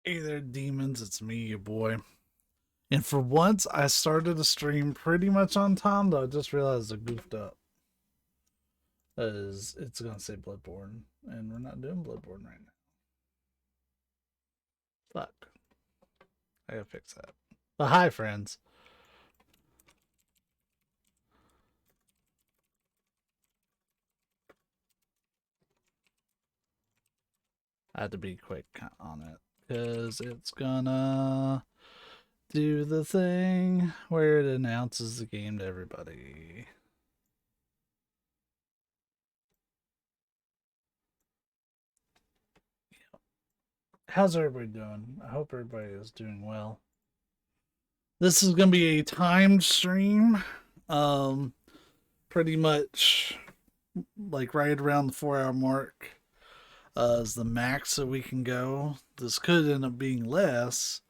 Hey there, demons. It's me, your boy. And for once, I started a stream pretty much on time, though I just realized I goofed up. Because it's going to say Bloodborne, and we're not doing Bloodborne right now. Fuck. I gotta fix that. But hi, friends. I had to be quick on it, because it's gonna do the thing where it announces the game to everybody. How's everybody doing? I hope everybody is doing well. This is gonna be a timed stream. Pretty much like right around the 4 hour mark is the max that we can go. This could end up being less,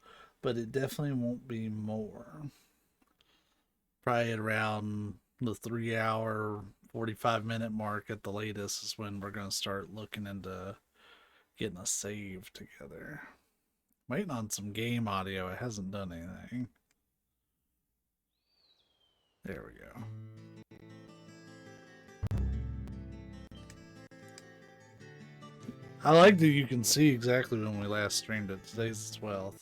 but it definitely won't be more. Probably at around the 3 hour, 45-minute mark at the latest is when we're going to start looking into getting a save together. Waiting on some game audio. It hasn't done anything. There we go. I like that you can see exactly when we last streamed it. Today's the 12th.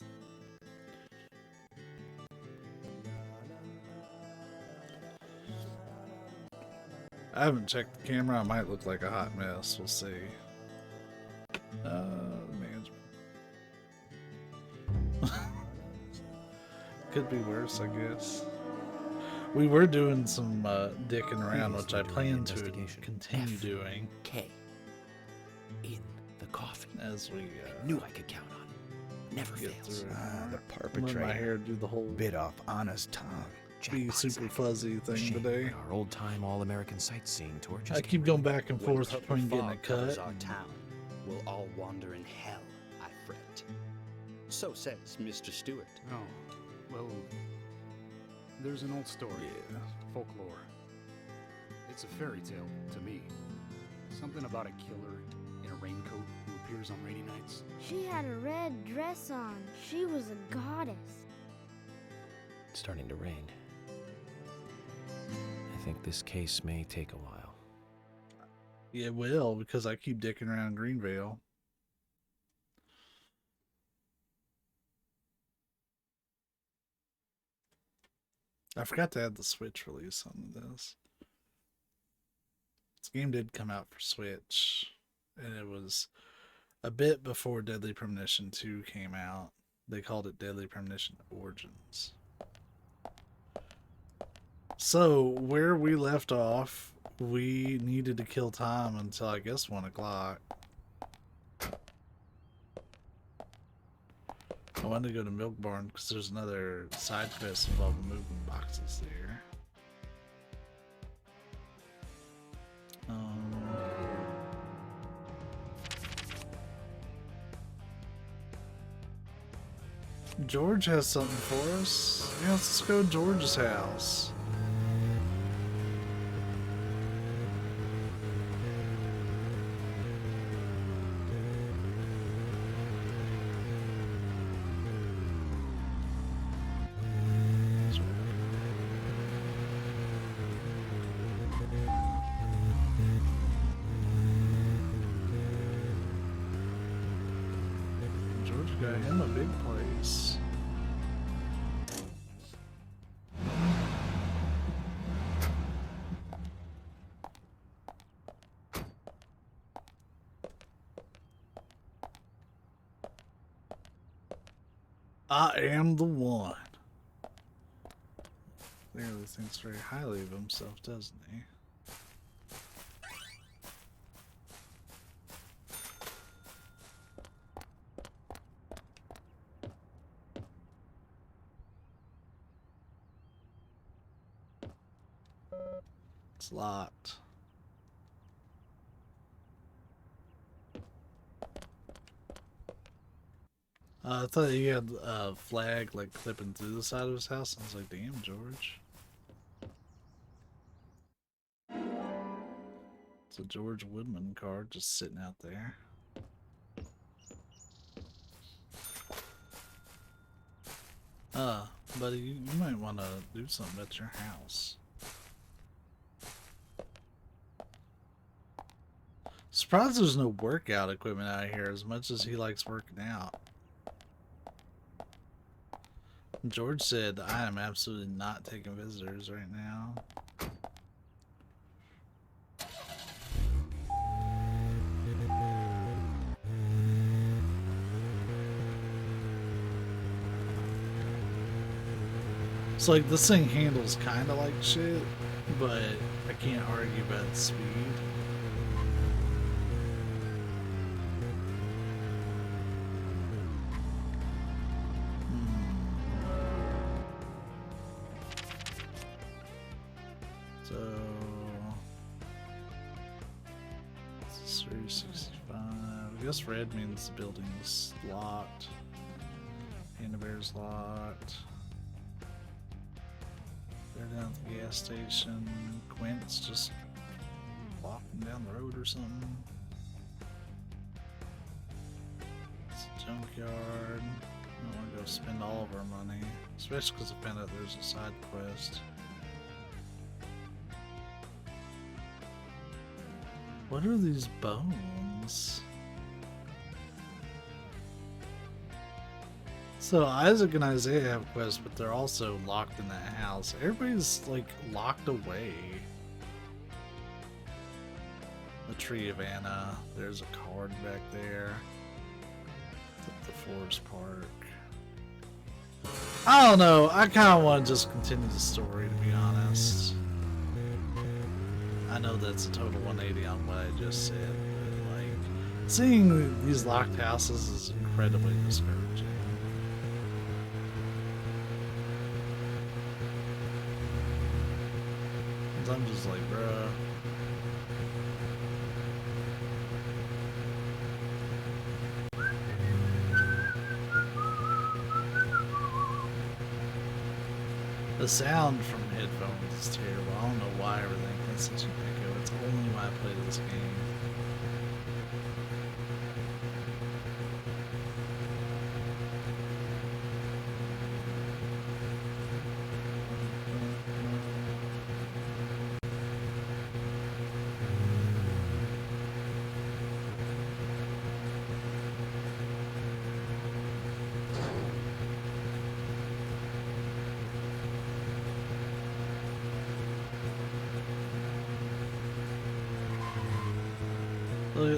I haven't checked the camera. I might look like a hot mess. We'll see. Management. Could be worse, I guess. We were doing some dicking around, which I plan to continue doing. K. In the coffee. As we knew I could count on. Never fails. The perpetrator. Let my hair do the whole bit off Anna's tongue. Be super fuzzy thing today. Our old-time all-American sightseeing tour. I keep going back and forth between getting a cut. Our town will all wander in hell, I fret. So says Mr. Stewart. Oh, well, there's an old story. Yeah. Folklore. It's a fairy tale to me. Something about a killer in a raincoat who appears on rainy nights. She had a red dress on. She was a goddess. It's starting to rain. I think this case may take a while. Yeah, it will, because I keep dicking around Greenvale. I forgot to add the Switch release on this. This game did come out for Switch, and it was a bit before Deadly Premonition 2 came out. They called it Deadly Premonition Origins. So, where we left off, we needed to kill time until, I guess, 1 o'clock. I wanted to go to Milk Barn because there's another side quest involving moving boxes there. George has something for us. Yeah, let's go to George's house. George got him a big place. I am the one. Clearly thinks very highly of himself, doesn't he? It's locked. I thought he had a flag like clipping through the side of his house. I was like, damn, George. It's a George Woodman card just sitting out there. Buddy, you might want to do something at your house. Surprised there's no workout equipment out here as much as he likes working out. George said, I am absolutely not taking visitors right now. It's like this thing handles kind of like shit, but I can't argue about its speed. So, this is 365. I guess red means the building's locked. Panda Bear's locked. They're down at the gas station. Quint's just walking down the road or something. It's a junkyard. I don't want to go spend all of our money, especially because I found out there's a side quest. What are these bones? So Isaac and Isaiah have quests, but they're also locked in that house. Everybody's like locked away. The Tree of Anna. There's a card back there. The Forest Park. I don't know. I kind of want to just continue the story, to be honest. I know that's a total 180 on what I just said, but like seeing these locked houses is incredibly discouraging. I'm just like, bruh. The sound from headphones is terrible. I don't know why everything has such an echo. It's only why I play this game.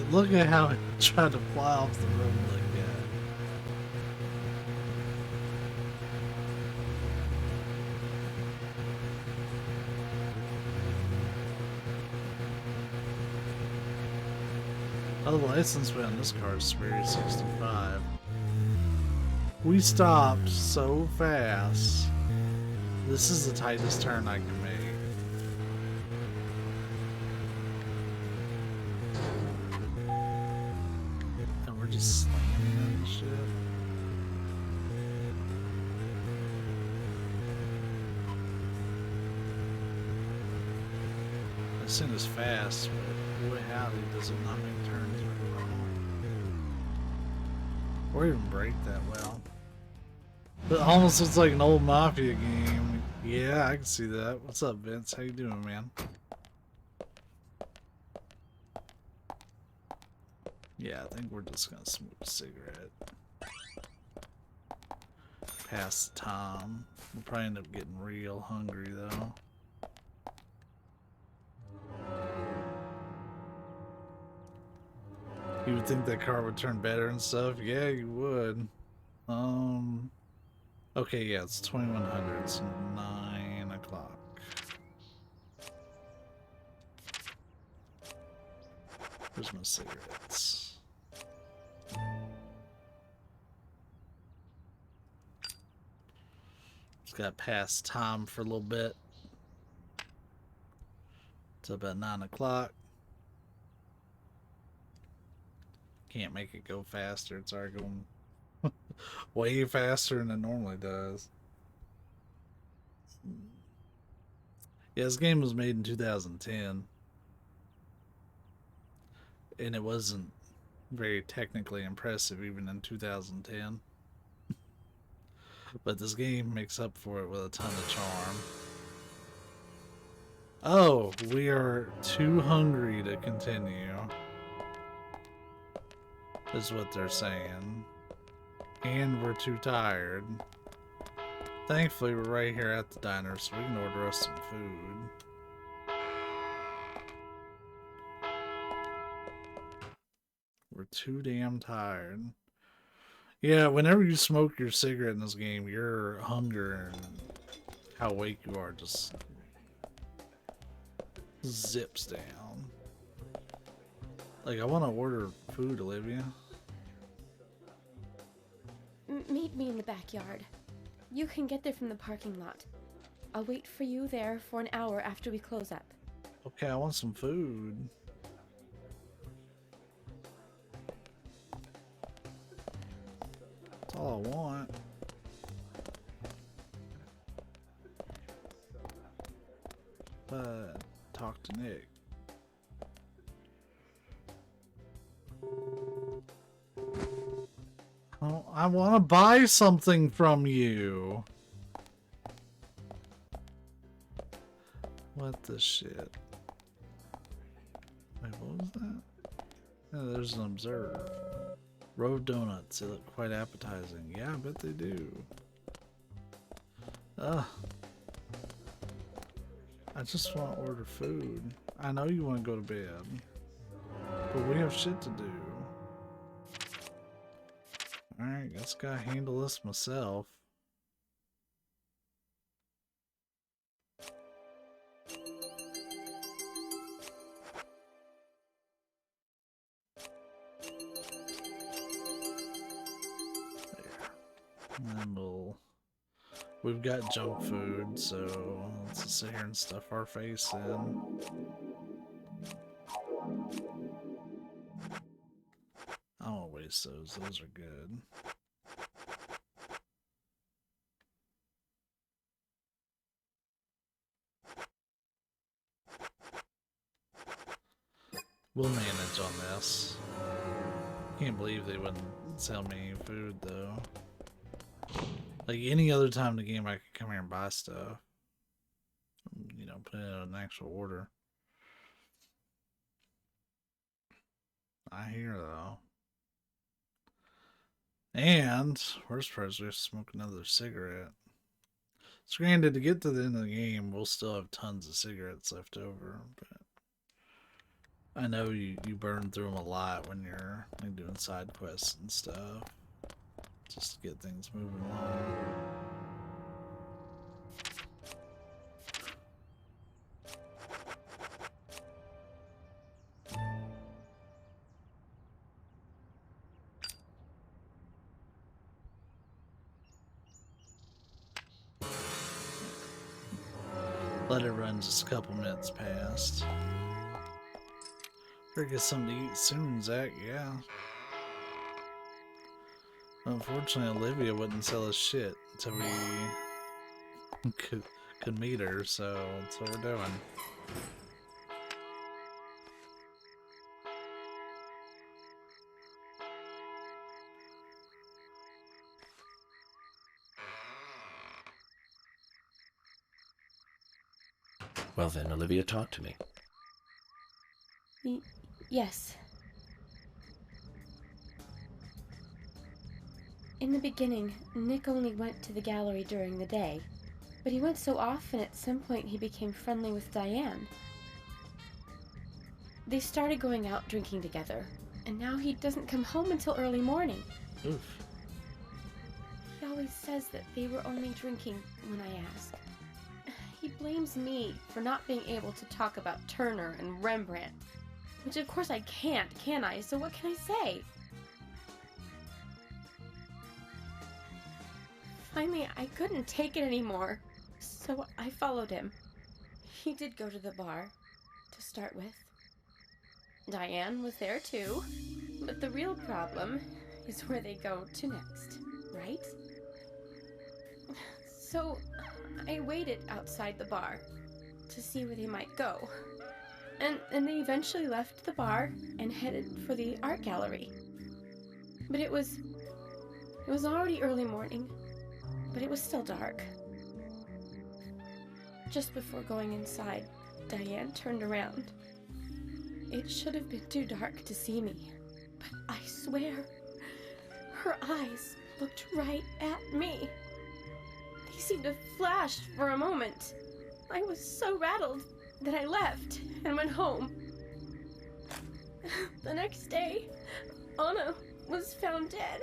Look at how it tried to fly off the road like that. Oh, the license plate on this car is Sperry 65. We stopped so fast. This is the tightest turn I can make. Just slamming that shit. This thing is fast, but boy howdy does it not make turns very well. Or even brake that well. It almost looks like an old Mafia game. Yeah, I can see that. What's up, Vince? How you doing, man? Yeah, I think we're just gonna smoke a cigarette. Pass the time. We'll probably end up getting real hungry though. You would think that car would turn better and stuff. Yeah, you would. Okay, yeah, it's 2100. It's 9 o'clock. Where's my cigarettes? Just got past time for a little bit. It's about 9 o'clock. Can't make it go faster. It's already going way faster than it normally does. Yeah, this game was made in 2010. And it wasn't very technically impressive even in 2010. But this game makes up for it with a ton of charm. Oh, we are too hungry to continue, is what they're saying. And we're too tired. Thankfully, we're right here at the diner, so we can order us some food. We're too damn tired. Yeah, whenever you smoke your cigarette in this game, your hunger and how awake you are just zips down. Like, I want to order food, Olivia. Meet me in the backyard. You can get there from the parking lot. I'll wait for you there for an hour after we close up. Okay, I want some food. That's all I want. But talk to Nick. Oh, I want to buy something from you. What the shit? Wait, what was that? Yeah, there's an observe. Row of donuts. They look quite appetizing. Yeah, I bet they do. Ugh. I just want to order food. I know you want to go to bed, but we have shit to do. Alright, guess I gotta handle this myself. There. And we've got junk food, so let's just sit here and stuff our face in. I won't waste those. Those are good. We'll manage on this. Can't believe they wouldn't sell me any food though. Like any other time in the game, I could come here and buy stuff. You know, put it in an actual order. Not here though. And worst part is we have to smoke another cigarette. So granted, to get to the end of the game, we'll still have tons of cigarettes left over, but I know you burn through them a lot when you're like, doing side quests and stuff, just to get things moving along. Let it run just a couple minutes past. Better get something to eat soon, Zach. Yeah. Unfortunately, Olivia wouldn't sell us shit until we could meet her, so that's what we're doing. Well then, Olivia, talk to me. Yes. In the beginning, Nick only went to the gallery during the day, but he went so often at some point he became friendly with Diane. They started going out drinking together, and now he doesn't come home until early morning. Oof. He always says that they were only drinking when I ask. He blames me for not being able to talk about Turner and Rembrandt, which of course I can't, can I? So what can I say? Finally, I couldn't take it anymore, so I followed him. He did go to the bar, to start with. Diane was there too, but the real problem is where they go to next, right? So I waited outside the bar to see where they might go. And they eventually left the bar and headed for the art gallery. But it was already early morning but it was still dark. Just before going inside, Diane turned around. It should have been too dark to see me, but I swear, her eyes looked right at me. They seemed to flash for a moment. I was so rattled that I left and went home. The next day, Anna was found dead.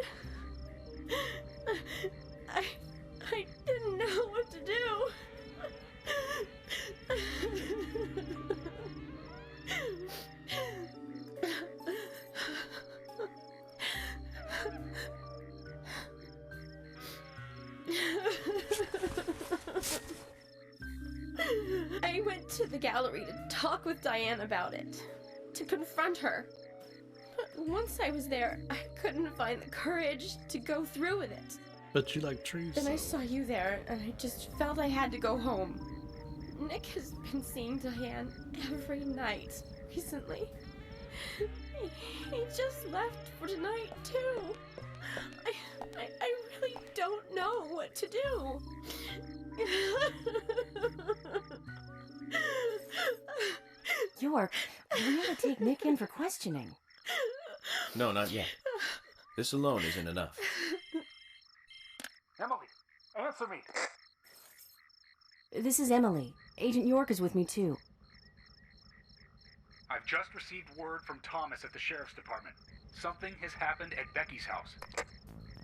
I didn't know what to do. I went to the gallery to talk with Diane about it, to confront her. But once I was there, I couldn't find the courage to go through with it. But you like trees. Then I though. saw you there, and I just felt I had to go home. Nick has been seeing Diane every night recently. He just left for tonight, too. I really don't know what to do. York, we ought to take Nick in for questioning. No, not yet. This alone isn't enough. Emily, answer me! This is Emily. Agent York is with me, too. I've just received word from Thomas at the Sheriff's Department. Something has happened at Becky's house.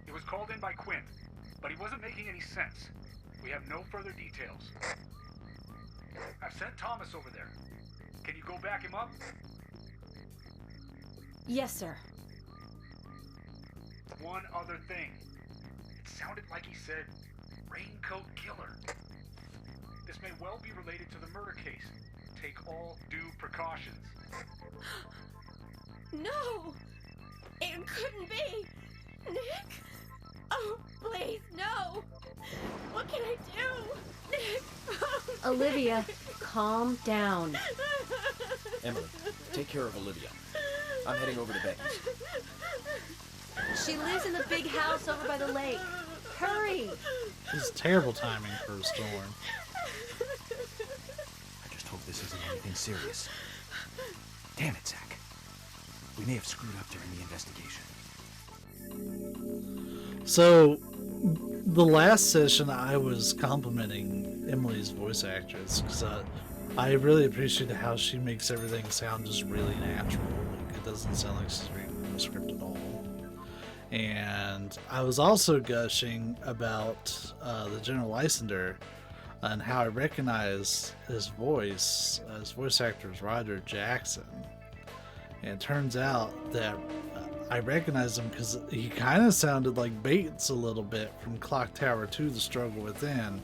He was called in by Quinn, but he wasn't making any sense. We have no further details. I've sent Thomas over there. Can you go back him up? Yes, sir. One other thing. It sounded like he said, Raincoat Killer. This may well be related to the murder case. Take all due precautions. No! It couldn't be! Nick! Oh, please, no! What can I do? Nick! Olivia, calm down. Emily, take care of Olivia. I'm heading over to Becky's. She lives in the big house over by the lake. Hurry! This is terrible timing for a storm. I just hope this isn't anything serious. Damn it, Zach. We may have screwed up during the investigation. So, the last session I was complimenting Emily's voice actress because I really appreciate how she makes everything sound just really natural. Like, it doesn't sound like she's reading the script at all. And I was also gushing about the General Lysander and how I recognize his voice actor is Roger Jackson. And it turns out that I recognize him because he kind of sounded like Bates a little bit from Clock Tower 2, The Struggle Within.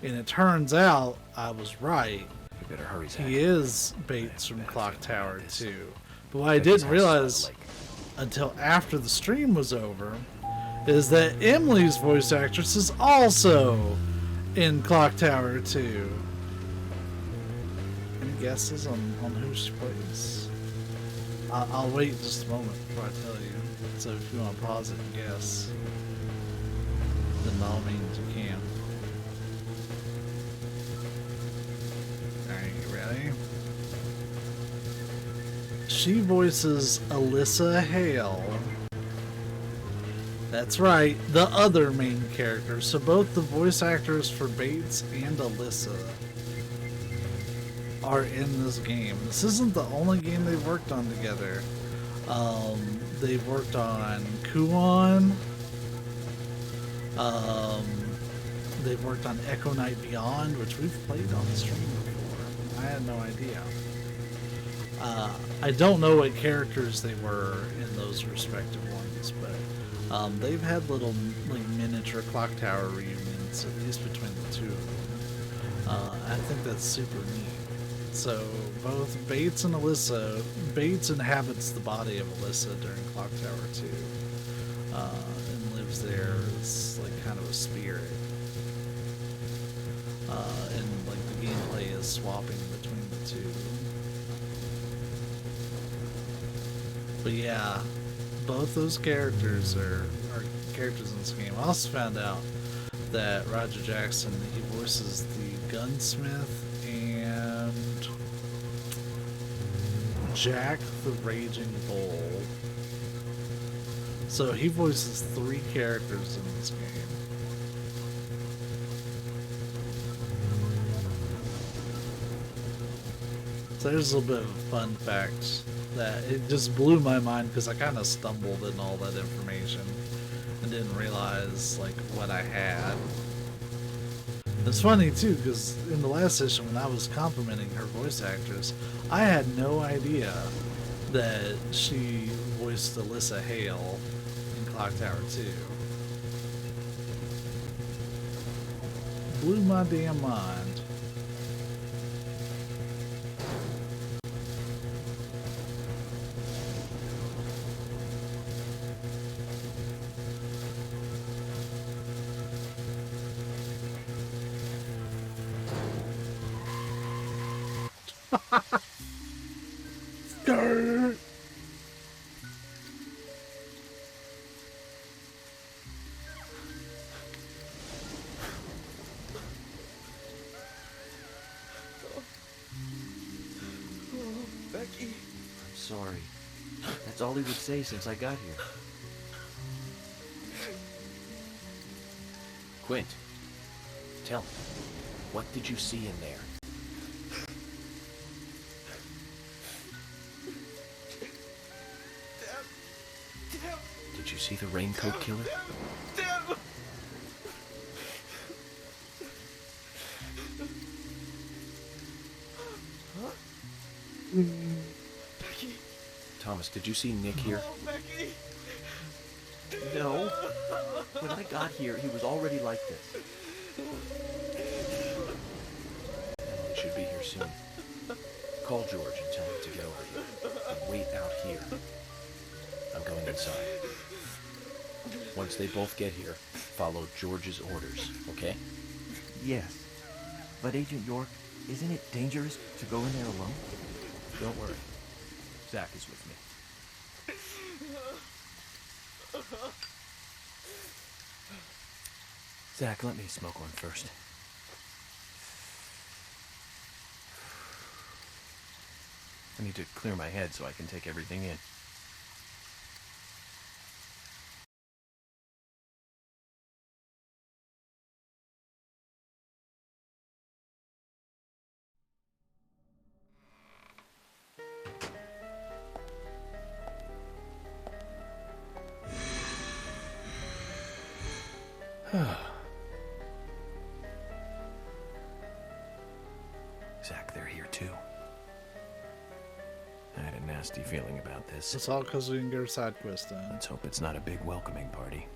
And it turns out I was right. We better hurry, Zach. He is Bates from Clock Tower 2. But what I didn't realize until after the stream was over is that Emily's voice actress is also in Clock Tower 2. Any guesses on who she plays? I'll wait just a moment before I tell you. So if you want to pause it and guess, then by all means you can. Alright, you ready? She voices Alyssa Hale. That's right, the other main character. So both the voice actors for Bates and Alyssa are in this game. This isn't the only game they've worked on together. They've worked on Kuon. They've worked on Echo Night Beyond, which we've played on the stream before. I had no idea. I don't know what characters they were in those respective ones, but they've had little like miniature Clock Tower reunions, at least between the two of them. I think that's super neat. So both Bates and Alyssa, Bates inhabits the body of Alyssa during Clock Tower 2 and lives there as like kind of a spirit. And like the gameplay is swapping between the two. But yeah, both those characters are characters in this game. I also found out that Roger Jackson, he voices the gunsmith and Jack the Raging Bull. So he voices 3 characters in this game. So there's a little bit of a fun fact that it just blew my mind because I kind of stumbled in all that information and didn't realize like what I had. It's funny too because in the last session when I was complimenting her voice actress, I had no idea that she voiced Alyssa Hale in Clock Tower 2. Blew my damn mind. Skirt. Becky. I'm sorry. That's all he would say since I got here. Quint, tell me, what did you see in there? Did you see the raincoat killer? Thomas, did you see Nick here? No. When I got here, he was already like this. Emily should be here soon. Call George and tell him to get over here. And wait out here. I'm going inside. Once they both get here, follow George's orders, okay? Yes. But Agent York, isn't it dangerous to go in there alone? Don't worry. Zach is with me. Zach, let me smoke one first. I need to clear my head so I can take everything in. Zach, they're here too. I had a nasty feeling about this. It's all because we didn't get our side quest done. Let's hope it's not a big welcoming party.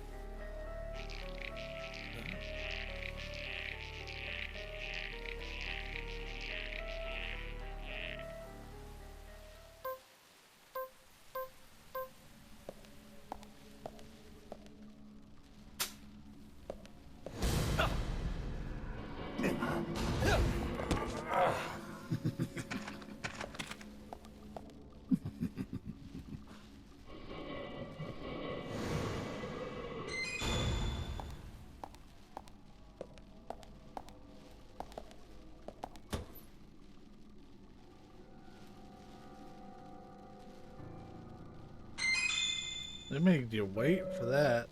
They made you wait for that.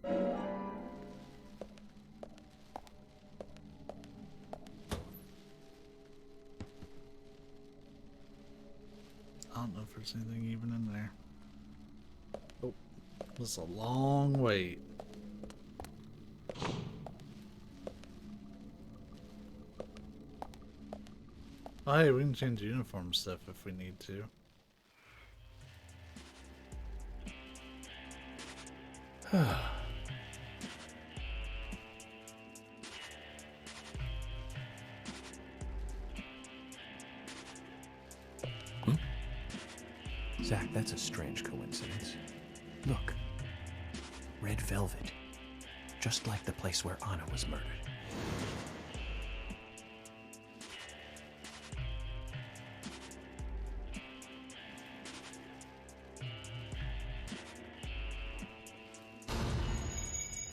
I don't know if there's anything even in there. Oh, this is a long wait. Oh, hey, we can change uniform stuff if we need to. Zach, that's a strange coincidence. Look. Red velvet. Just like the place where Anna was murdered.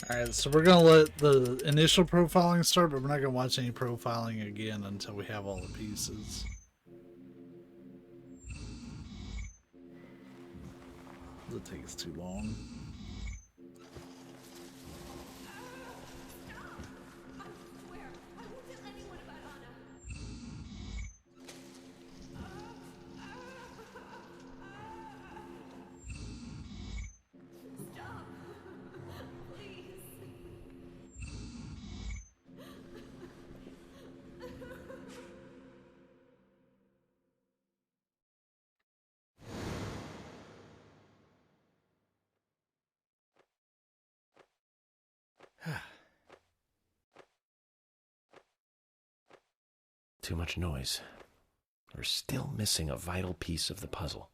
Alright, so we're gonna let the initial profiling start, but we're not gonna watch any profiling again until we have all the pieces. It takes too long. Too much noise. We're still missing a vital piece of the puzzle.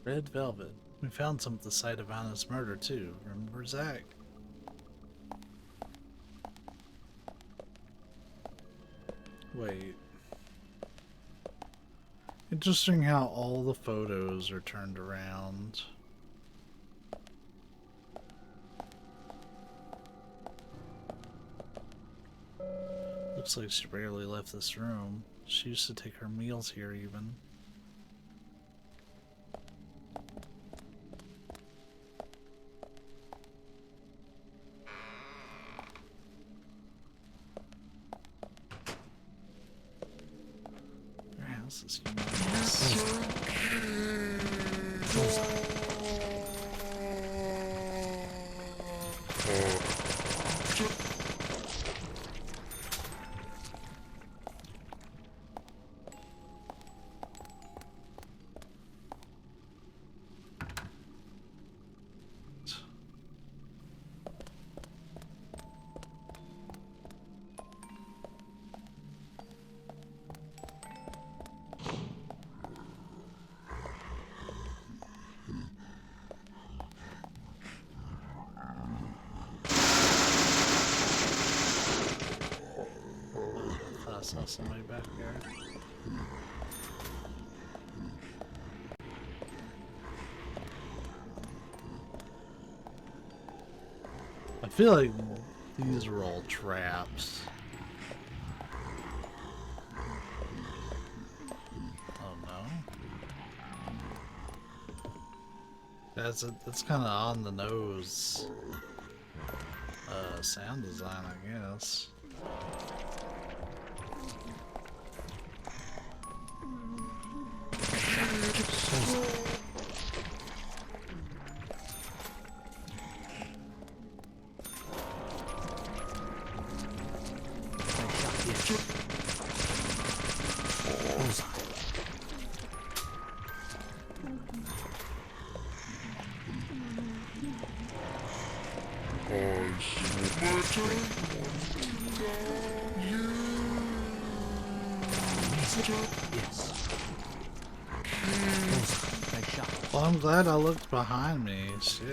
Red velvet. We found some at the site of Anna's murder too. Remember Zach? Wait. Interesting how all the photos are turned around. Looks like she rarely left this room. She used to take her meals here even. Her house is humongous. I saw somebody back there. I feel like these are all traps. Oh no. That's kind of on the nose. Sound design, I guess. Well, I'm glad I looked behind me. Shit.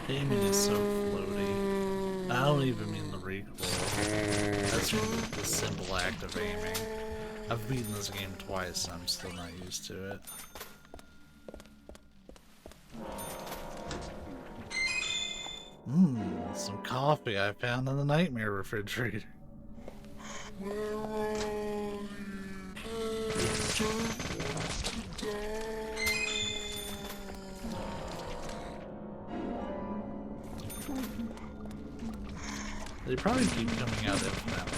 Aiming is so floaty. I don't even mean the recoil. That's the simple act of aiming. I've beaten this game twice and I'm still not used to it. Some coffee I found in the nightmare refrigerator. They probably keep coming out of that way.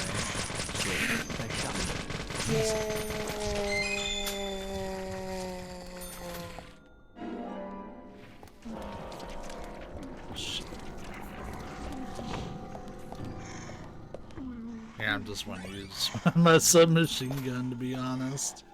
Yeah, I'm just want to use my submachine gun, to be honest.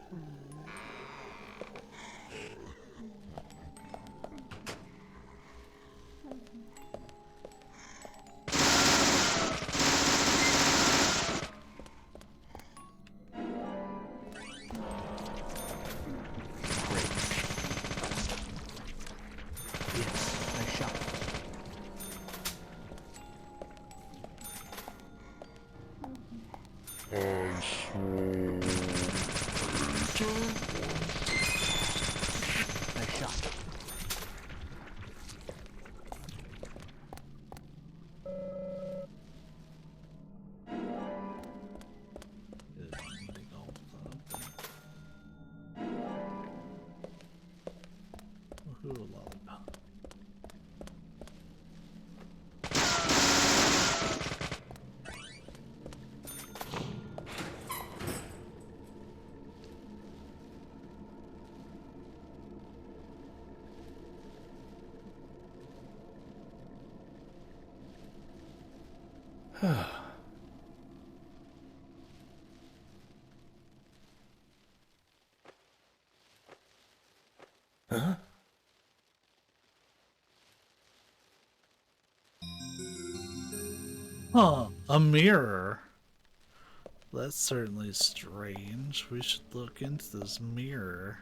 Huh? Huh, a mirror. That's certainly strange. We should look into this mirror.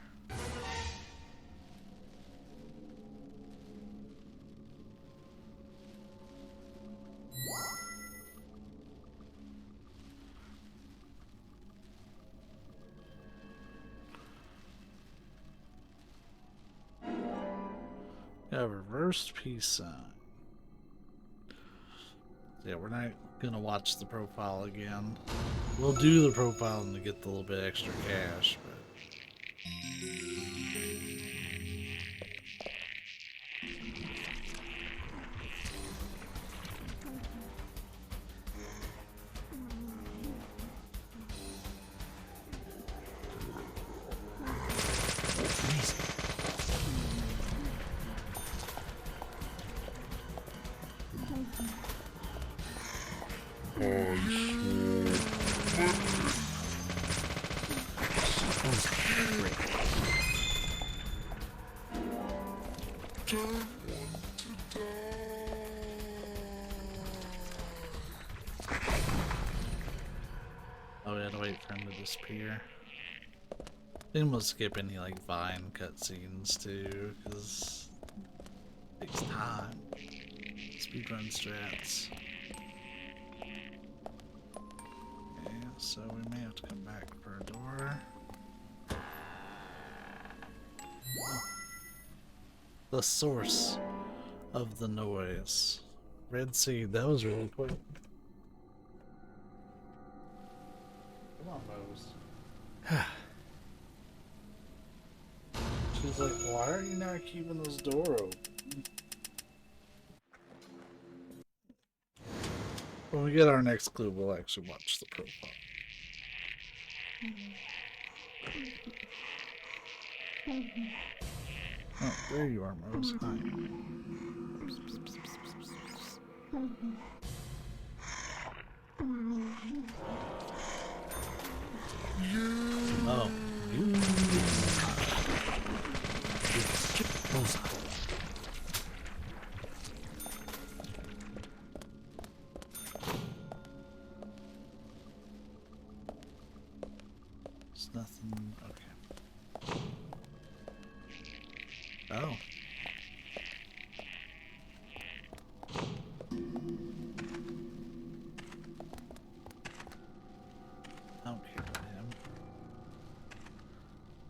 Got a reversed peace sign. Yeah, we're not gonna watch the profile again. We'll do the profile to get a little bit extra cash, but oh, we had to wait for him to disappear. Then we'll skip any like Vine cutscenes too, because it takes time. Speedrun strats. Okay, so we may have to come back for a door. Oh. The source of the noise. Red Seed, that was really quick. Come on, Rose. She's like, why are you not keeping this door open? When we get our next clue, we'll actually watch the profile. Oh, there you are, Rose. Hi. Oh, you. There's nothing. Okay. Oh. I don't care about him.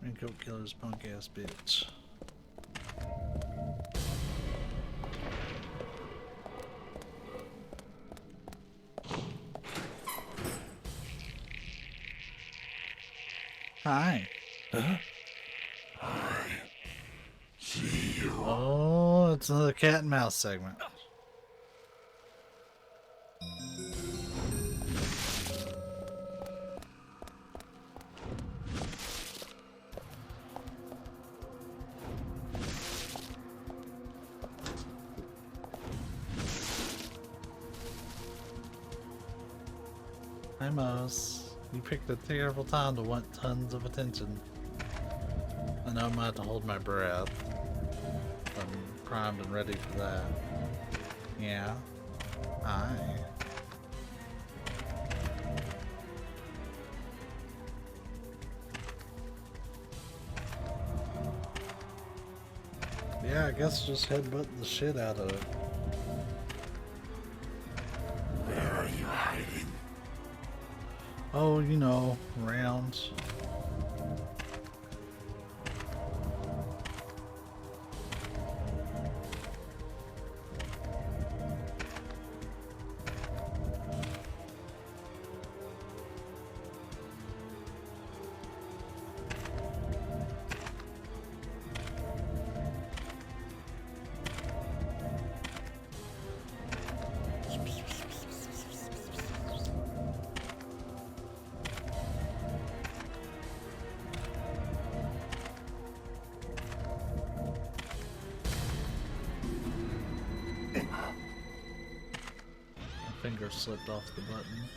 Raincoat killer's punk ass bitch. Oh, it's another cat and mouse segment. Hi, Mouse. You picked a terrible time to want tons of attention. I know I'm about to hold my breath. I'm primed and ready for that. Yeah. Hi. Yeah, I guess just headbutt the shit out of it. Where are you hiding? Oh, you know, around. Finger slipped off the button.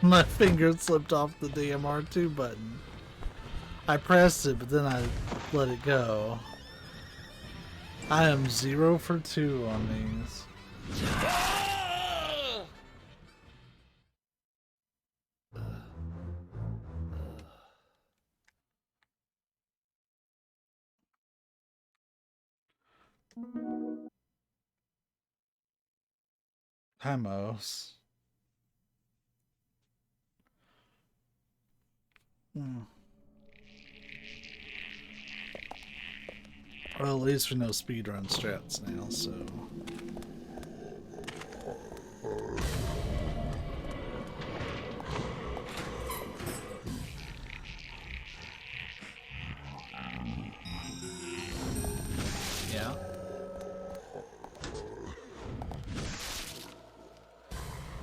My finger slipped off the damn R2 button. I pressed it, but then I let it go. I am 0 for 2 on these. Hi, Mouse. Well, at least we know speedrun strats now, so... Yeah.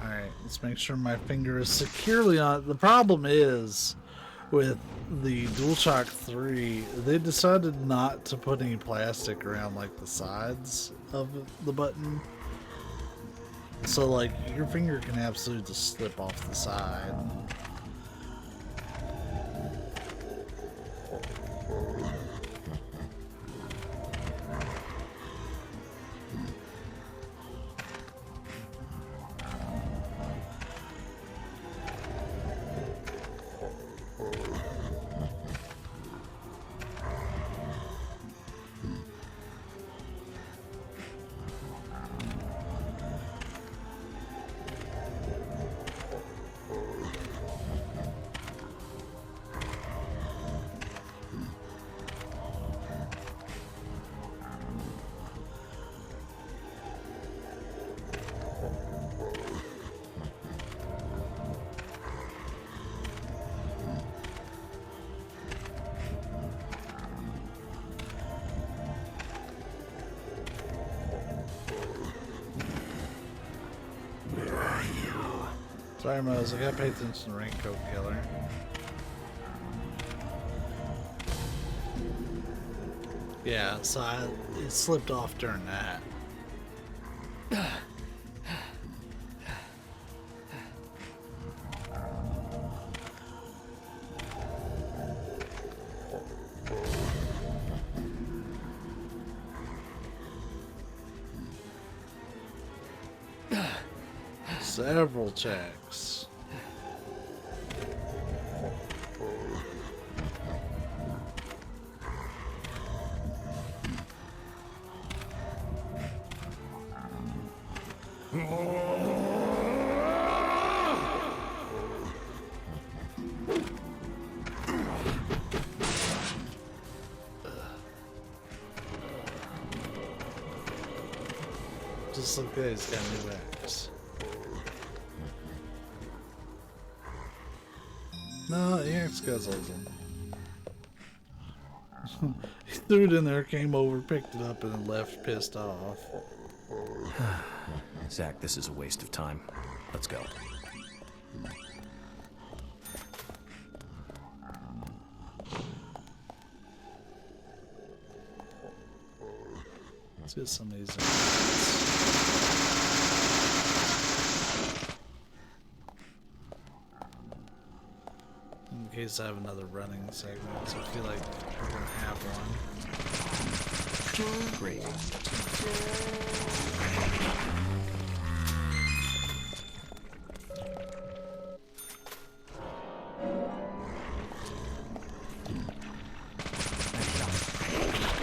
Alright, let's make sure my finger is securely on it. The problem is, with the DualShock 3, they decided not to put any plastic around like the sides of the button. So like your finger can absolutely just slip off the side. Sorry, Mose, I gotta pay attention to Raincoat Killer. Yeah, so it slipped off during that. Several checks. Just like that, he's got new axe. No, the axe guy's awesome. He threw it in there, came over, picked it up, and then left pissed off. Zach, this is a waste of time. Let's go. Let's get some of these. In case I have another running segment, so I feel like we're gonna have one. Great.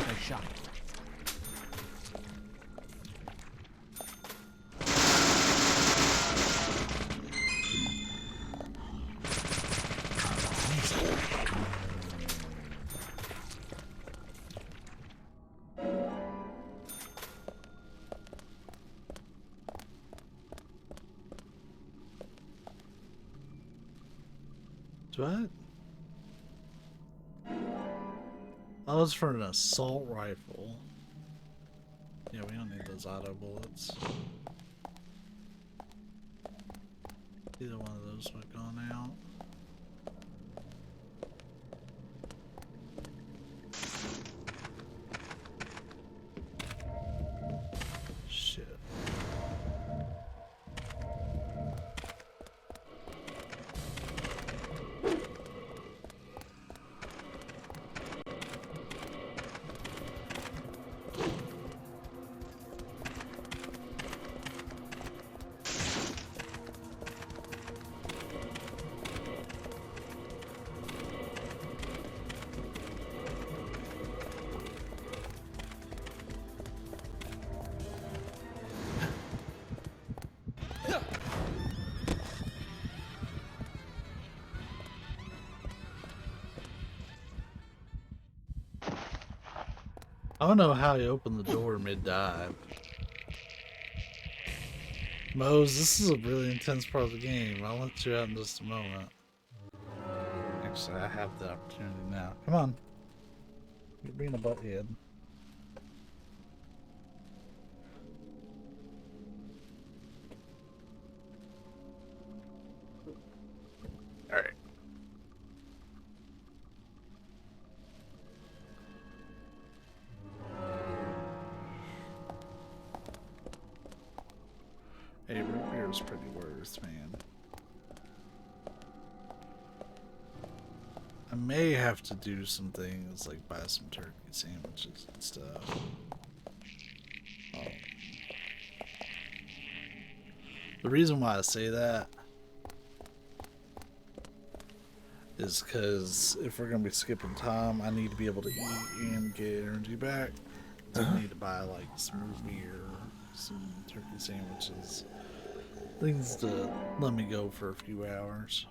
Nice shot. What? Oh, it's for an assault rifle. Yeah, we don't need those auto bullets. Either one of those would have gone out. Shit. I don't know how he opened the door mid-dive. Mose, this is a really intense part of the game. I'll let you out in just a moment. Actually, I have the opportunity now. Come on. You're being a butthead. Alright. Hey, root beer is pretty worth, man. I may have to do some things like buy some turkey sandwiches and stuff. Oh. The reason why I say that is because if we're gonna be skipping time, I need to be able to eat and get energy back. So I need to buy like some root beer, some turkey sandwiches, things to let me go for a few hours.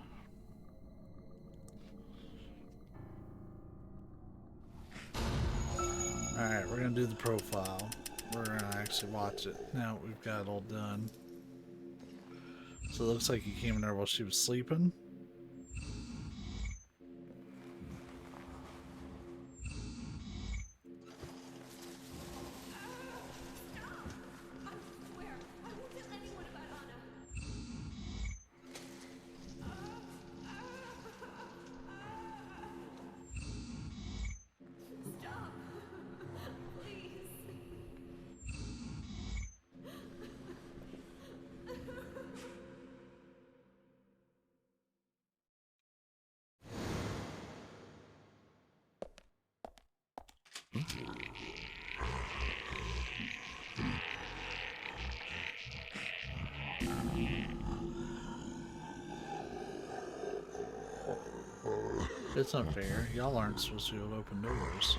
Alright, we're gonna do the profile. We're gonna actually watch it now that we've got it all done. So it looks like he came in there while she was sleeping. It's unfair. Y'all aren't supposed to open doors.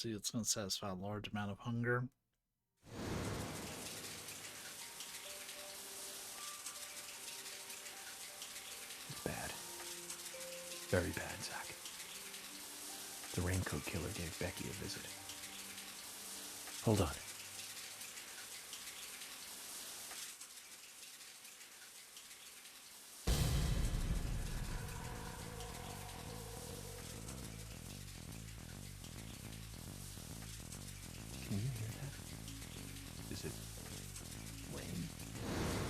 See, it's going to satisfy a large amount of hunger. It's bad. Very bad, Zach. The raincoat killer gave Becky a visit. Hold on. Can you hear that? Is it rain?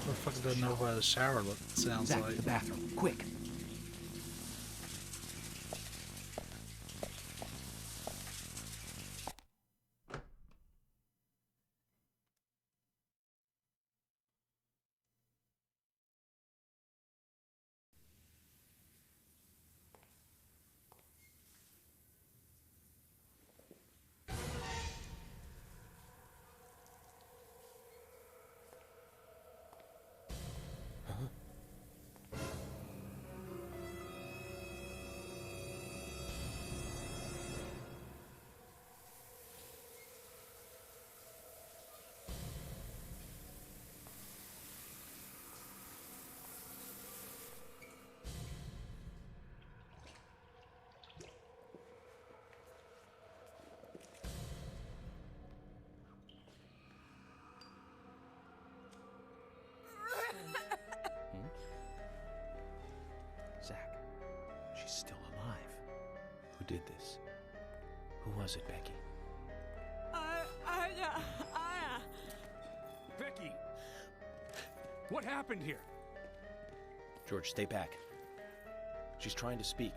Motherfucker doesn't know what a shower sounds Zach, like. the bathroom, quick! Zach, she's still alive. Who did this? Who was it, Becky? Becky! What happened here? George, stay back. She's trying to speak.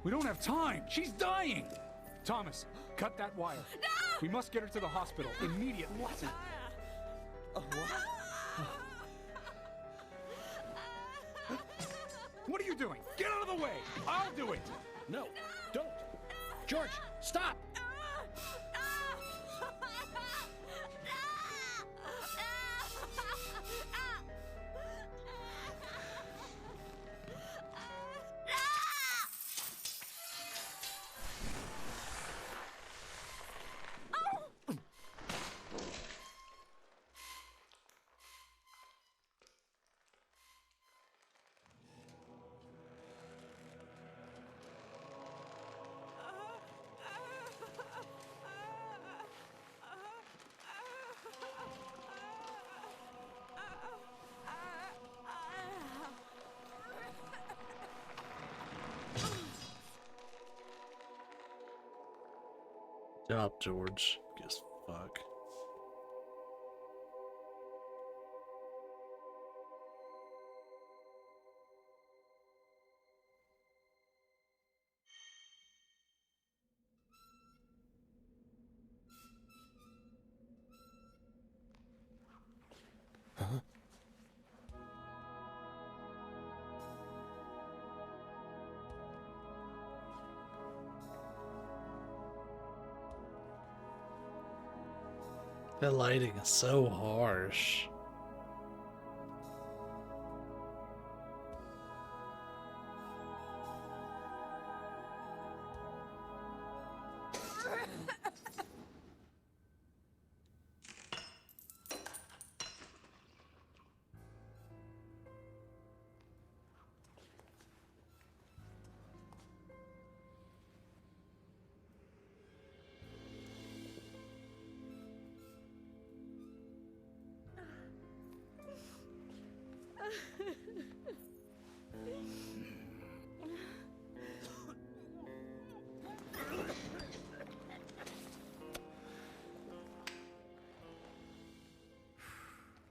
We don't have time! She's dying! Thomas, cut that wire. No! We must get her to the hospital immediately. What? What are you doing? Get out of the way! I'll do it! No, don't! George, stop! Good job, George. Guess fuck. Huh? That lighting is so harsh.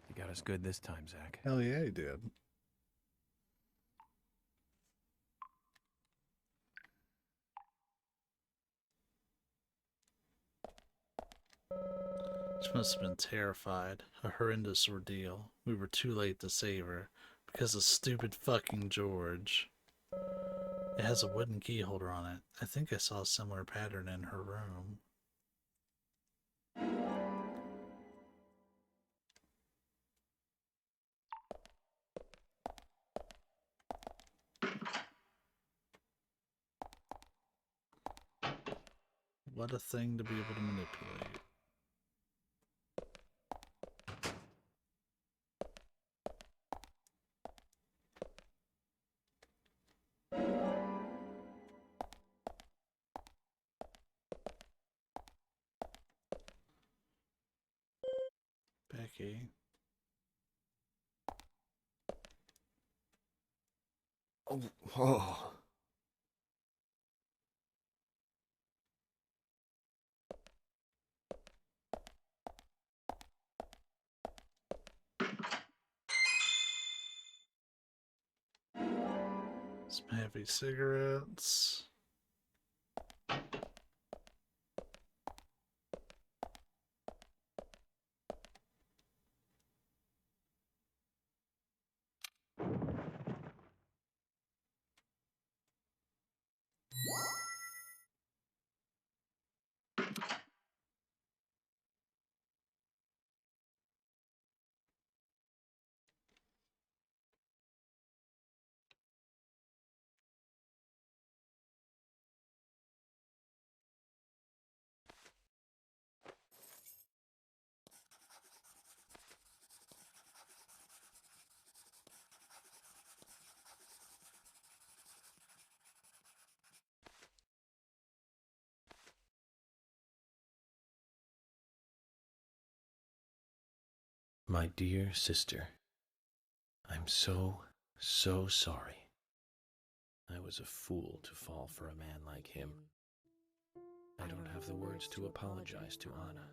You got us good this time, Zach. Hell yeah, he did. She must have been terrified. A horrendous ordeal. We were too late to save her because of stupid fucking George. It has a wooden key holder on it. I think I saw a similar pattern in her room. What a thing to be able to manipulate. Becky. Oh, oh. Some heavy cigarettes. My dear sister, I'm so sorry. I was a fool to fall for a man like him. I don't have the words to apologize to Anna.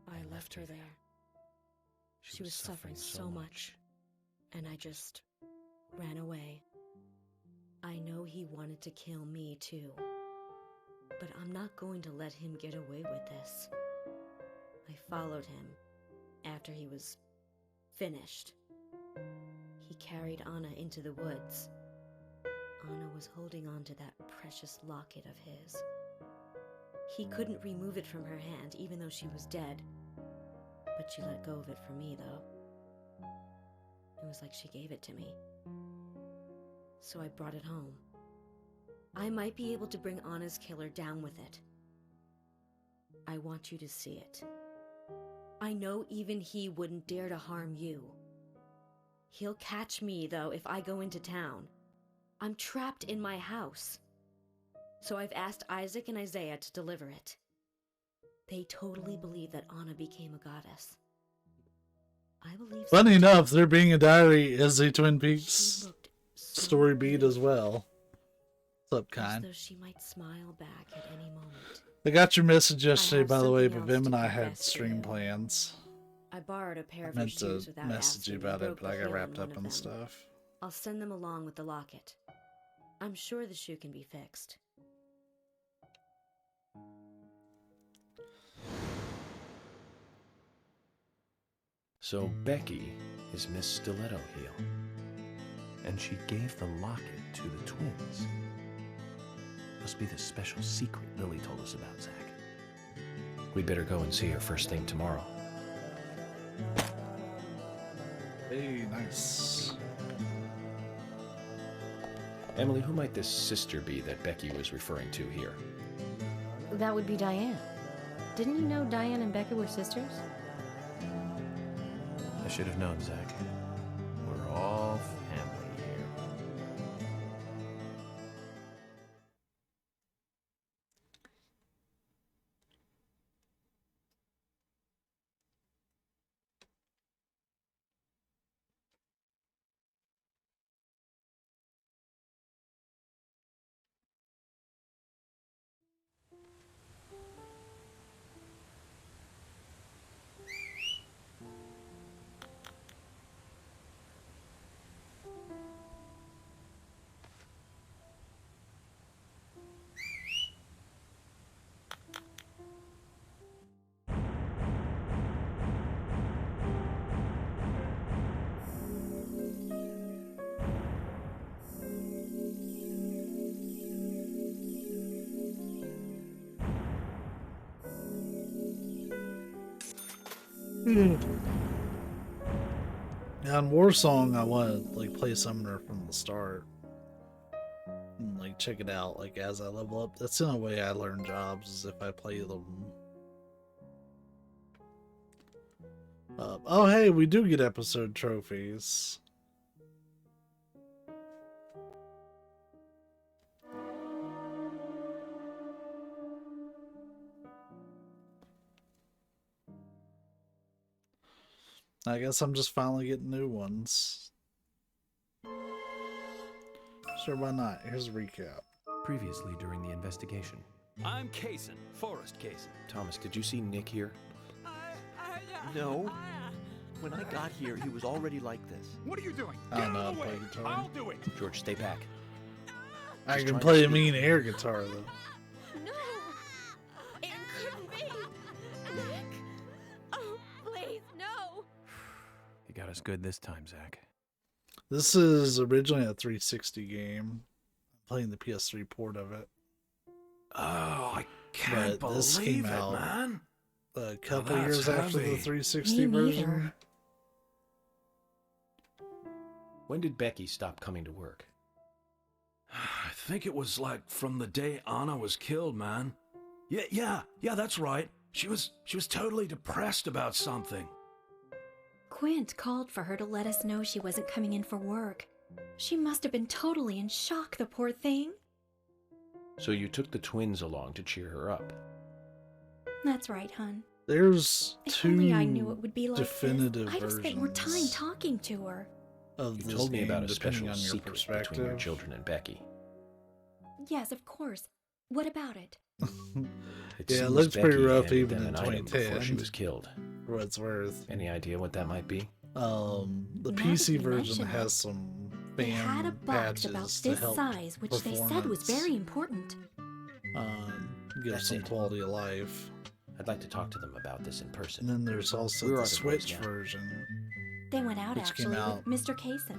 I left her there. She was suffering so much, and I just ran away. I know he wanted to kill me too, but I'm not going to let him get away with this. I followed him after he was finished. He carried Anna into the woods. Anna was holding on to that precious locket of his. He couldn't remove it from her hand, even though she was dead. But she let go of it for me, though. It was like she gave it to me. So I brought it home. I might be able to bring Anna's killer down with it. I want you to see it. I know even he wouldn't dare to harm you. He'll catch me, though, if I go into town. I'm trapped in my house. So I've asked Isaac and Isaiah to deliver it. They totally believe that Anna became a goddess. I believe so. Funny enough, there being a diary is a Twin Peaks story beat as well. What's up, As kind? though she might smile back at any moment. I got your message yesterday, have by the way, something but else Vim and to I had confess to stream you. plans. I borrowed a pair I of your meant to shoes without message you asking. about it, broke but I the got heel wrapped on up one on of them. stuff. I'll send them along with the locket. I'm sure the shoe can be fixed. So Becky is Miss Stiletto Heel. And she gave the locket to the twins. Must be the special secret Lily told us about, Zach. We better go and see her first thing tomorrow. Hey, nice. Emily, who might this sister be that Becky was referring to here? That would be Diane. Didn't you know Diane and Becca were sisters? I should have known, Zach. We're all family here. On Warsong, I want to like play Summoner from the start and like check it out. Like as I level up, that's the only way I learn jobs is if I play them. Oh, hey, we do get episode trophies. I guess I'm just finally getting new ones. Sure, why not? Here's a recap. Previously during the investigation. I'm Kaysen, Forrest Kaysen. Thomas, did you see Nick here? No. When I got here, he was already like this. What are you doing? I don't know how to play guitar. I'll do it. George, stay back. I Just can trying play to a mean air guitar though. No! It couldn't be! Nick! Oh, please, no! You got us good this time, Zach. This is originally a 360 game. I'm playing the PS3 port of it. Oh, I can't But this believe came it, out man. A couple that's years after the heavy. 360 Me version. neither. When did Becky stop coming to work? I think it was like from the day Anna was killed, man. Yeah, that's right. She was totally depressed about something. Quint called for her to let us know she wasn't coming in for work. She must have been totally in shock, the poor thing. So you took the twins along to cheer her up. That's right, hon. There's If two only I knew it would be like definitive this, I'd have spent more time versions talking to her. of You this told me game, about a depending special on your secret between your perspective. children and Becky. Yes, of course. What about it? It Yeah, it seems looks pretty Becky rough handed even them in an item before 2010. she was killed. For what it's worth. Any idea what that might be? The Now that PC you version mention has it, some They had a fan box about patches to this help size, which they said was performance, very important. give That's some it. quality of life. I'd like to talk to them about this in And person. then there's also Where the are the boys Switch now? version. They went out Which came actually out with Mr. Kaysen.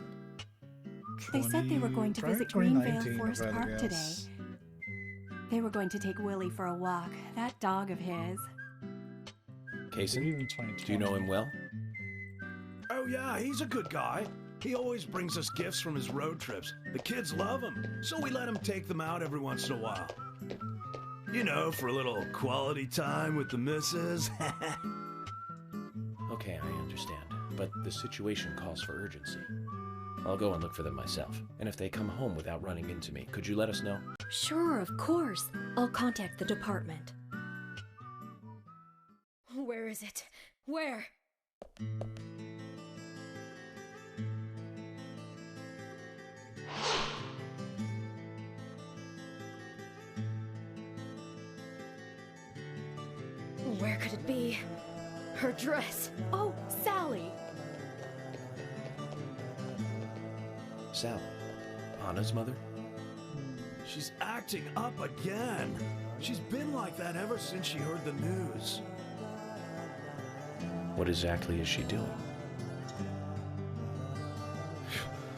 They said they were going to probably visit Greenvale 2019, Forest if I had to Park today. guess. They were going to take Willie for a walk. That dog of his. Maybe Kaysen, even 2020. do you know him well? Oh yeah, he's a good guy. He always brings us gifts from his road trips. The kids love him, so we let him take them out every once in a while. You know, for a little quality time with the missus. Okay, I understand. But the situation calls for urgency. I'll go and look for them myself. And if they come home without running into me, could you let us know? Sure, of course. I'll contact the department. Where is it? Where? Where could it be? Her dress. Oh, Sally! Sal, Anna's mother? She's acting up again. She's been like that ever since she heard the news. What exactly is she doing?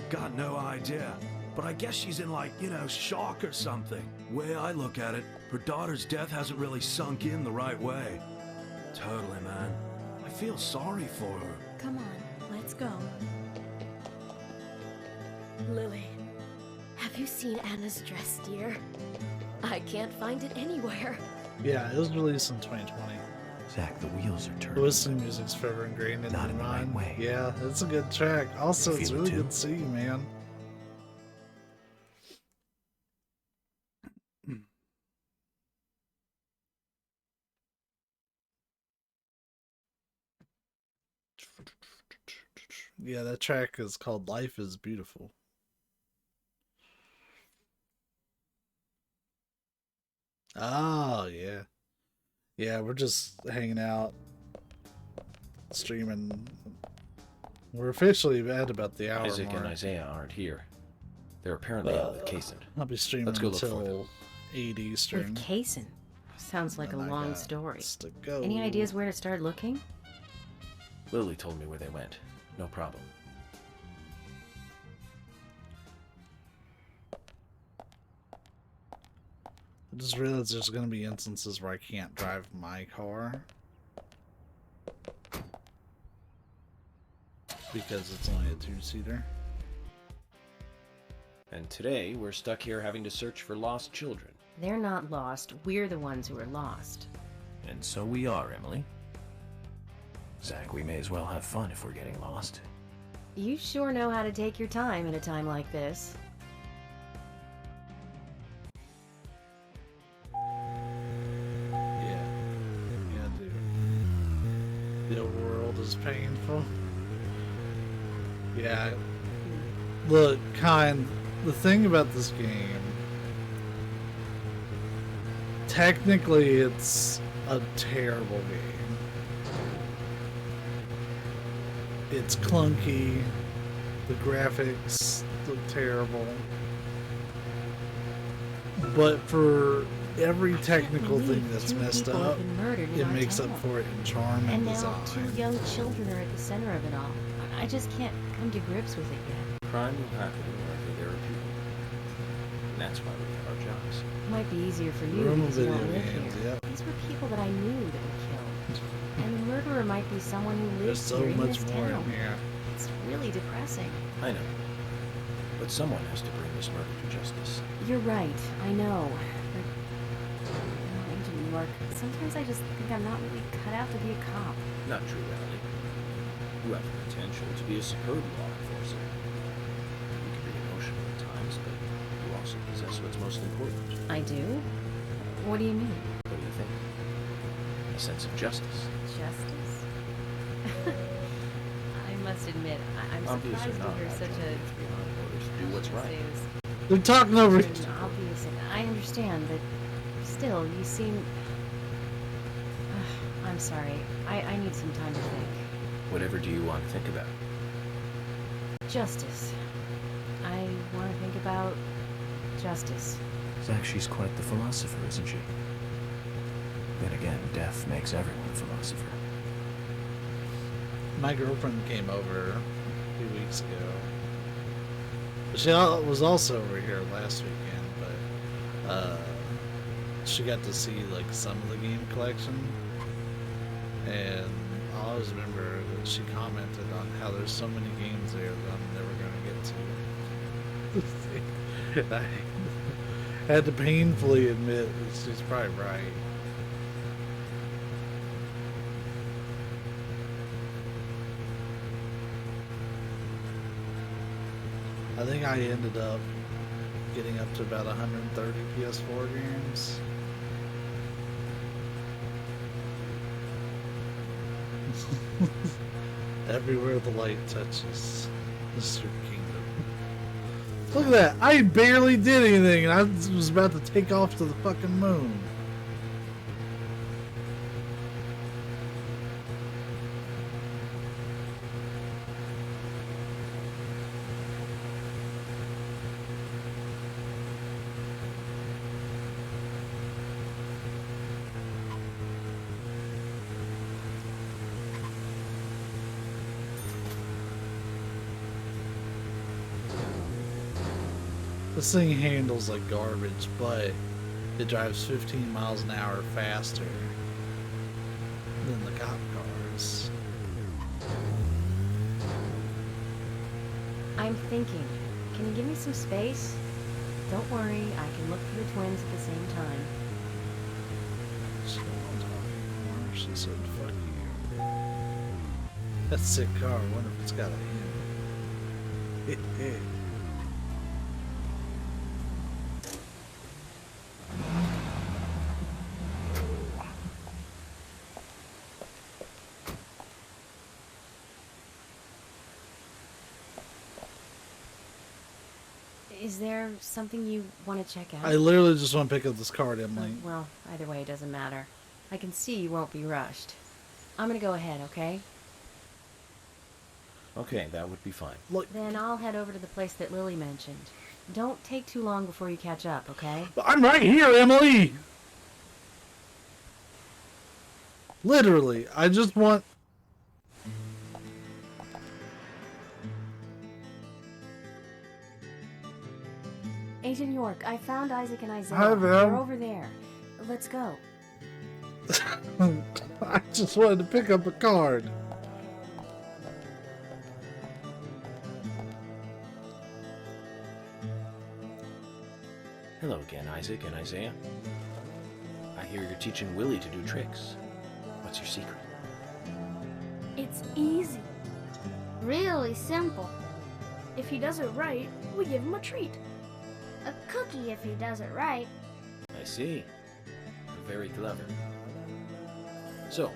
Got no idea. But I guess she's in like, shock or something. Way I look at it, her daughter's death hasn't really sunk in the right way. Totally, man. I feel sorry for her. Come on, let's go. Lily, have you seen Anna's dress, dear? I can't find it anywhere. Yeah, it was released in 2020. Zach, the wheels are The turning. listening music's forever ingrained in Not my in the right mind. way. Yeah, it's a good track. Also, You it's feel it really too? good to see you, man. Yeah, that track is called Life is Beautiful. Oh, yeah. Yeah, we're just hanging out, streaming. We're officially at about the hour Isaac mark. and Isaiah aren't here. They're apparently out with Kaysen. I'll be streaming Let's go look for them. until 8 Eastern. With Kaysen. Sounds like a And I long got story. to go. Any ideas where to start looking? Lily told me where they went. No problem. I just realized there's going to be instances where I can't drive my car. because it's only a two-seater. And today, we're stuck here having to search for lost children. They're not lost. We're the ones who are lost. And so we are, Emily. Zach, we may as well have fun if we're getting lost. You sure know how to take your time at a time like this. Yeah, dude. The overworld is painful. Yeah. Look, the thing about this game, technically it's a terrible game. It's clunky, the graphics look terrible, but for every technical thing that's messed up, it makes up for it in charm and now design. 2 young children are at the center of it all. I just can't come to grips with it yet. Crime will happen wherever there are people. And that's why we have our jobs. It might be easier for you Room because you video don't live games, here. yep. These were people that I knew that were killed. And the murderer might be someone who There's lives so here in much this more town. in here. It's really depressing. I know. But someone has to bring this murder to justice. You're right, I know. But, Agent New York, sometimes I just think I'm not really cut out to be a cop. Not true, Emily. You have the potential to be a superb law enforcer. You can be emotional at times, but you also possess what's most important. I do? What do you mean? What do you think? A sense of justice. Justice? I must admit, I'm Obvious or surprised to not, hear I such joined a... you beyond orders to do what's right. They're talking over It's an obvious, and I understand, but still, you seem... I'm sorry. I need some time to think. Whatever do you want to think about? Justice. I want to think about justice. Zach, she's quite the philosopher, isn't she? Then again, death makes everyone a philosopher. My girlfriend came over a few weeks ago. She was also over here last weekend, but she got to see like some of the game collection, and I always remember that she commented on how there's so many games there that I'm never going to get to. I had to painfully admit that she's probably right. I think I ended up getting up to about 130 PS4 games. Everywhere the light touches, Mr. Kingdom. Look at that! I barely did anything, and I was about to take off to the fucking moon. This thing handles like garbage, but it drives 15 miles an hour faster than the cop cars. I'm thinking. Can you give me some space? Don't worry, I can look for the twins at the same time. She don't want to talk anymore. She said, fuck you. That's a sick car. I wonder if it's got a hint. Is there something you want to check out? I literally just want to pick up this card, Emily. Well, either way, it doesn't matter. I can see you won't be rushed. I'm gonna go ahead, okay? Okay, that would be fine. Look, Then I'll head over to the place that Lily mentioned. Don't take too long before you catch up, okay? I'm right here, Emily! Literally, I just want... Agent York, I found Isaac and Isaiah. Hi, Val. They're over there. Let's go. I just wanted to pick up a card. Hello again, Isaac and Isaiah. I hear you're teaching Willie to do tricks. What's your secret? It's easy. Really simple. If he does it right, we give him a treat. A cookie if he does it right. I see. Very clever. So,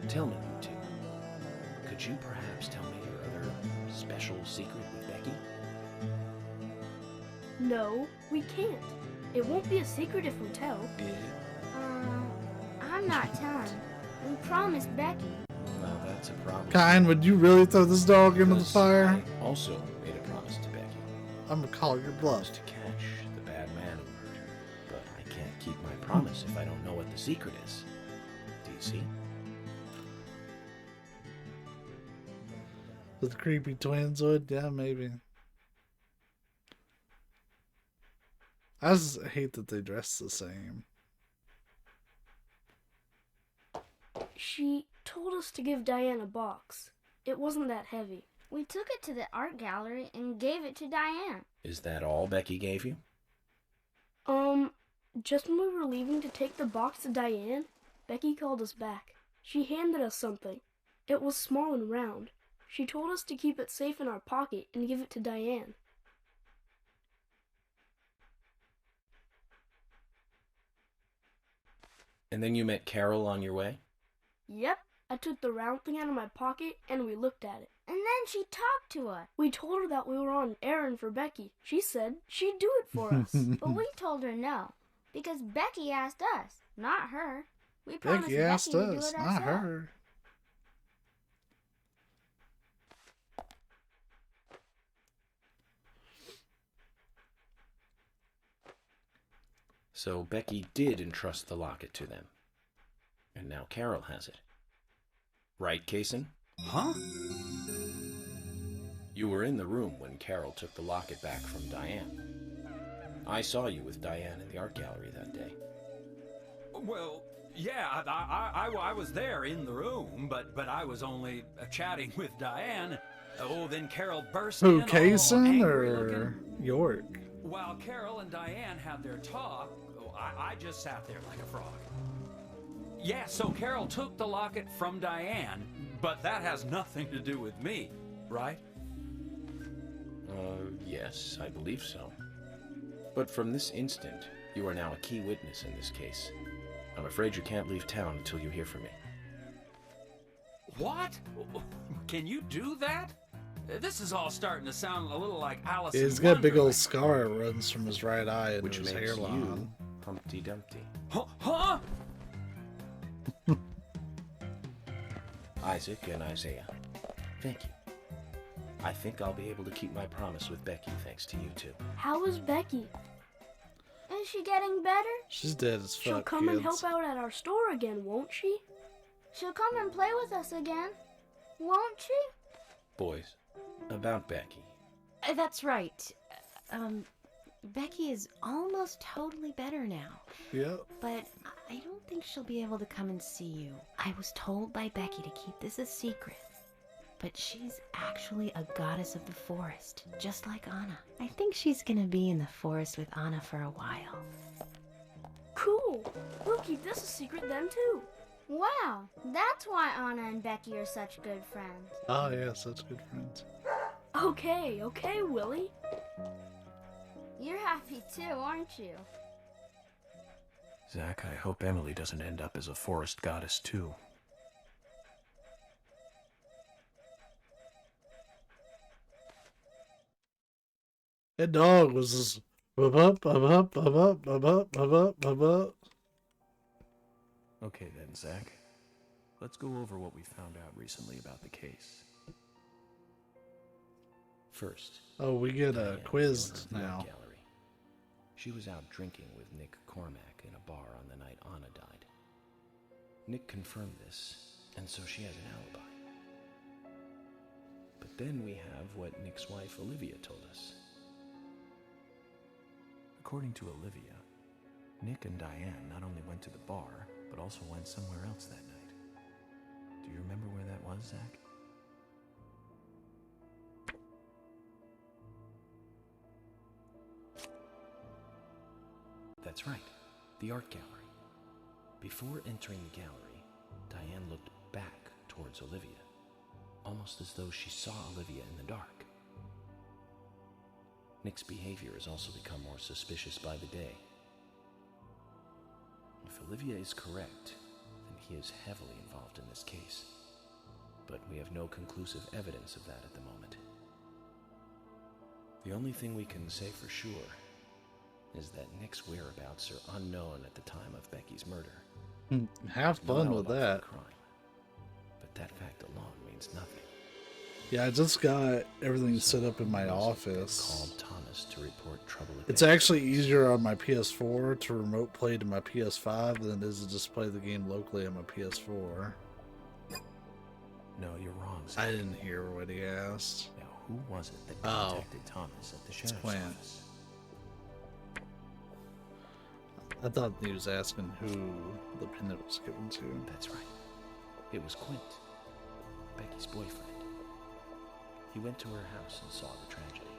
tell me, you two. Could you perhaps tell me your other special secret with Becky? No, we can't. It won't be a secret if we tell. I'm not telling. We promised Becky. Well, that's a problem. Kine, would you really throw this dog into the fire? I also made a promise to Becky. I'm gonna call your bluff. To catch the bad man who hurt her. But I can't keep my promise if I don't know what the secret is. Do you see? The creepy twins would? Yeah, maybe. I just hate that they dress the same. She told us to give Diane a box. It wasn't that heavy. We took it to the art gallery and gave it to Diane. Is that all Becky gave you? Just when we were leaving to take the box to Diane, Becky called us back. She handed us something. It was small and round. She told us to keep it safe in our pocket and give it to Diane. And then you met Carol on your way? Yep, I took the round thing out of my pocket and we looked at it. And then she talked to us. We told her that we were on an errand for Becky. She said she'd do it for us. But we told her no, because Becky asked us, not her. We promised Becky asked Becky to us, do it not ourselves. her. So Becky did entrust the locket to them. And now Carol has it. Right, Kaysen? Huh? You were in the room when Carol took the locket back from Diane. I saw you with Diane in the art gallery that day. Well, yeah, I was there in the room, but I was only chatting with Diane. Oh, then Carol burst Who, in, all Kaysen angry or looking. York? While Carol and Diane had their talk, I just sat there like a frog. Yeah, so Carol took the locket from Diane, but that has nothing to do with me, right? Yes, I believe so. But from this instant, you are now a key witness in this case. I'm afraid you can't leave town until you hear from me. What? Can you do that? This is all starting to sound a little like Alice in He's got a big old Wonderland. scar that runs from his right eye into Which his makes hairline. you Humpty Dumpty. Huh? Isaac and Isaiah, thank you. I think I'll be able to keep my promise with Becky thanks to you two. How is Becky? Is she getting better? She's dead as fuck. She'll come and kids. help out at our store again, won't she? She'll come and play with us again, won't she? Boys, about Becky. That's right. Becky is almost totally better now. Yep. But I don't think she'll be able to come and see you. I was told by Becky to keep this a secret. But she's actually a goddess of the forest, just like Anna. I think she's gonna be in the forest with Anna for a while. Cool. We'll keep this a secret then, too. Wow, that's why Anna and Becky are such good friends. Oh, yeah, such good friends. Okay, Willie. You're happy too, aren't you? Zach, I hope Emily doesn't end up as a forest goddess, too. That dog was just up. Okay then, Zach. Let's go over what we found out recently about the case. First, Oh, we get Diane quizzed was at the art now. gallery. She was out drinking with Nick Cormack in a bar on the night Anna died. Nick confirmed this, and so she has an alibi. But then we have what Nick's wife Olivia told us. According to Olivia, Nick and Diane not only went to the bar, but also went somewhere else that night. Do you remember where that was, Zach? That's right, the art gallery. Before entering the gallery, Diane looked back towards Olivia, almost as though she saw Olivia in the dark. Nick's behavior has also become more suspicious by the day. If Olivia is correct, then he is heavily involved in this case. But we have no conclusive evidence of that at the moment. The only thing we can say for sure is that Nick's whereabouts are unknown at the time of Becky's murder. Have fun with that. Crime, but that fact alone means nothing. Yeah, I just got everything set up in my office. Called Thomas to report trouble at It's actually easier on my PS4 to remote play to my PS5 than it is to just play the game locally on my PS4. No, you're wrong, Zach. I didn't hear what he asked. Now, who was it that contacted Thomas at the sheriff's office? I thought he was asking who the pendant was given to. That's right. It was Quint, Becky's boyfriend. He went to her house and saw the tragedy.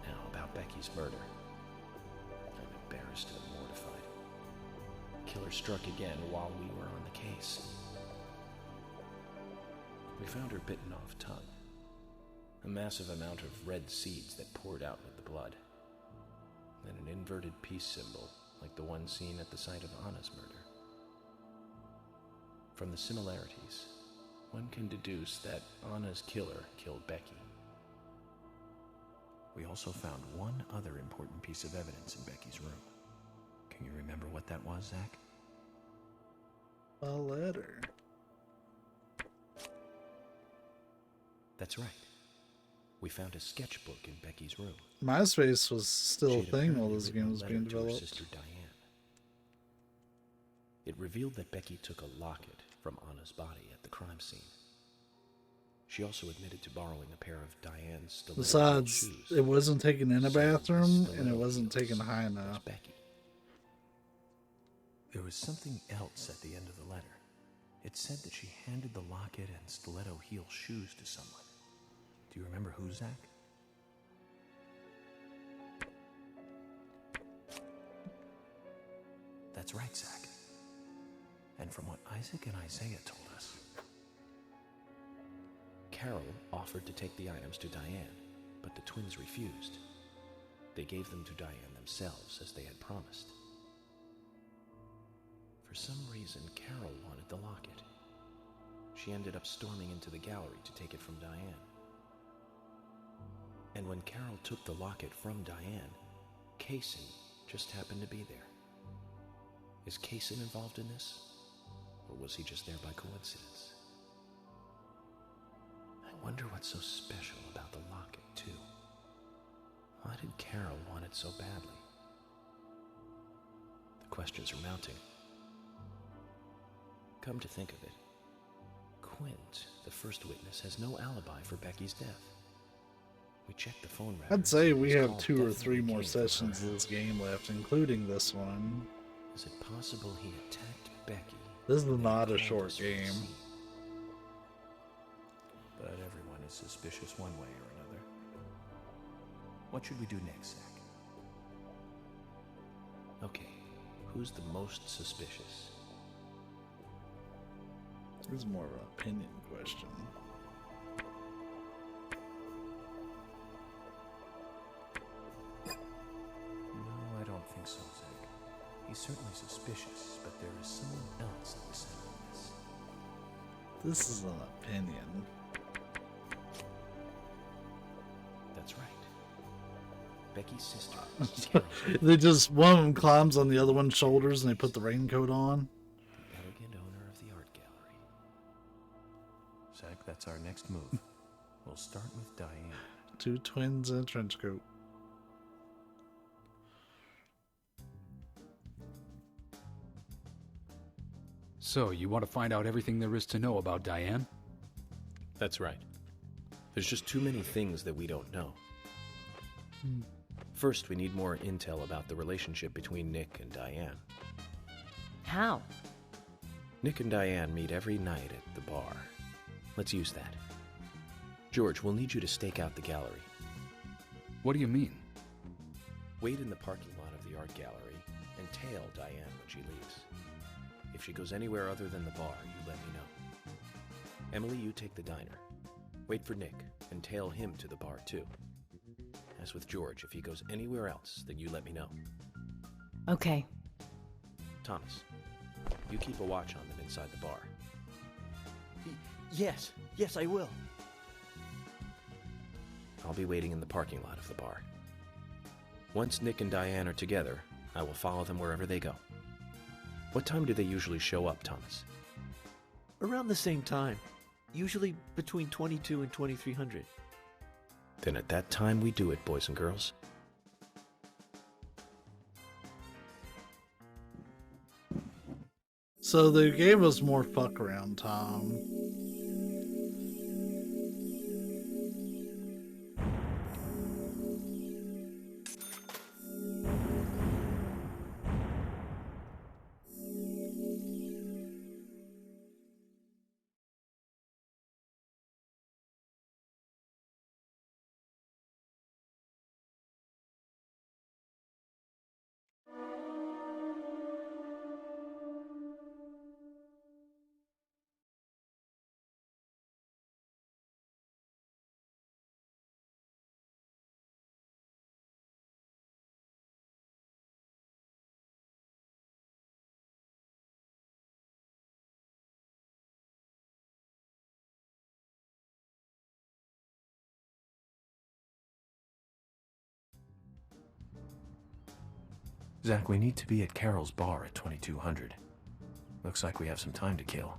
Now, about Becky's murder. I'm embarrassed and mortified. The killer struck again while we were on the case. We found her bitten off tongue. A massive amount of red seeds that poured out with the blood. And an inverted peace symbol, like the one seen at the site of Anna's murder. From the similarities, one can deduce that Anna's killer killed Becky. We also found one other important piece of evidence in Becky's room. Can you remember what that was, Zach? A letter. That's right. We found a sketchbook in Becky's room. MySpace was still a She had thing while apparently this written game a was letter being to her developed. sister Diane. It revealed that Becky took a locket from Anna's body at the crime scene. She also admitted to borrowing a pair of Diane's stiletto Besides, shoes. it wasn't taken in a bathroom, and it wasn't taken high enough. Becky. There was something else at the end of the letter. It said that she handed the locket and stiletto heel shoes to someone. Do you remember who, Zach? That's right, Zach. And from what Isaac and Isaiah told us, Carol offered to take the items to Diane, but the twins refused. They gave them to Diane themselves, as they had promised. For some reason, Carol wanted the locket. She ended up storming into the gallery to take it from Diane. And when Carol took the locket from Diane, Kaysen just happened to be there. Is Kaysen involved in this? Or was he just there by coincidence? I wonder what's so special about the locket, too. Why did Carol want it so badly? The questions are mounting. Come to think of it, Quint, the first witness, has no alibi for Becky's death. We checked the phone records. I'd say we have 2 or 3 more sessions of this game left, including this one. Is it possible he attacked Becky? This is not a short game. but everyone is suspicious one way or another. What should we do next, Zach? Okay, who's the most suspicious? This is more of an opinion question. No, I don't think so, Zach. He's certainly suspicious, but there is someone else at the center of this. This is an opinion. That's right. Becky's sister. They just, one of them climbs on the other one's shoulders and they put the raincoat on. The elegant owner of the art gallery. Zach, that's our next move. We'll start with Diane. 2 twins in a trench coat. So, you want to find out everything there is to know about Diane? That's right. There's just too many things that we don't know. First, we need more intel about the relationship between Nick and Diane. How? Nick and Diane meet every night at the bar. Let's use that. George, we'll need you to stake out the gallery. What do you mean? Wait in the parking lot of the art gallery and tail Diane when she leaves. If she goes anywhere other than the bar, you let me know. Emily, you take the diner. Wait for Nick and tail him to the bar too. As with George, if he goes anywhere else, then you let me know. Okay. Thomas, you keep a watch on them inside the bar. Yes, I will. I'll be waiting in the parking lot of the bar. Once Nick and Diane are together, I will follow them wherever they go. What time do they usually show up, Thomas? Around the same time. Usually between 22 and 2300. Then at that time we do it, boys and girls. So they gave us more fuck around time. Zach, we need to be at Carol's bar at 2200. Looks like we have some time to kill.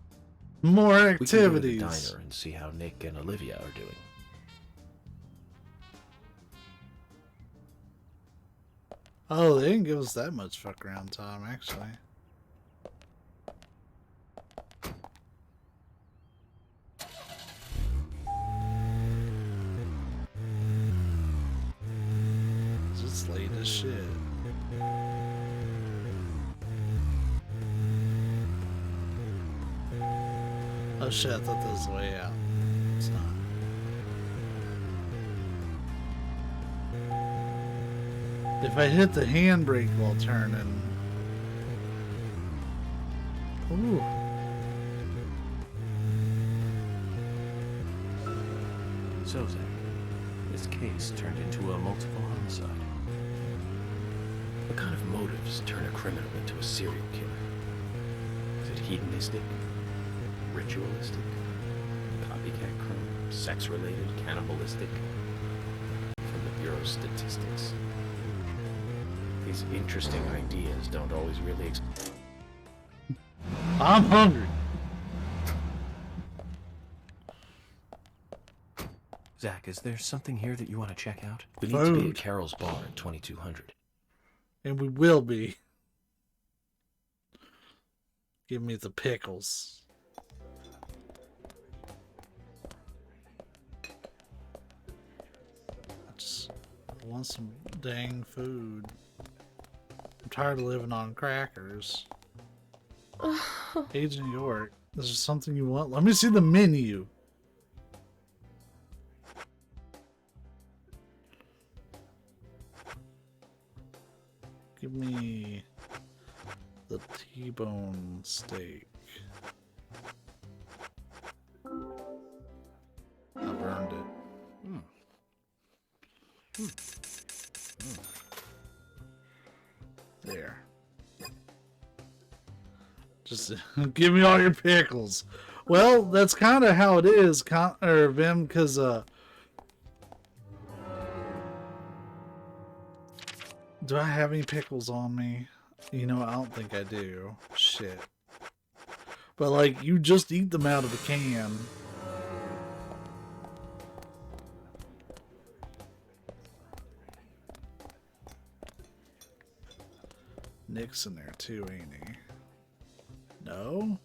More We can go to the activities. diner and see how Nick and Olivia are doing. Oh, they didn't give us that much fuck around time, actually. It's late as shit. Oh shit, I thought that was the way out. It's not. If I hit the handbrake while turning. Ooh. So, Zach, this case turned into a multiple homicide. What kind of motives turn a criminal into a serial killer? Is it hedonistic? Ritualistic? Copycat crime? Sex-related? Cannibalistic? From the Bureau of Statistics. These interesting ideas don't always really I'm hungry. Zach, is there something here that you want to check out? We need to be at Carol's bar at 2200. And we will be. Give me the pickles. I just want some dang food. I'm tired of living on crackers. Agent York, is there something you want? Let me see the menu. Give me the T-bone steak. I've earned it. There. Just give me all your pickles. Well, that's kind of how it is, Vim, because do I have any pickles on me? You know, I don't think I do. Shit. But, like, you just eat them out of the can. Nick's in there, too, ain't he? No?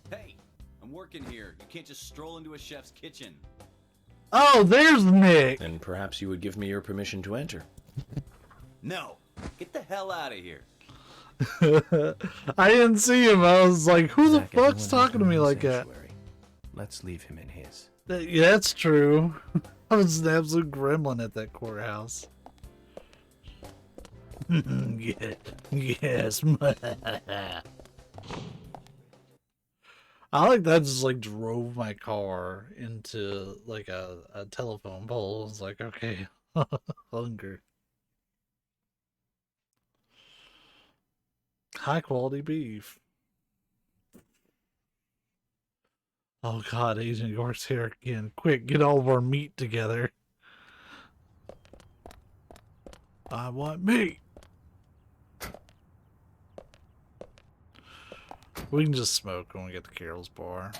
Hey, I'm working here. You can't just stroll into a chef's kitchen. Oh, there's Nick! Then perhaps you would give me your permission to enter. No, get the hell out of here. I didn't see him. I was like, who the Zach, fuck's everyone talking to me like that? Let's leave him in his. Yeah, that's true. I was an absolute gremlin at that courthouse. Yeah, yes. I like that. Just like drove my car into like a telephone pole. It's like, okay, hunger. High quality beef. Oh God, Agent York's here again. Quick, get all of our meat together. I want meat. We can just smoke when we get to Carol's bar.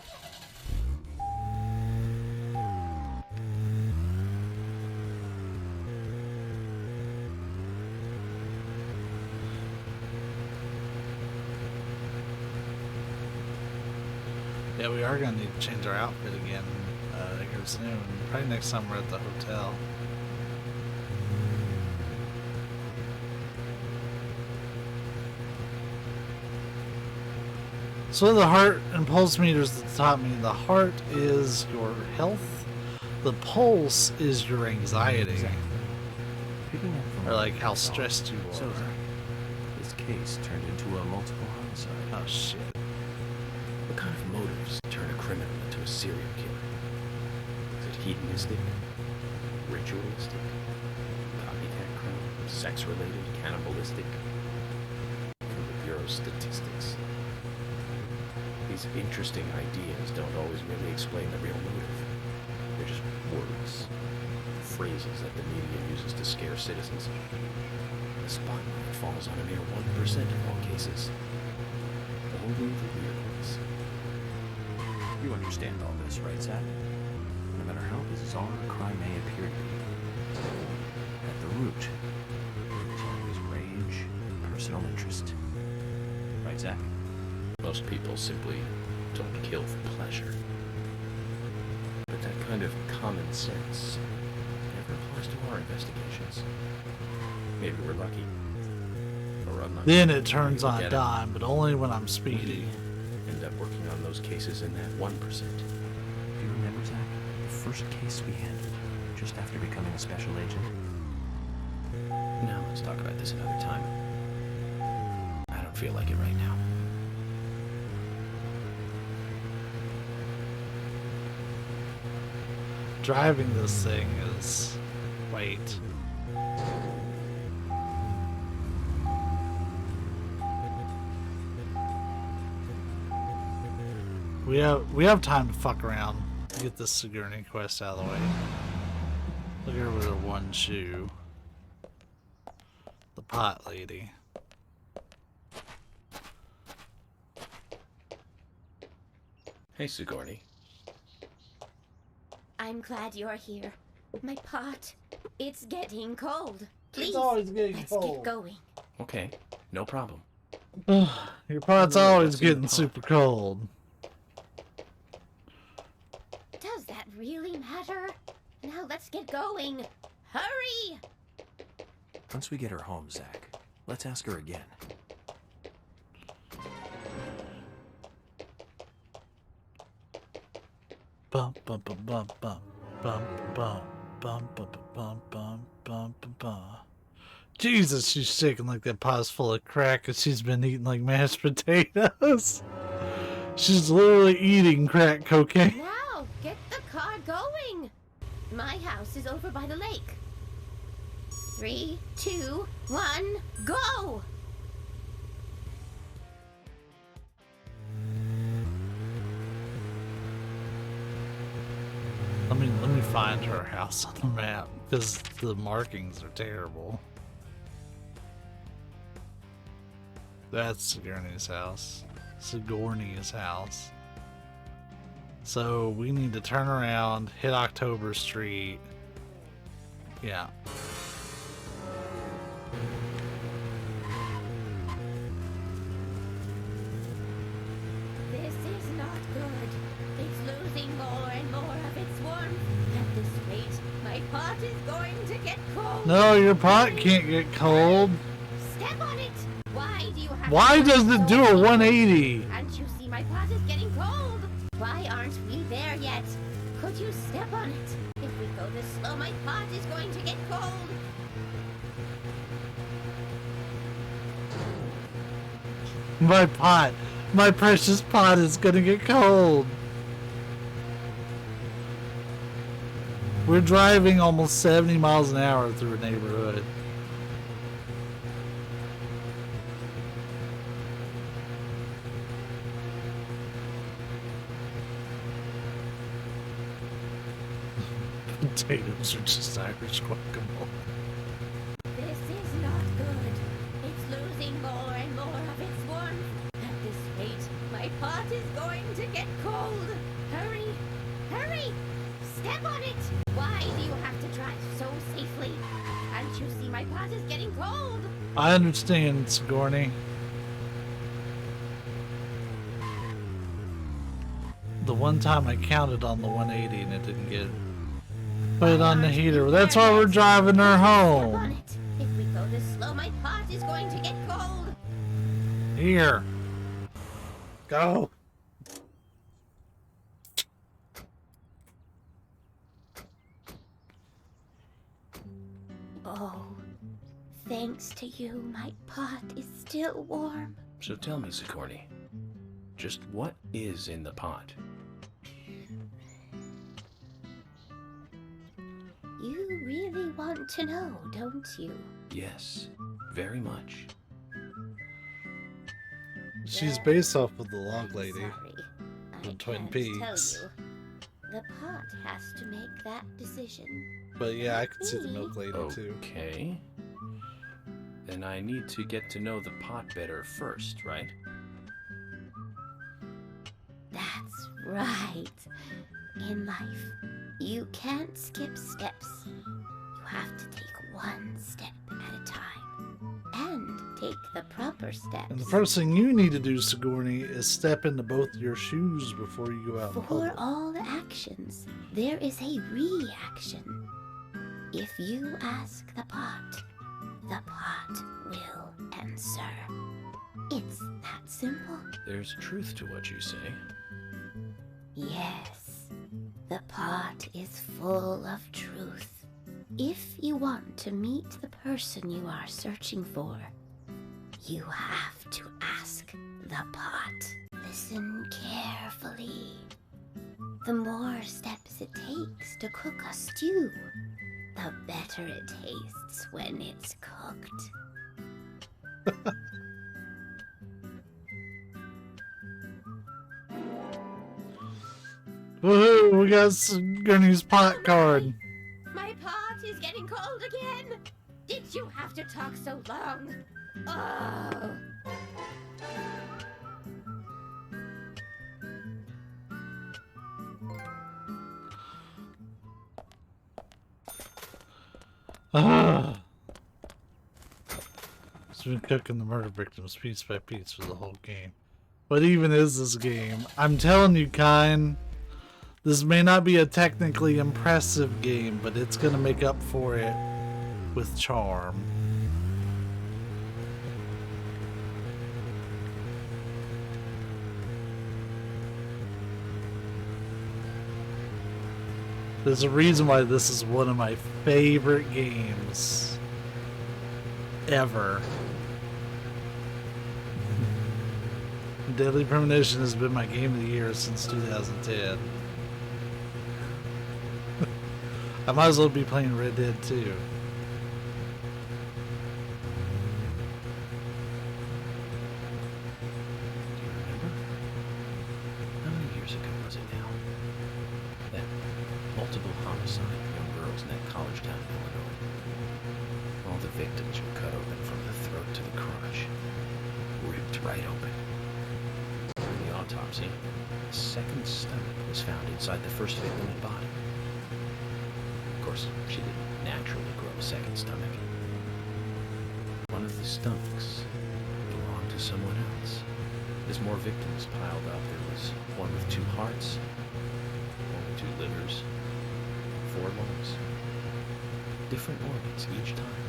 Yeah, we are going to need to change our outfit again here soon. Probably next time we're at the hotel. So the heart and pulse meters that taught me, the heart is your health, the pulse is your anxiety. Or like how stressed you are. So, this case turned into a multiple homicide. Oh shit. What kind of motives turn a criminal into a serial killer? Is it hedonistic? Ritualistic? Copycat crime? Sex-related? Cannibalistic? From the Bureau of Statistics. These interesting ideas don't always really explain the real motive. They're just words, phrases that the media uses to scare citizens. The spotlight falls on a mere 1% of all cases. Only the weird ones. You understand all this, right, Zach? No matter how bizarre a crime may appear to be, at the root, there's always rage and personal interest. Right, Zach? Most people simply don't kill for pleasure. But that kind of common sense never applies to our investigations. Maybe we're lucky. Or unlucky. Then it turns on a Get it. dime, but only when I'm speeding. End up working on those cases in that 1%. Do you remember, Zach, the first case we handled just after becoming a special agent? Now let's talk about this another time. I don't feel like it right now. Driving this thing is... wait. We have time to fuck around. Get this Sigourney quest out of the way. Look at her with her one shoe. The pot lady. Hey, Sigourney. I'm glad you're here. My pot, it's getting cold. Please, It's always getting let's cold. get going. Okay, no problem. Your pot's Really, always what's in the getting pot? super cold. Does that really matter? Now let's get going. Hurry! Once we get her home, Zach, let's ask her again. Bum bum bum bum bum bum bum bum bum bum bum bum bum bum. Jesus, she's shaking like that pot's full of crack and she's been eating like mashed potatoes. She's literally eating crack cocaine. Now, get the car going. My house is over by the lake. 3, 2, 1, go! Let me find her house on the map because the markings are terrible. That's Sigourney's house. Sigourney's house. So we need to turn around, hit October Street. Yeah. This is not good. It's losing more and more of its warmth. At this rate, my pot is going to get cold. No, your pot can't get cold. Step on it. Why do you have Why to does it do a 180? Can't you see my pot is getting cold? Why aren't we there yet? Could you step on it? If we go this slow, my pot is going to get cold. My precious pot is gonna get cold. We're driving almost 70 miles an hour through a neighborhood. Potatoes are just Irish guacamole. This is not good. It's losing more and more of its warmth. At this rate, my pot is going to get cold. Hurry! Hurry! Step on it! Why do you have to drive so safely? Can't you see my pot is getting cold? I understand, Sigourney. The one time I counted on the 180 and it didn't get put on the heater. That's why we're driving her home. If we go this slow, my pot is going to get cold. Here. Go. Oh, thanks to you, my pot is still warm. So tell me, Sigourney, just what is in the pot? You really want to know, don't you? Yes, very much. She's based off of the Log Lady Sorry, from I Twin can't Peaks. tell you. The pot has to make that decision. But yeah, I could see the Milk Lady too. Okay. Then I need to get to know the pot better first, right? That's right. In life, you can't skip steps. You have to take one step at a time. And take the proper steps. And the first thing you need to do, Sigourney, is step into both your shoes before you go out in For public. all actions, there is a reaction. If you ask the pot will answer. It's that simple. There's truth to what you say. Yes, the pot is full of truth. If you want to meet the person you are searching for, you have to ask the pot. Listen carefully. The more steps it takes to cook a stew, the better it tastes when it's cooked. Woohoo! We got Sigourney's pot card. My pot is getting cold again! Did you have to talk so long? Oh! She's been cooking the murder victims piece by piece for the whole game. What even is this game? I'm telling you, Kine, this may not be a technically impressive game, but it's gonna make up for it with charm. There's a reason why this is one of my favorite games ever. Deadly Premonition has been my game of the year since 2010. I might as well be playing Red Dead 2. How many years ago was it now? That multiple homicide of young girls in that college town in Illinois. All the victims were cut open from the throat to the crotch. Ripped right open. In the autopsy, a second stomach was found inside the first victim's body. Of course, she didn't naturally grow a second stomach. One of the stomachs belonged to someone else. As more victims piled up, there was one with 2 hearts, one with 2 livers, 4 lungs. Different organs each time.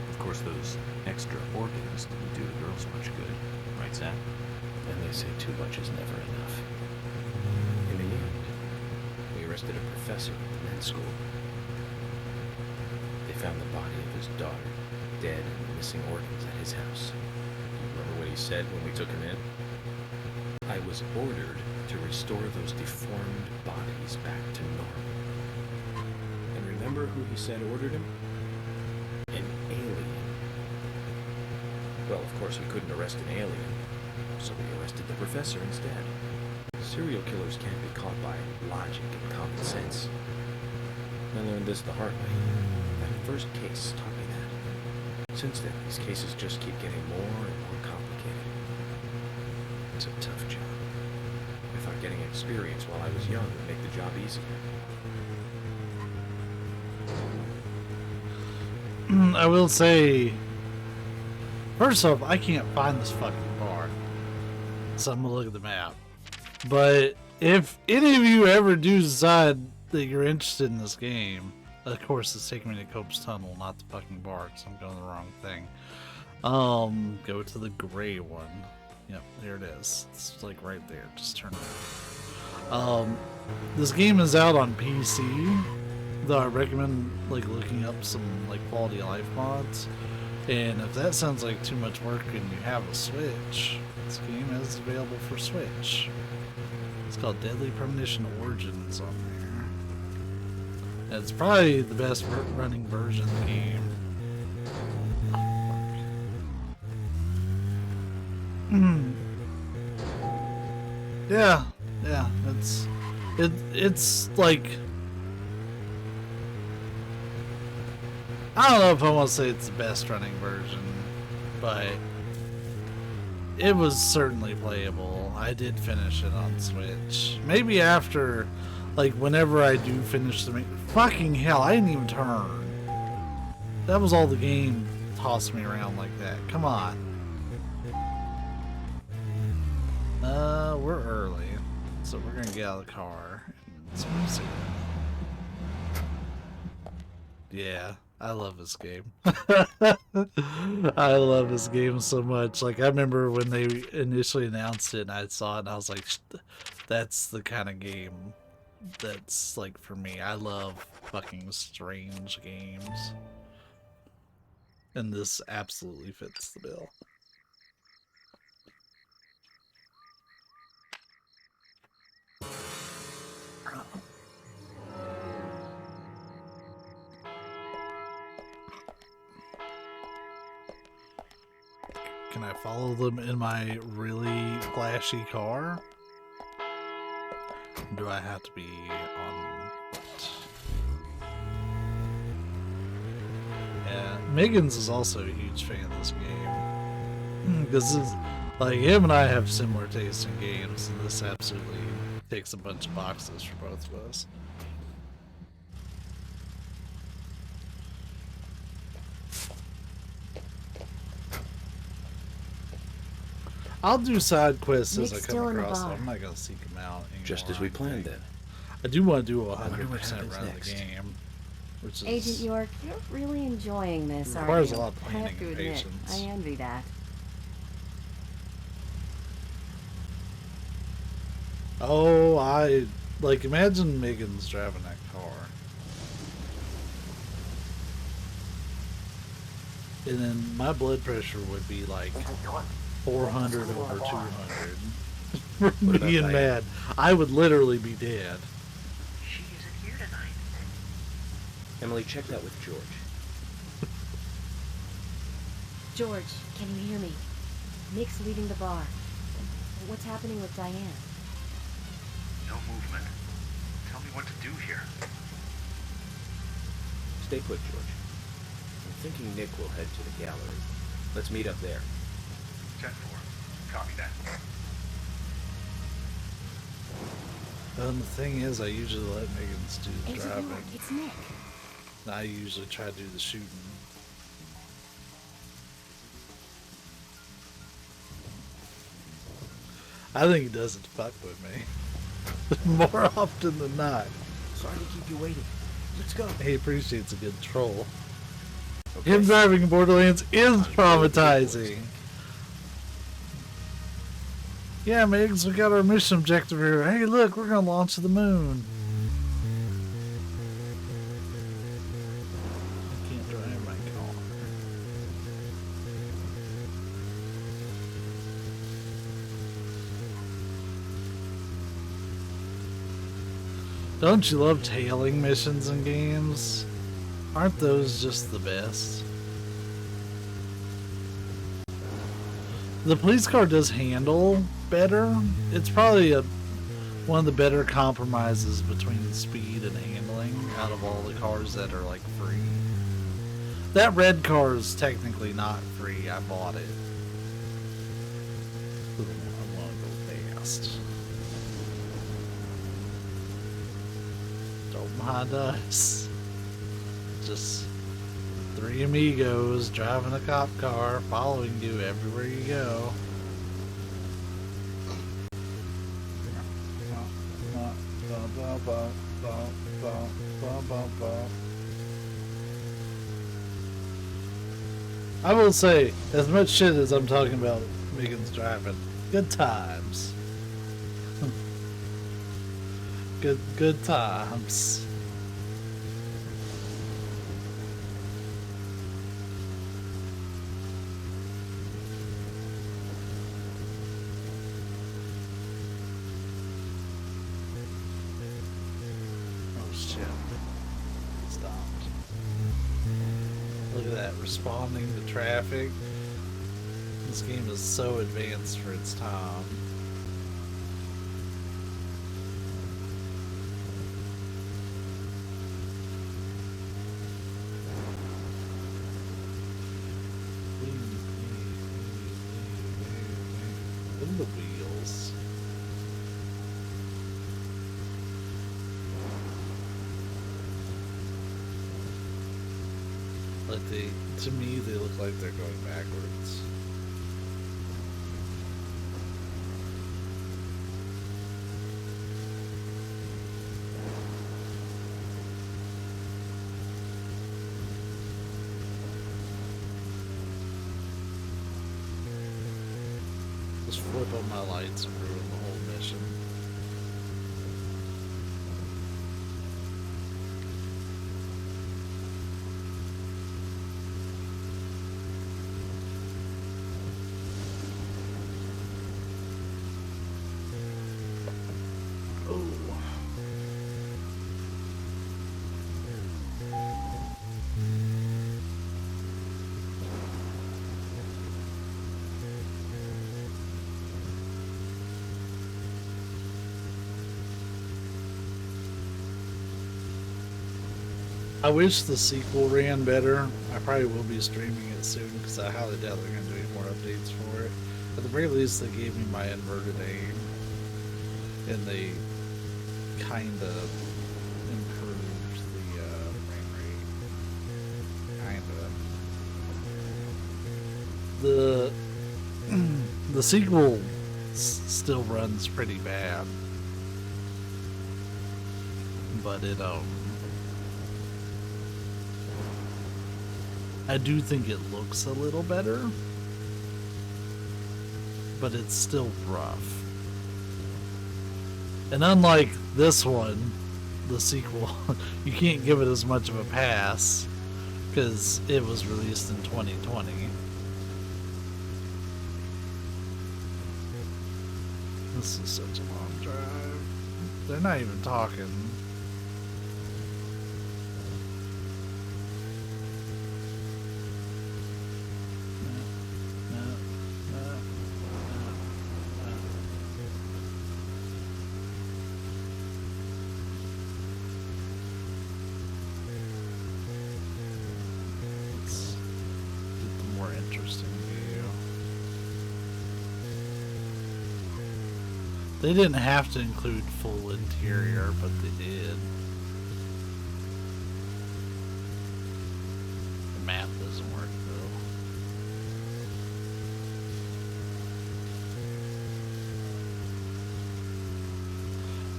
Of course, those extra organs didn't do the girls much good, right, Zach? And they say too much is never enough. In the end, we arrested a professor at the men's school. found the body of his daughter, dead and missing organs at his house. You remember what he said when we took him in? I was ordered to restore those deformed bodies back to normal. And remember who he said ordered him? An alien. Well, of course, we couldn't arrest an alien, so we arrested the professor instead. Serial killers can't be caught by logic and common sense. I learned this the hard way. That first case taught me that. Since then, these cases just keep getting more and more complicated. It's a tough job. I thought getting experience while I was young would make the job easier. I will say, first off, I can't find this fucking bar, so I'm gonna look at the map. But if any of you ever do decide that you're interested in this game, of course it's taking me to Cope's Tunnel, not the fucking bar, because I'm doing the wrong thing. Go to the gray one. Yep, there it is. It's like right there. Just turn it. This game is out on PC. Though I recommend like looking up some like quality of life mods. And if that sounds like too much work and you have a Switch, this game is available for Switch. It's called Deadly Premonition Origins on there. And it's probably the best running version of the game. Yeah, it's like, I don't know if I want to say it's the best running version, but it was certainly playable. I did finish it on Switch. Maybe after, like, whenever I do finish the fucking hell, I didn't even turn. That was all the game tossed me around like that. Come on. We're early, so we're gonna get out of the car. Yeah, I love this game. I love this game so much. Like, I remember when they initially announced it and I saw it and I was like, that's the kind of game that's like for me. I love fucking strange games. And this absolutely fits the bill. Can I follow them in my really flashy car? Do I have to be on foot? Yeah, Megan's is also a huge fan of this game. Because like, him and I have similar tastes in games, and this absolutely takes a bunch of boxes for both of us. I'll do side quests as I come across them. I'm not going to seek them out anymore. Just as we planned then. I do want to do a 100% run of the game. Which is, Agent York, you're really enjoying this, aren't requires you? a lot of planning I have to and admit, patience. I envy that. Oh, like, imagine Megan's driving that car. And then my blood pressure would be like 400 over 200 for being mad. I would literally be dead. She isn't here tonight. Emily, check that with George. George, can you hear me? Nick's leaving the bar. What's happening with Diane? No movement. Tell me what to do here. Stay put, George. I'm thinking Nick will head to the gallery. Let's meet up there. 10-4. Copy that. And the thing is, I usually let Megan's do the Agent driving. York, it's Nick. I usually try to do the shooting. I think he does it to fuck with me. More often than not. Sorry to keep you waiting. Let's go. He appreciates a good troll. Okay. Him driving in Borderlands is traumatizing. Yeah, Migs, we got our mission objective here. Hey, look, we're gonna launch to the moon. I can't Don't you love tailing missions in games? Aren't those just the best? The police car does handle better. It's probably one of the better compromises between speed and handling out of all the cars that are like free. That red car is technically not free. I bought it. Ooh, I want to go fast. Don't mind us. Just three amigos driving a cop car, following you everywhere you go. I will say, as much shit as I'm talking about Megan's driving, good times. Good times. Oh shit. Stopped. Look at that, responding to traffic. This game is so advanced for its time. Look at the wheels. Like to me, they look like they're going backwards. Just flip on my lights and ruin the whole mission. I wish the sequel ran better. I probably will be streaming it soon because I highly doubt they're going to do any more updates for it. At the very least, they gave me my inverted aim, and they kind of improved the frame rate. Kind of. The sequel still runs pretty bad, but it I do think it looks a little better, but it's still rough. And unlike this one, the sequel, you can't give it as much of a pass because it was released in 2020. This is such a long drive. They're not even talking. They didn't have to include full interior, but they did. The map doesn't work though.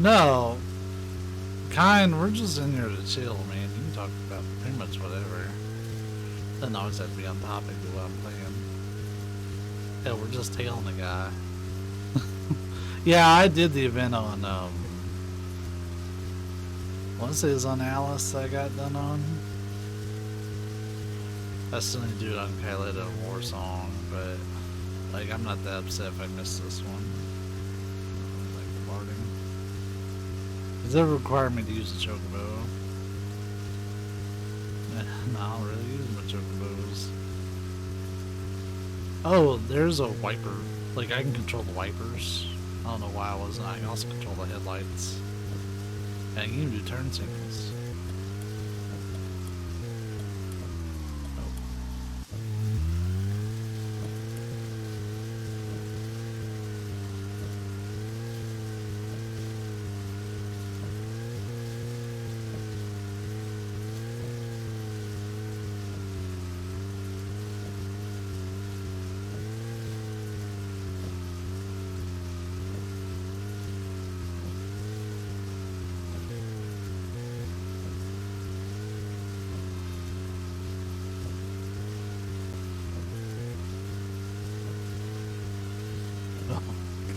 No. Kind, we're just in here to chill, man. You can talk about pretty much whatever. Doesn't always have to be on topic of what I'm playing. Hell, we're just tailing the guy. Yeah, I did the event on, I want to say it was on Alice I got done on. I still need to do it on Kyleta and War Song, but, like, I'm not that upset if I missed this one. Like the barding. Does that require me to use the chocobo? No, I don't really use my chocobos. Oh, there's a wiper. Like, I can control the wipers. I don't know why I wasn't. I can also control the headlights. And I can even do turn signals.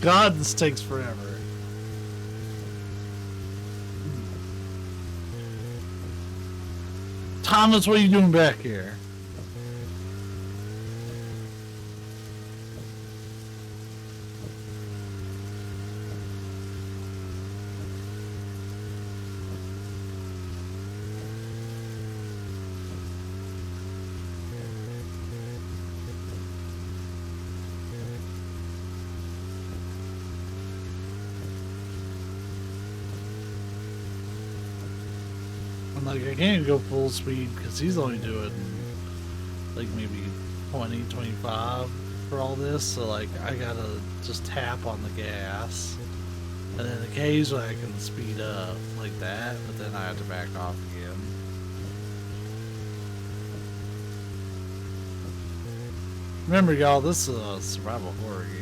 God, this takes forever. Thomas, what are you doing back here? I'm like, I can't go full speed because he's only doing like maybe 20, 25 for all this. So like, I gotta just tap on the gas, and then occasionally I can speed up like that, but then I have to back off again. Remember, y'all, this is a survival horror game.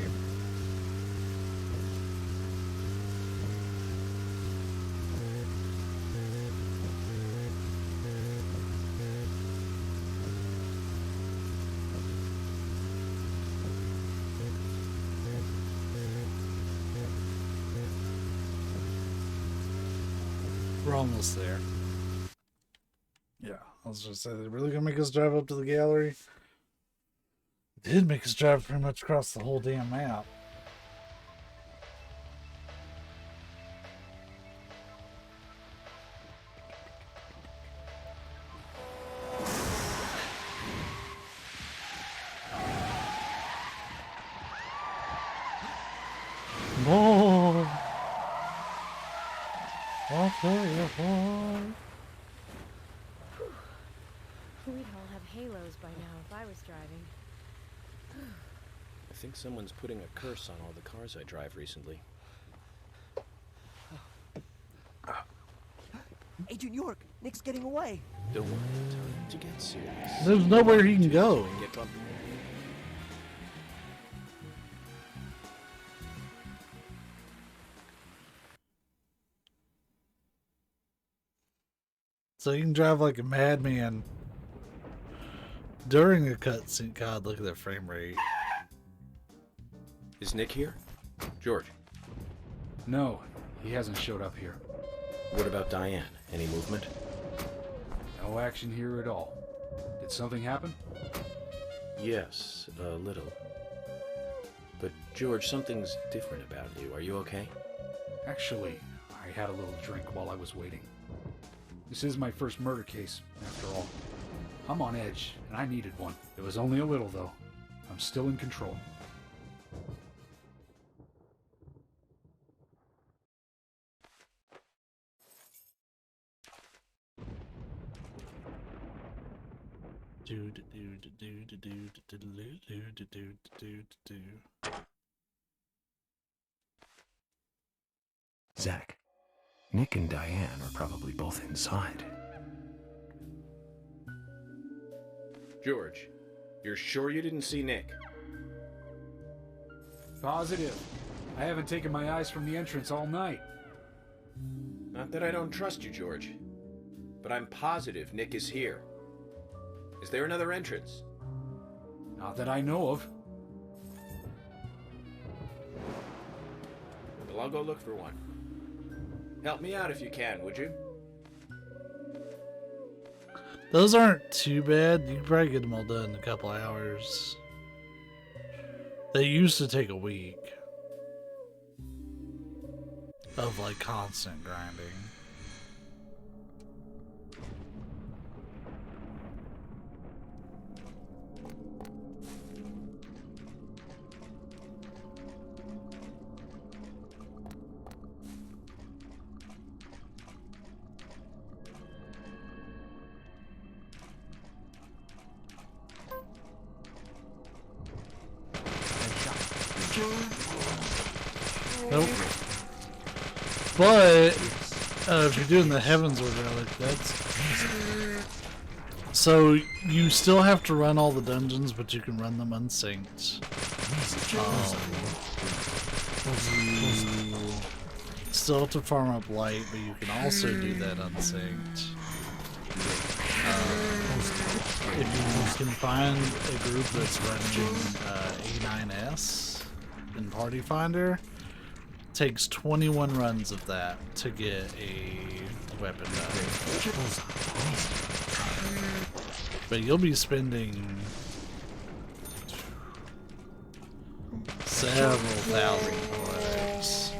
We're almost there. Yeah, I was just saying, they're really gonna make us drive up to the gallery? They did make us drive pretty much across the whole damn map. More. I'll tell you more. We'd all have halos by now if I was driving. I think someone's putting a curse on all the cars I drive recently. Agent York, Nick's getting away. Don't worry, time to get serious. There's nowhere he can go. Get bumpy. So you can drive like a madman during a cutscene. God, look at that frame rate. Is Nick here? George. No, he hasn't showed up here. What about Diane? Any movement? No action here at all. Did something happen? Yes, a little. But George, something's different about you. Are you okay? Actually, I had a little drink while I was waiting. This is my first murder case, after all. I'm on edge, and I needed one. It was only a little, though. I'm still in control. Zach, Nick and Diane are probably both inside. George, you're sure you didn't see Nick? Positive. I haven't taken my eyes from the entrance all night. Not that I don't trust you, George. But I'm positive Nick is here. Is there another entrance? Not that I know of. Well, I'll go look for one. Help me out if you can, would you? Those aren't too bad. You can probably get them all done in a couple hours. They used to take a week. of like constant grinding. Nope. But if you're doing the Heavens Relic, that's so you still have to run all the dungeons, but you can run them unsynced. You still have to farm up light, but you can also do that unsynced. If you can find a group that's running A9S in Party Finder, it takes 21 runs of that to get a weapon done. But you'll be spending several thousand points.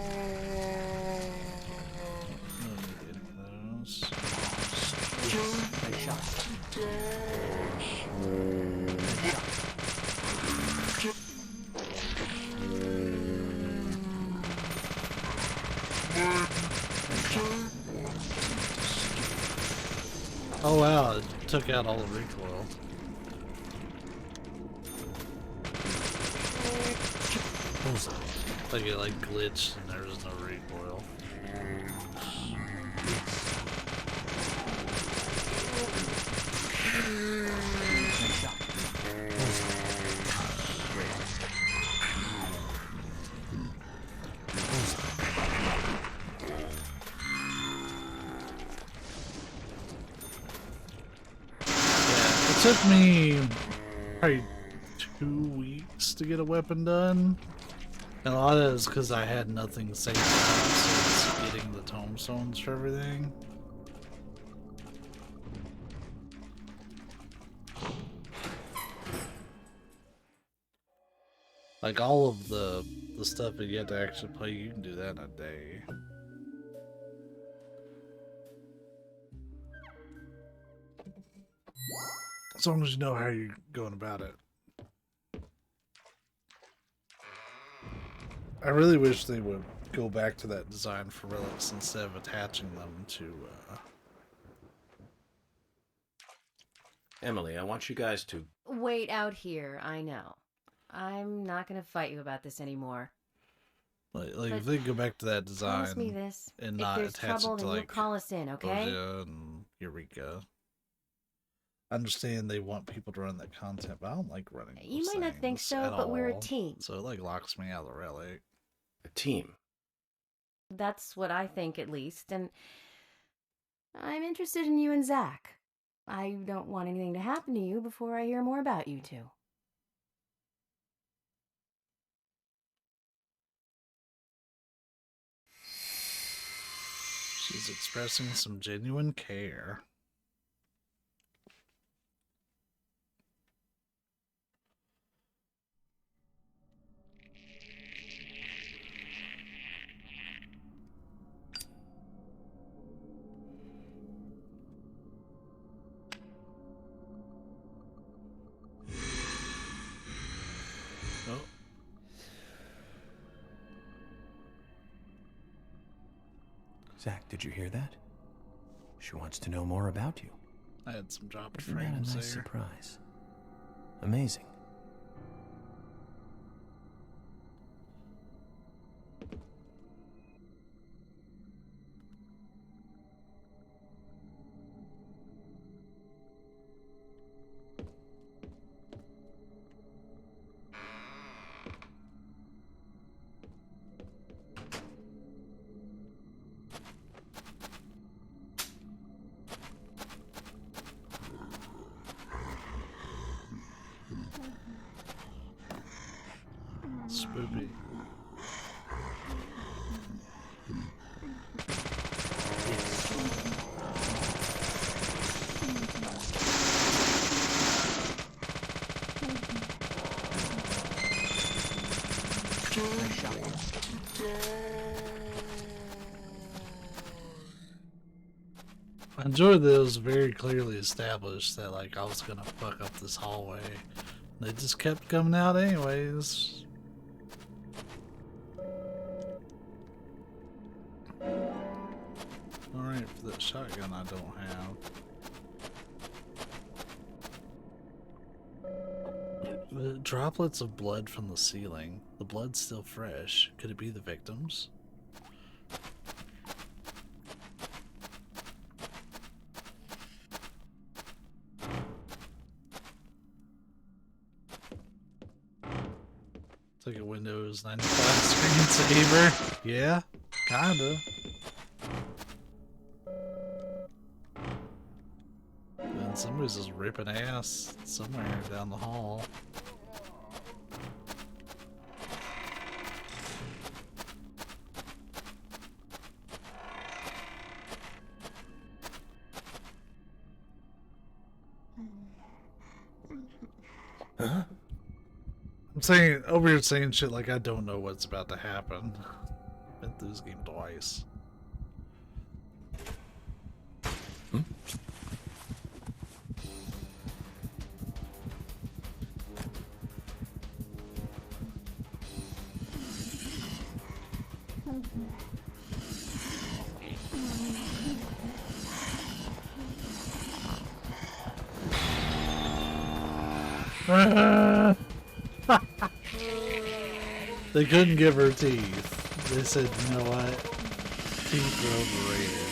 Oh wow, it took out all the recoil. Like it like glitched and there was no recoil. It took me probably 2 weeks to get a weapon done. And a lot of it is because I had nothing saved up, so it's getting the tombstones for everything. Like all of the stuff that you have to actually play, you can do that in a day. As long as you know how you're going about it. I really wish they would go back to that design for relics instead of attaching them to, Emily, I want you guys to... Wait out here, I know. I'm not gonna fight you about this anymore. Like if they go back to that design promise me this. and If not there's attach trouble, it to then you like call us in, okay? Oja and Eureka. I understand they want people to run that content, but I don't like running You those might not think things so, at but we're a all. team. So it like locks me out of the relic. A team? That's what I think, at least, and I'm interested in you and Zach. I don't want anything to happen to you before I hear more about you two. She's expressing some genuine care. Oh. Zach, did you hear that? She wants to know more about you. I had some dropped Isn't that a frames nice there. surprise? Amazing. Spoopy. I enjoyed that it was very clearly established that like I was gonna fuck up this hallway. They just kept coming out anyways. Alright, for that shotgun I don't have. The droplets of blood from the ceiling. The blood's still fresh. Could it be the victims? It's like a Windows 95 screensaver. Yeah, kinda. And somebody's just ripping ass somewhere down the hall. Huh? I'm saying over here saying shit like I don't know what's about to happen. Been through this game twice. They couldn't give her teeth. They said, you know what? Teeth are overrated.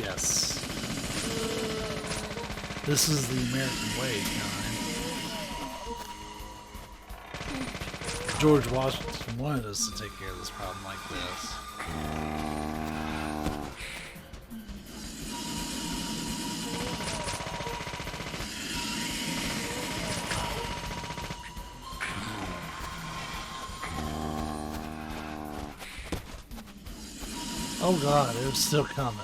Yes. This is the American way, kind. George Washington wanted us to take care of this problem like this. Oh god, it was still coming.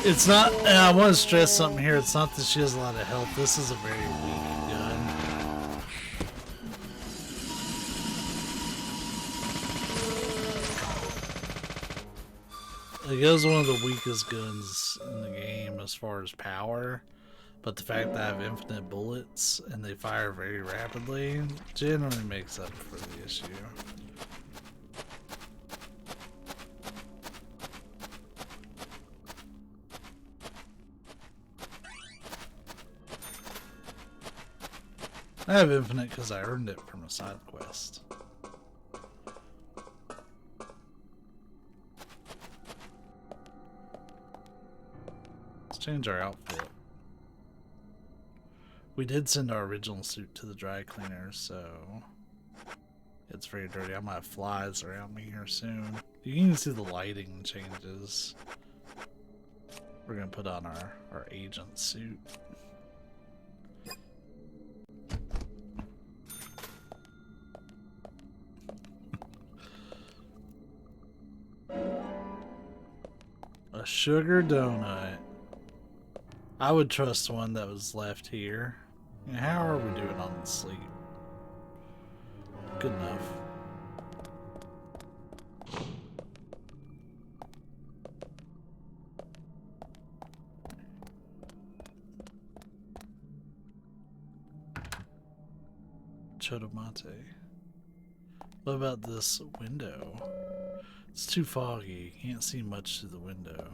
It's not, and I want to stress something here, it's not that she has a lot of health, this is a very weak gun. It is one of the weakest guns in the game as far as power, but the fact that I have infinite bullets and they fire very rapidly generally makes up for the issue. I have infinite because I earned it from a side quest. Let's change our outfit. We did send our original suit to the dry cleaner, so it's very dirty. I might have flies around me here soon. You can see the lighting changes. We're gonna put on our agent suit. A sugar donut. I would trust one that was left here. And how are we doing on sleep? Good enough. Chodomate. What about this window? It's too foggy. Can't see much through the window.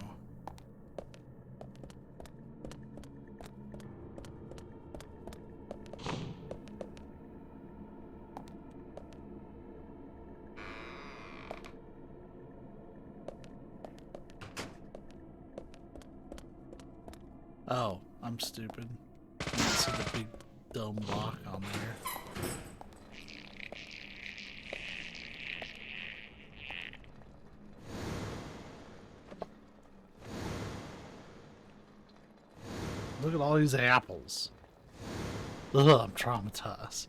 Oh, I'm stupid. I didn't see the big dumb lock on there. Look at all these apples. Ugh, I'm traumatized.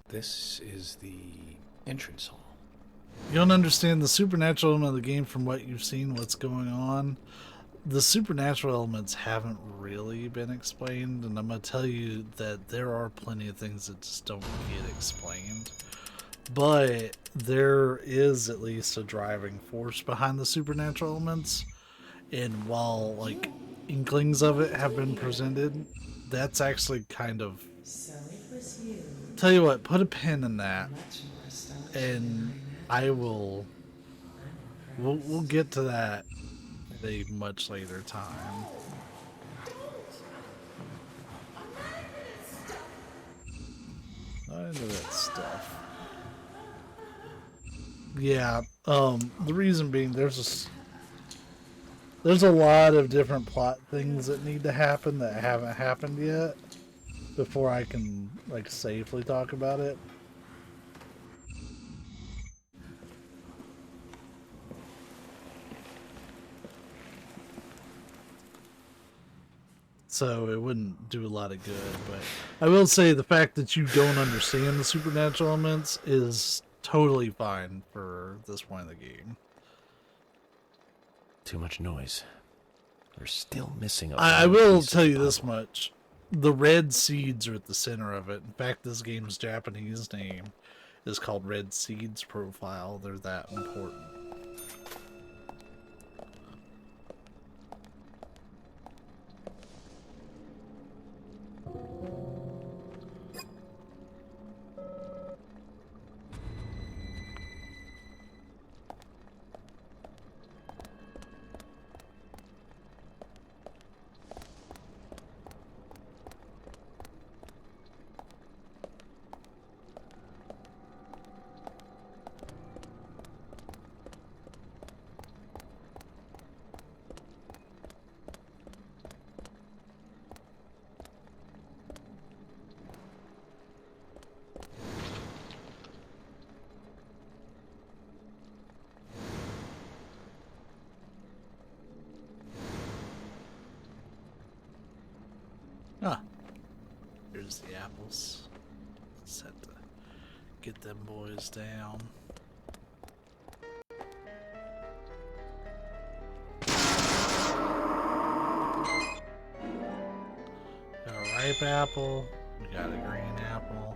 This is the entrance hall. You don't understand the supernatural element of the game from what you've seen, what's going on. The supernatural elements haven't really been explained, and I'm going to tell you that there are plenty of things that just don't get explained. But there is at least a driving force behind the supernatural elements, and while, like, inklings of it have been presented, that's actually kind of... Tell you what, put a pin in that, and I will... We'll get to that at a much later time. Not into that stuff. Yeah, the reason being there's a lot of different plot things that need to happen that haven't happened yet before I can, like, safely talk about it. So it wouldn't do a lot of good, but I will say the fact that you don't understand the supernatural elements is totally fine for this point in the game. Too much noise. We're still missing a I will tell you this much. The red seeds are at the center of it. In fact, this game's Japanese name is called Red Seeds Profile. They're that important. Ah, here's the apples. Just have to get them boys down. Got a ripe apple. We got a green apple.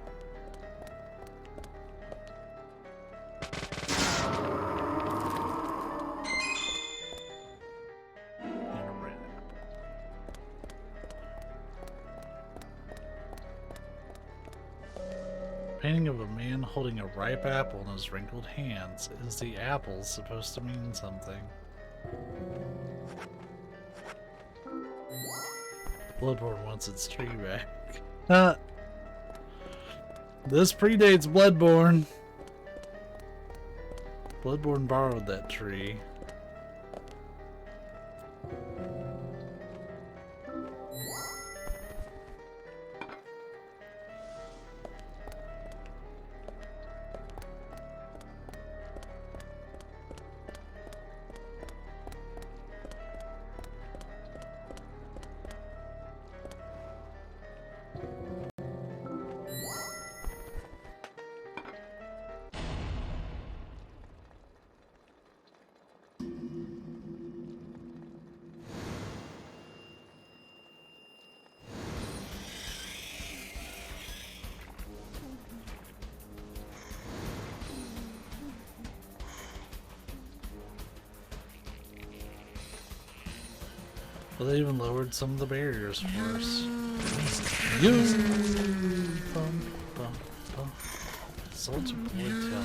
Painting of a man holding a ripe apple in his wrinkled hands. Is the apple supposed to mean something? Bloodborne wants its tree back. This predates Bloodborne. Bloodborne borrowed that tree. Well, they even lowered some of the barriers for us. Soldier boy tell.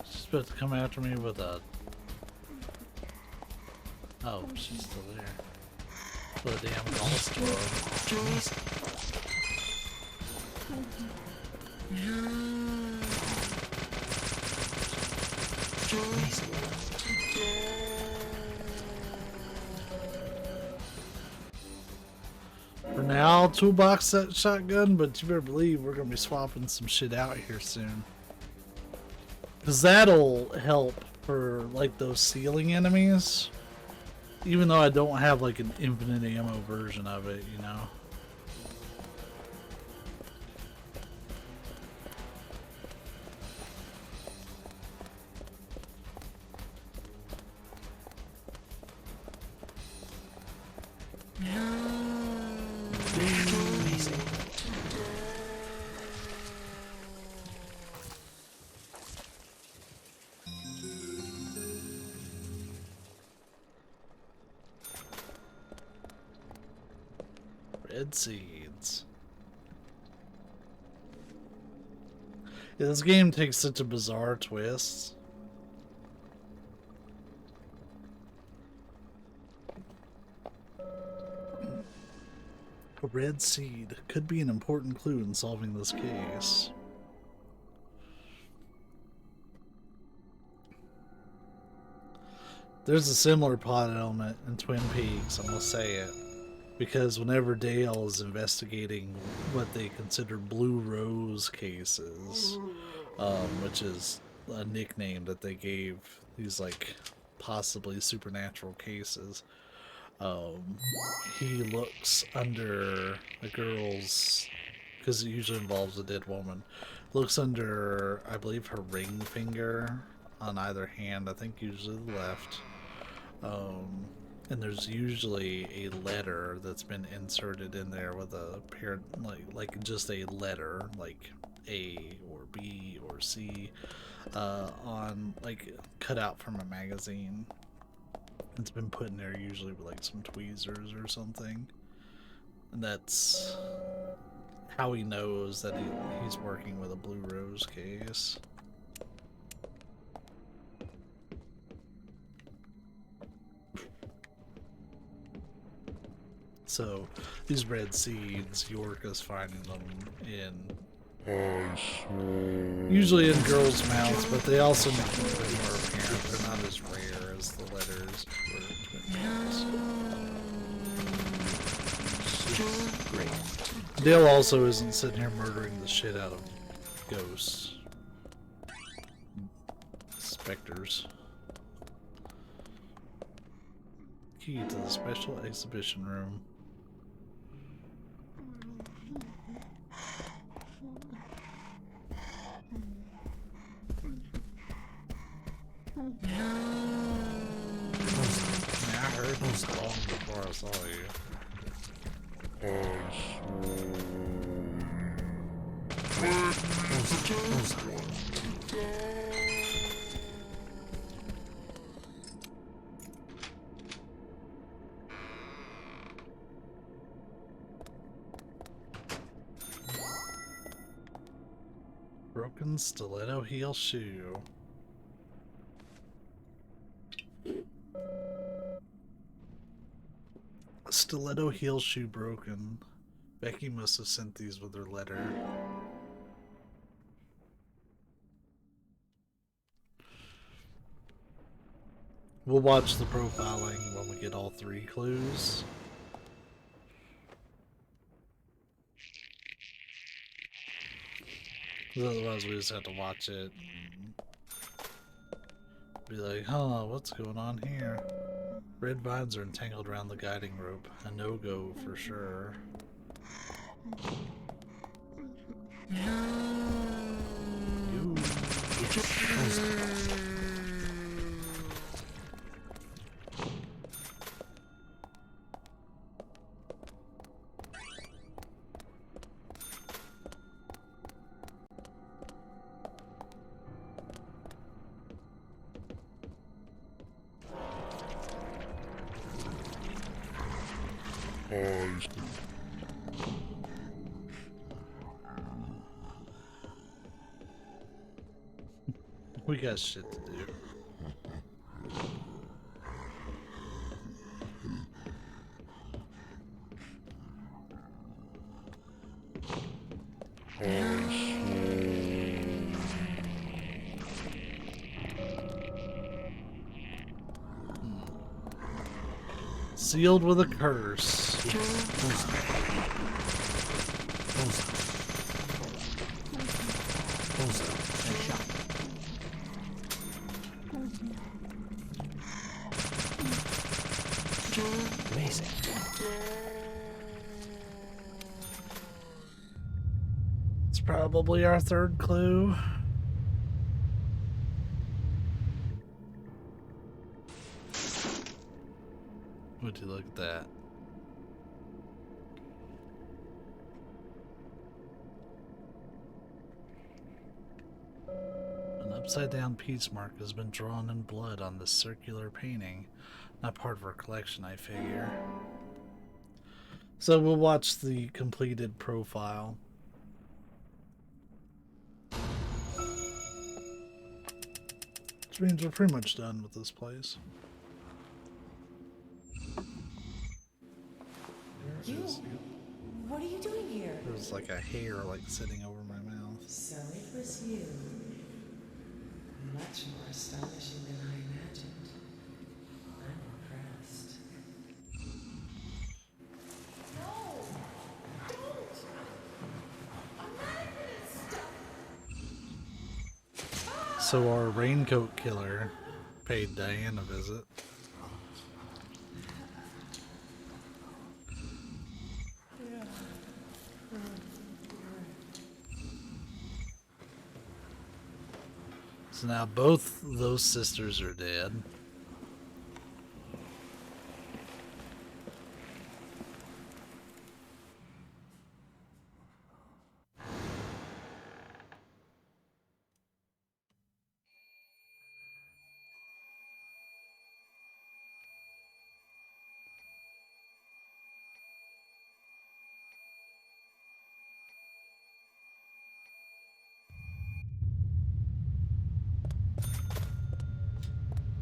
She's about to come after me with a... Oh, she's still there. With a damn golf club. For now, toolbox set shotgun, but you better believe we're gonna be swapping some shit out here soon. Cause that'll help for like those ceiling enemies. Even though I don't have like an infinite ammo version of it, you know. Red seeds. Yeah, this game takes such a bizarre twist. A red seed could be an important clue in solving this case. There's a similar plot element in Twin Peaks, I'm gonna say it. Because whenever Dale is investigating what they consider Blue Rose cases, which is a nickname that they gave these like possibly supernatural cases, he looks under a girl's, because it usually involves a dead woman, looks under, I believe, her ring finger on either hand, I think usually the left. And there's usually a letter that's been inserted in there with a pair, like just a letter, like A or B or C, on like cut out from a magazine. It's been put in there usually with like some tweezers or something, and that's how he knows that he's working with a Blue Rose case. So, these red seeds, York is finding them in, usually in girls' mouths, but they also make them a bit more apparent. They're not as rare as the letters were in Twin Peaks. Great. Dale also isn't sitting here murdering the shit out of ghosts. Specters. Key to the special exhibition room. I heard this long before I saw you. Broken stiletto heel shoe. Stiletto heel shoe broken. Becky must have sent these with her letter. We'll watch the profiling when we get all 3 clues. Otherwise we just have to watch it and be like, huh, what's going on here? Red vines are entangled around the guiding rope. A no-go for sure. We got shit to do. Sealed with a curse. Amazing. It's probably our third clue. Would you look at that? An upside-down peace mark has been drawn in blood on this circular painting. Not part of our collection, I figure. So we'll watch the completed profile. Which means we're pretty much done with this place. You? What are you doing here? There's like a hair like sitting over my mouth. So it was you. Much more astonishing than I imagined. I'm impressed. No! Don't! I'm not gonna stop! So our raincoat killer paid Diane a visit. So now both those sisters are dead.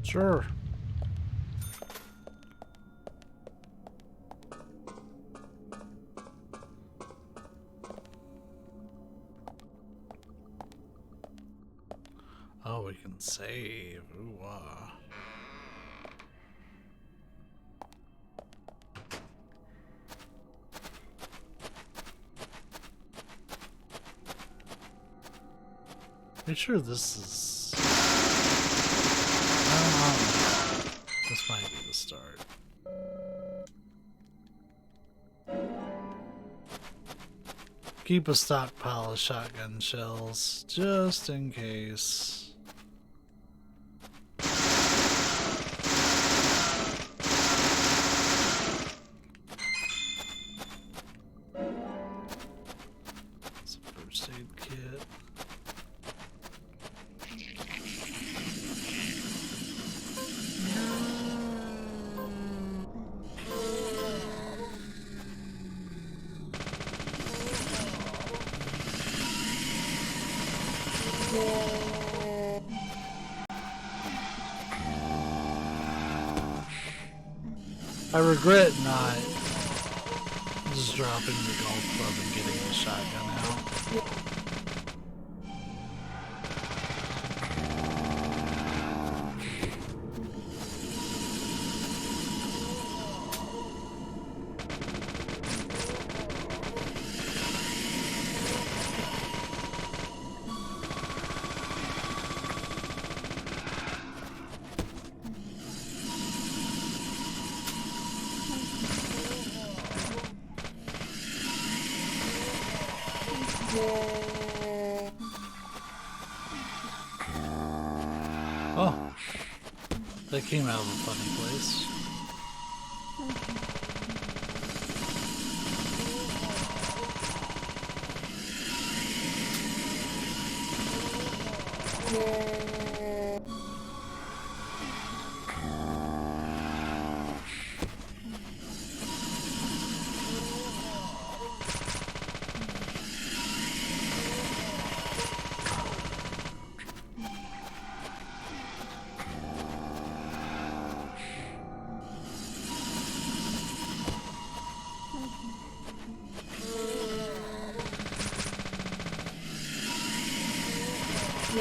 Sure. Oh, we can save. Ooh, Are you sure this is... This might be the start. Keep a stockpile of shotgun shells, just in case. It's a first aid kit. I regret not just dropping the golf club and getting the shotgun out. Oh, that came out of a funny place. Yep.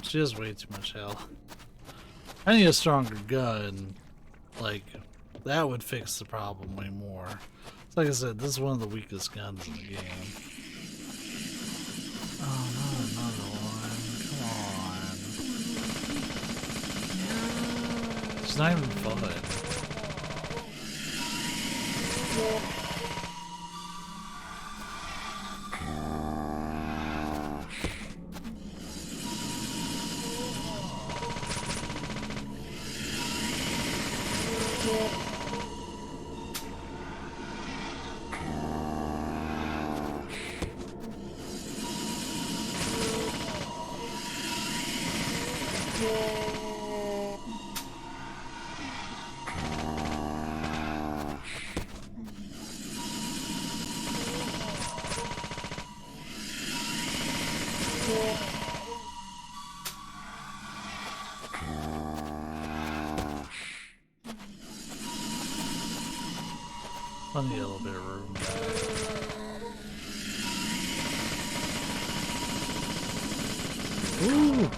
She has way too much health. I need a stronger gun. Like, that would fix the problem way more. So like I said, this is one of the weakest guns in the game. Oh, not another one. Come on. It's not even fun. I need a little bit of room. Ooh!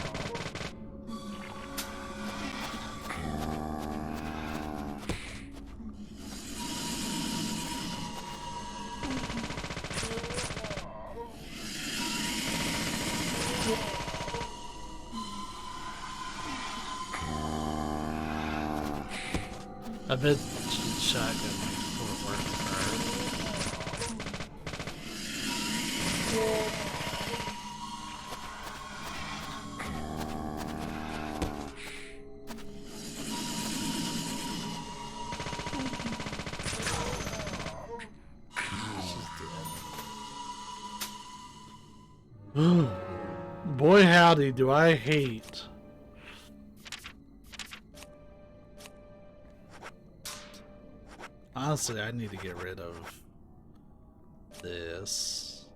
I bet shotgun would work for her. Boy howdy, do I hate. Honestly, I need to get rid of this.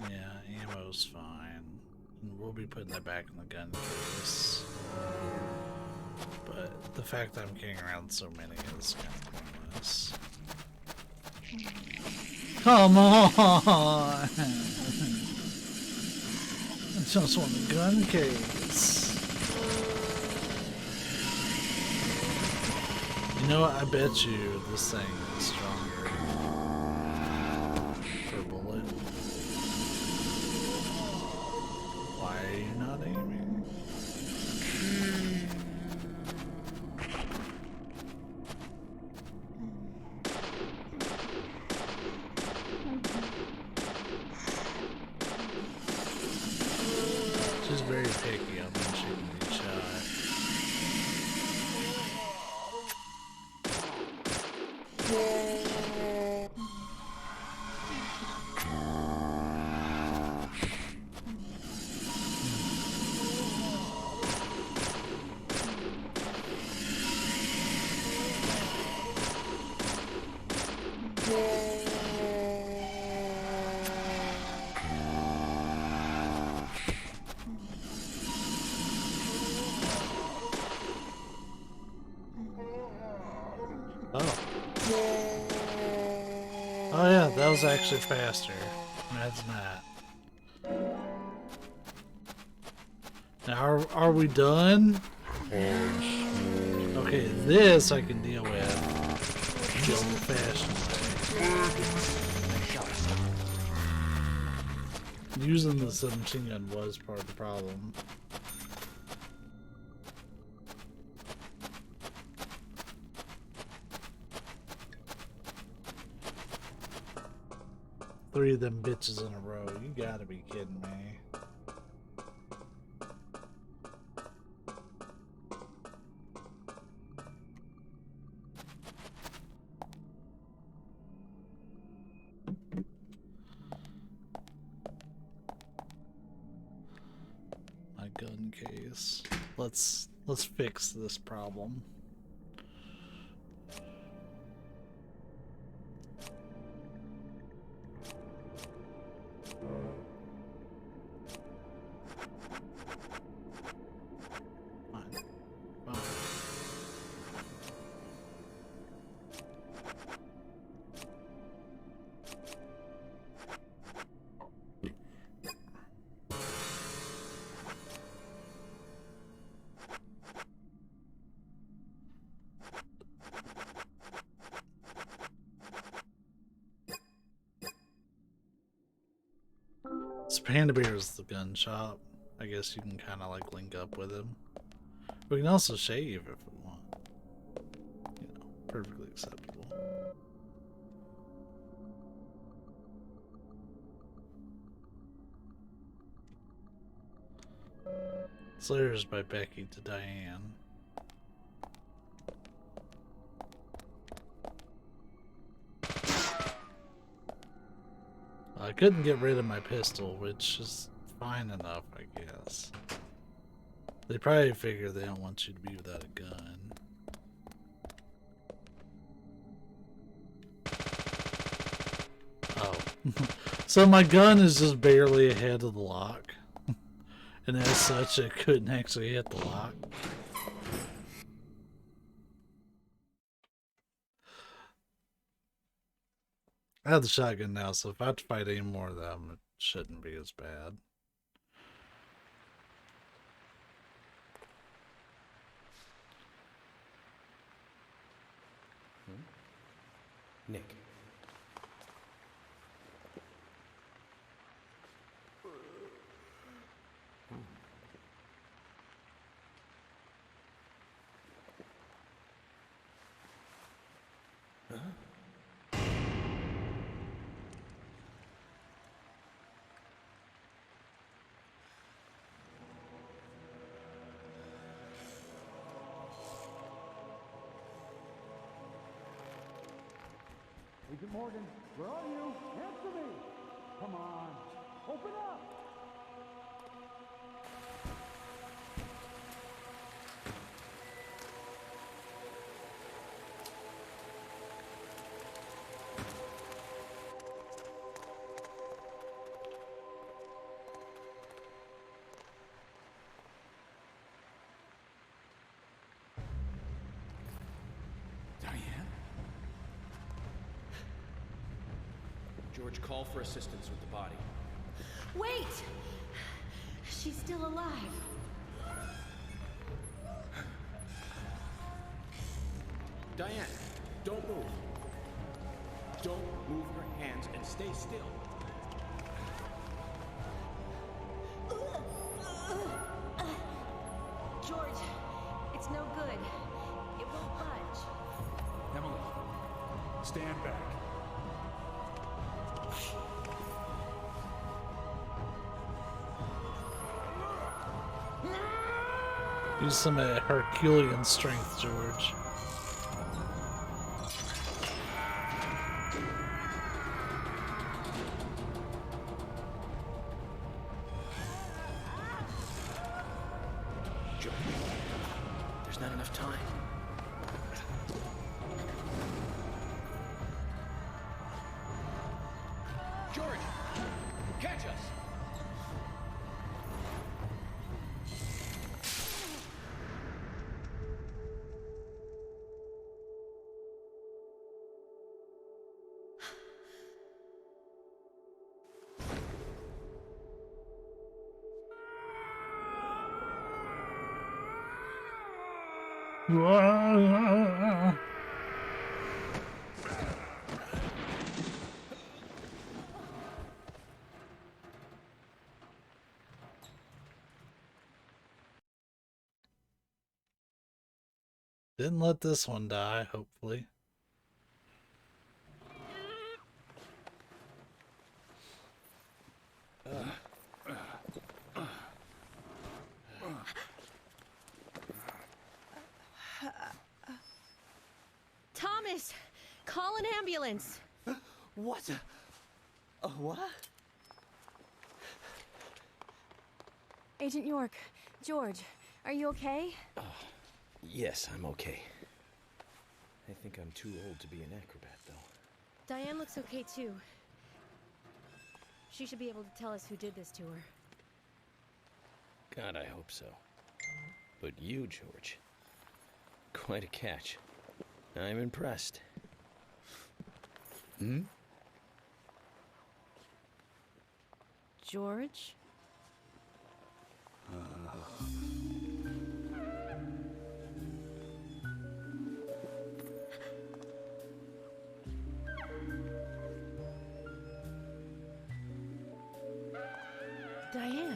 Yeah, ammo's fine. And we'll be putting that back in the gun case. But the fact that I'm carrying around so many is kind of pointless. Come on! I just want the gun case. You know what? I bet you this thing is stronger per bullet. Why are you not aiming? She's very picky on when she can be shot. Oh yeah, that was actually faster. That's not. Now are we done? Okay, this I can deal with the old-fashioned way. Using the submachine gun was part of the problem. Three of them bitches in a row. You gotta be kidding me. My gun case. Let's fix this problem. Panda Bear's the gun shop. I guess you can kind of like link up with him. We can also shave if we want. You know, perfectly acceptable. Slayers by Becky to Diane. I couldn't get rid of my pistol, which is fine enough, I guess. They probably figure they don't want you to be without a gun. Oh. So my gun is just barely ahead of the lock. And as such, it couldn't actually hit the lock. I have the shotgun now, so if I have to fight any more of them, it shouldn't be as bad. Nick. Huh? Agent Morgan, where are you? Answer me! Come on, open up! George, call for assistance with the body. Wait! She's still alive. Diane, don't move. Don't move your hands and stay still. George, it's no good. It won't budge. Emily, stand back. Use some Herculean strength, George. George, there's not enough time. George, catch us! Didn't let this one die, hopefully. Thomas! Call an ambulance! What? What? Agent York, George, are you okay? Yes, I'm okay. I think I'm too old to be an acrobat, though. Diane looks okay too. She should be able to tell us who did this to her. God, I hope so. But you, George, quite a catch. I'm impressed. Hmm? George? Diane.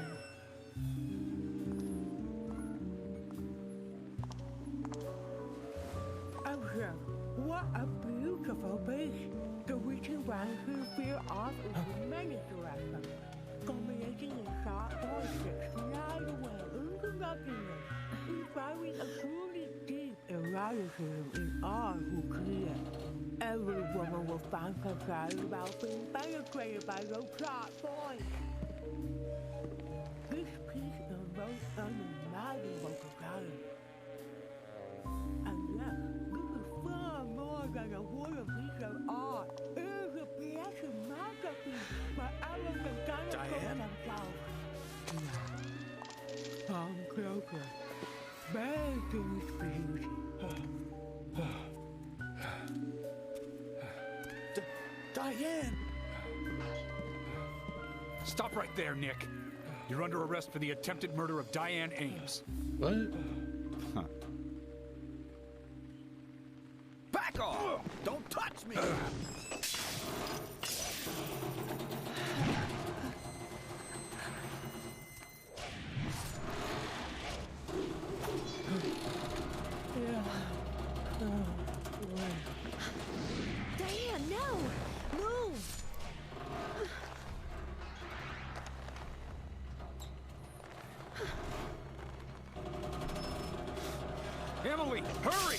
Oh, sir, what a beautiful beast. The reaching one who flew off into many directions, culminating in sharp voices flying away into nothingness, inspiring a truly deep eroticism in all who see it. Every woman will find herself about being penetrated by those sharp voices. This piece evokes unimaginable compelling. And yet, this is far more than a wooden piece of art. It is a piece of masterpiece where elegant dinosaurs themselves. Now, come closer. Bathe in its beauty. Diane! Stop right there, Nick. You're under arrest for the attempted murder of Diane Ames. What? Huh. Back off! Don't touch me! Diane, no! Move! Emily, hurry!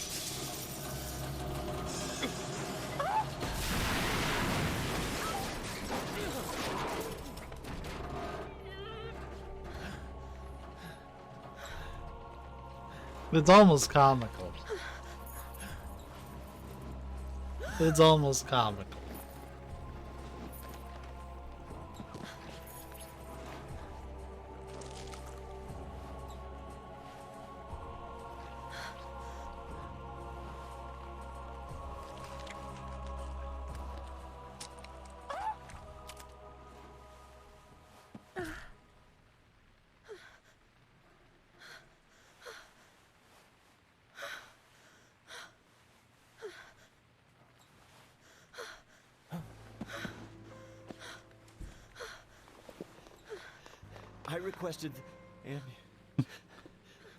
It's almost comical. It's almost comical. I requested, and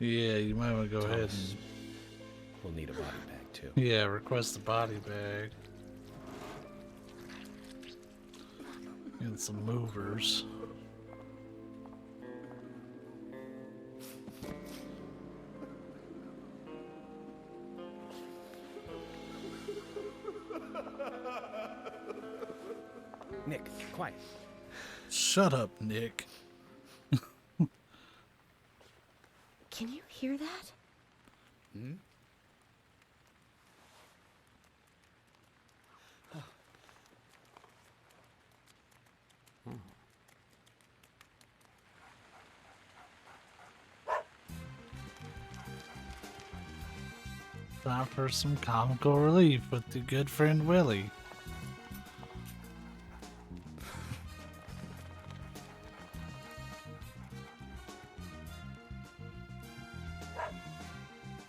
Yeah, you might want to go ahead and... We'll need a body bag, too. Yeah, request a body bag. And some movers. Nick, quiet. Shut up, Nick. Can you hear that? Hmm? Time for some comical relief with the good friend Willie.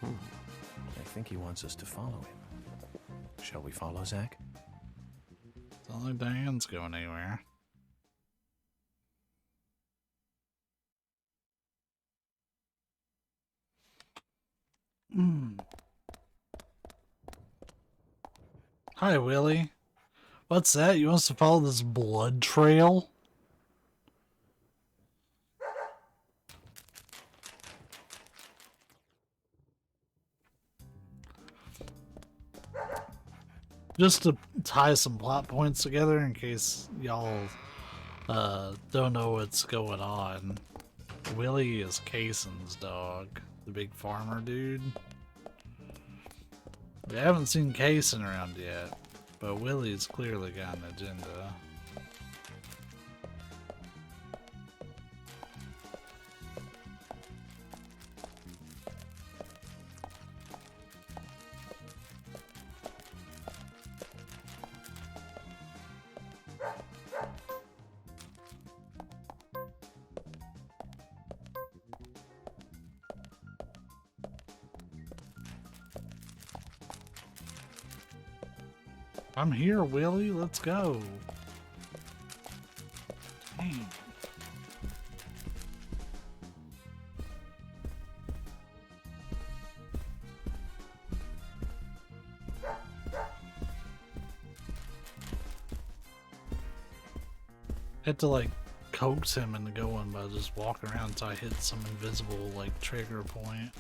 I think he wants us to follow him. Shall we follow, Zach? It's not like Diane's going anywhere. Hi, Willie. What's that? You want us to follow this blood trail? Just to tie some plot points together in case y'all don't know what's going on. Willie is Cason's dog, the big farmer dude. We haven't seen Cason around yet, but Willie's clearly got an agenda. I'm here, Willie. Let's go. Dang. Had to like coax him into going by just walking around until I hit some invisible like trigger point.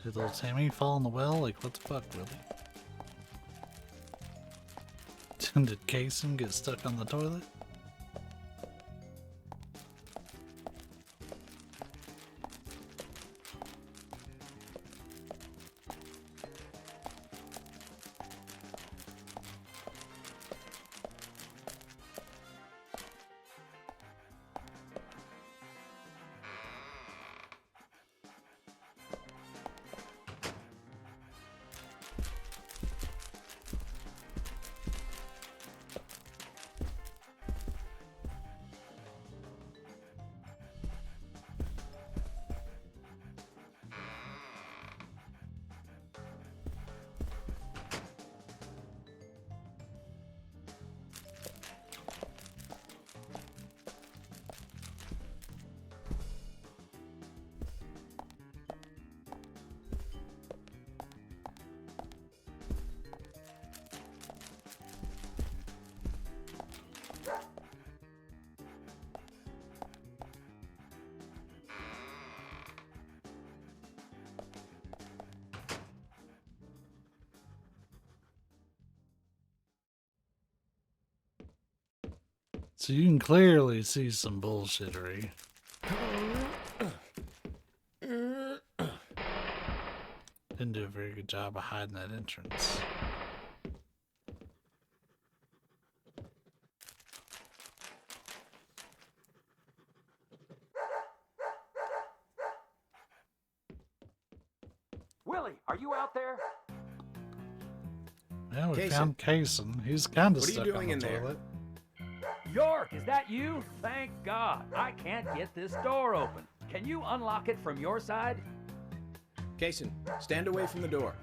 Did little Tammy fall in the well? Like, what the fuck, Willie? Did Kason get stuck on the toilet? So you can clearly see some bullshittery. Didn't do a very good job of hiding that entrance. Willie, are you out there? Yeah, we Kason. found Kason. He's kind of What are you stuck doing on the in there? toilet. York, is that you? Thank God. I can't get this door open. Can you unlock it from your side? Kason, stand away from the door.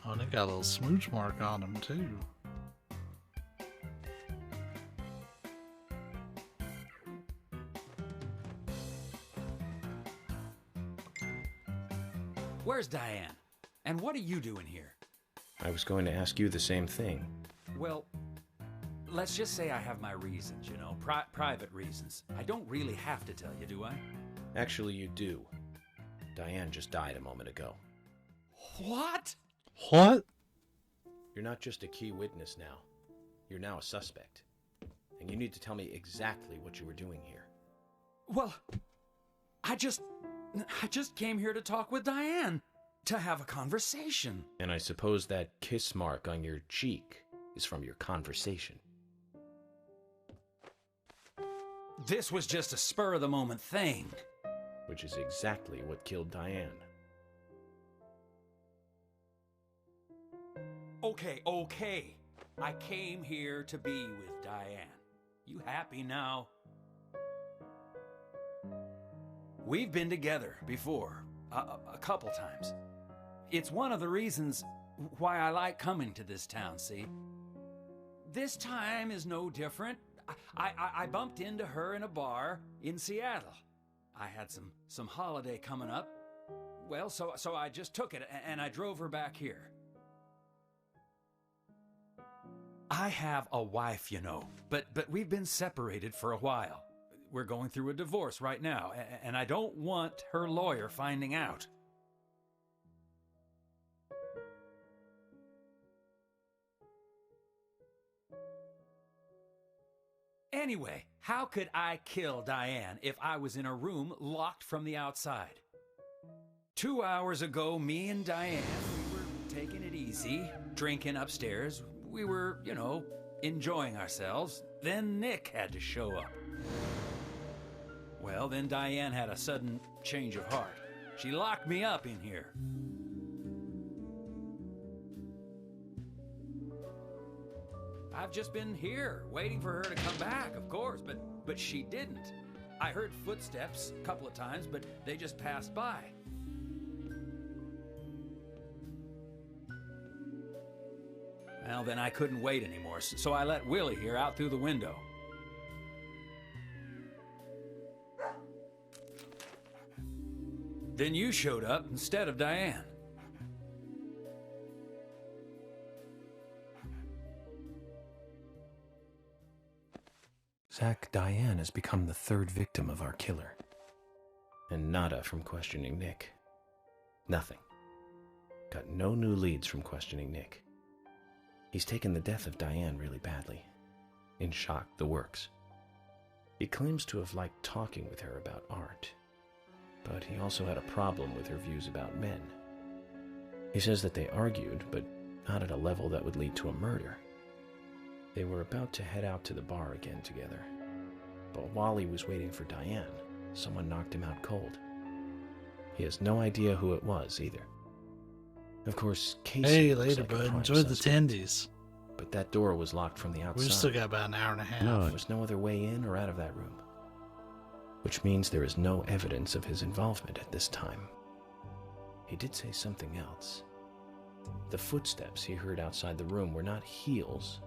Oh, they got a little smooch mark on him too. Where's Diane? And what are you doing here? I was going to ask you the same thing. Well, let's just say I have my reasons, you know, private reasons. I don't really have to tell you, do I? Actually, you do. Diane just died a moment ago. What? What? You're not just a key witness now. You're now a suspect. And you need to tell me exactly what you were doing here. Well, I just came here to talk with Diane, to have a conversation. And I suppose that kiss mark on your cheek is from your conversation. This was just a spur-of-the-moment thing. Which is exactly what killed Diane. Okay. I came here to be with Diane. You happy now? We've been together before, a couple times. It's one of the reasons why I like coming to this town, see? This time is no different. I bumped into her in a bar in Seattle. I had some holiday coming up. Well, so I just took it and I drove her back here. I have a wife, you know, but we've been separated for a while. We're going through a divorce right now, and I don't want her lawyer finding out. Anyway, how could I kill Diane if I was in a room locked from the outside? 2 hours ago, me and Diane, we were taking it easy, drinking upstairs. We were, you know, enjoying ourselves. Then Nick had to show up. Well, then Diane had a sudden change of heart. She locked me up in here. I've just been here, waiting for her to come back, of course, but she didn't. I heard footsteps a couple of times, but they just passed by. Well, then I couldn't wait anymore, so I let Willie here out through the window. Then you showed up instead of Diane. Zach, Diane has become the third victim of our killer. And nada from questioning Nick. Nothing. Got no new leads from questioning Nick. He's taken the death of Diane really badly. In shock, the works. He claims to have liked talking with her about art, but he also had a problem with her views about men. He says that they argued, but not at a level that would lead to a murder. They were about to head out to the bar again together, but while he was waiting for Diane, someone knocked him out cold. He has no idea who it was either. Of course, Casey. Hey, looks later, like a bud. prime Enjoy the suspect, tendies. but that door was locked from the outside. We've still got about an hour and a half. There was no other way in or out of that room, which means there is no evidence of his involvement at this time. He did say something else. The footsteps he heard outside the room were not heels,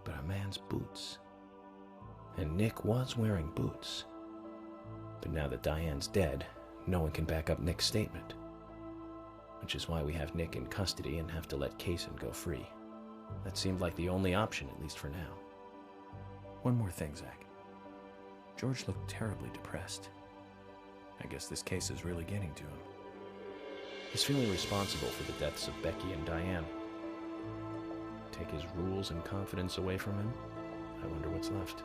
but a man's boots. And Nick was wearing boots. But now that Diane's dead, no one can back up Nick's statement. Which is why we have Nick in custody and have to let Kaysen go free. That seemed like the only option, at least for now. One more thing, Zach. George looked terribly depressed. I guess this case is really getting to him. He's feeling responsible for the deaths of Becky and Diane. Take his rules and confidence away from him? I wonder what's left.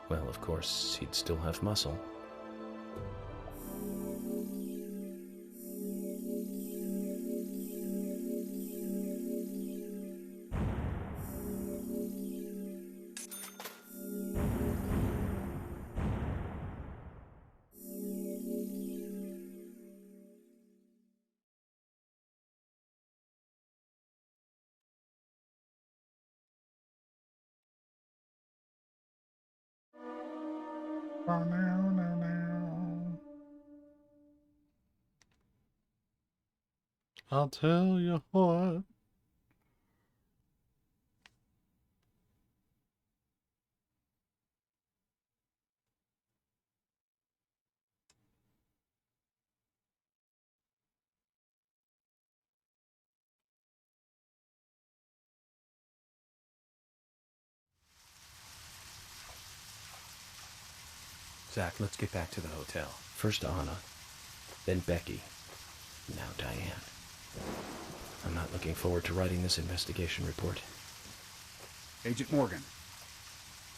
Well, of course, he'd still have muscle. I'll tell you what. Zach, let's get back to the hotel. First Anna, then Becky, now Diane. I'm not looking forward to writing this investigation report. Agent Morgan.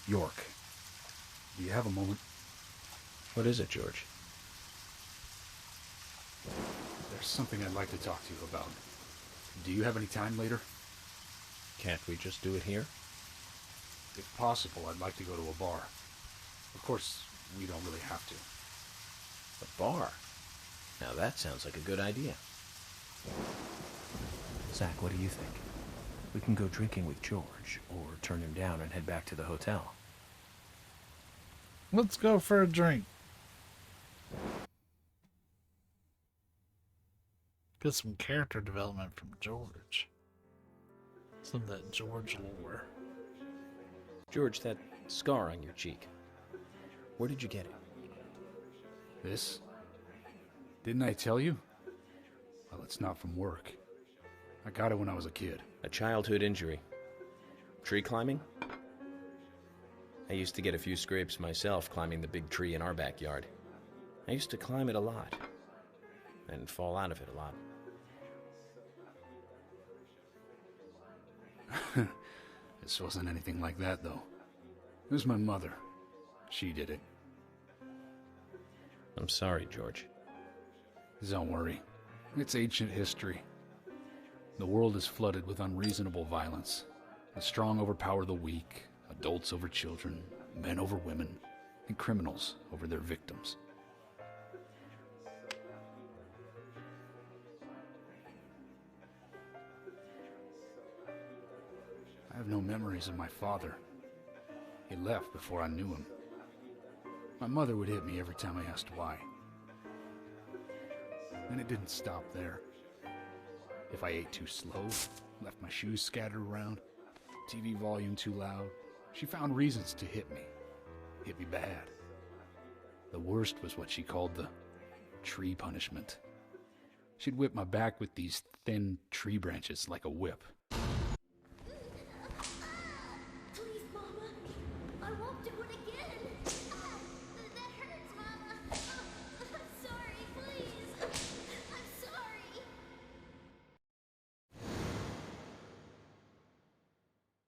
York. Do you have a moment? What is it, George? There's something I'd like to talk to you about. Do you have any time later? Can't we just do it here? If possible, I'd like to go to a bar. Of course, we don't really have to. A bar? Now that sounds like a good idea. Zach, what do you think? We can go drinking with George, or turn him down and head back to the hotel. Let's go for a drink. Get some character development from George. Some of that George lore. George, that scar on your cheek. Where did you get it? This? Didn't I tell you? Well, it's not from work. I got it when I was a kid. A childhood injury. Tree climbing? I used to get a few scrapes myself climbing the big tree in our backyard. I used to climb it a lot. And fall out of it a lot. This wasn't anything like that, though. It was my mother. She did it. I'm sorry, George. Don't worry. It's ancient history. The world is flooded with unreasonable violence. The strong overpower the weak, adults over children, men over women, and criminals over their victims. I have no memories of my father. He left before I knew him. My mother would hit me every time I asked why. And it didn't stop there. If I ate too slow, left my shoes scattered around, TV volume too loud, she found reasons to hit me. Hit me bad. The worst was what she called the tree punishment. She'd whip my back with these thin tree branches like a whip. Please, Mama. I won't do it again. That hurts, Mama. I'm sorry, please. I'm sorry.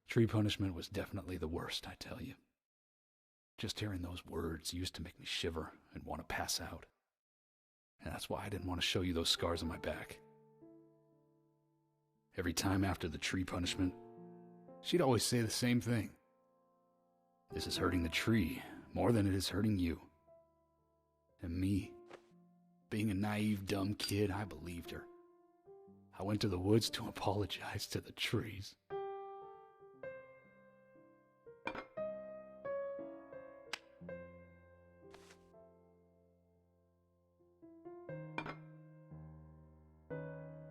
Tree punishment was definitely the worst, I tell you. Just hearing those words used to make me shiver and want to pass out. And that's why I didn't want to show you those scars on my back. Every time after the tree punishment, she'd always say the same thing. This is hurting the tree more than it is hurting you. And me, being a naive, dumb kid, I believed her. I went to the woods to apologize to the trees.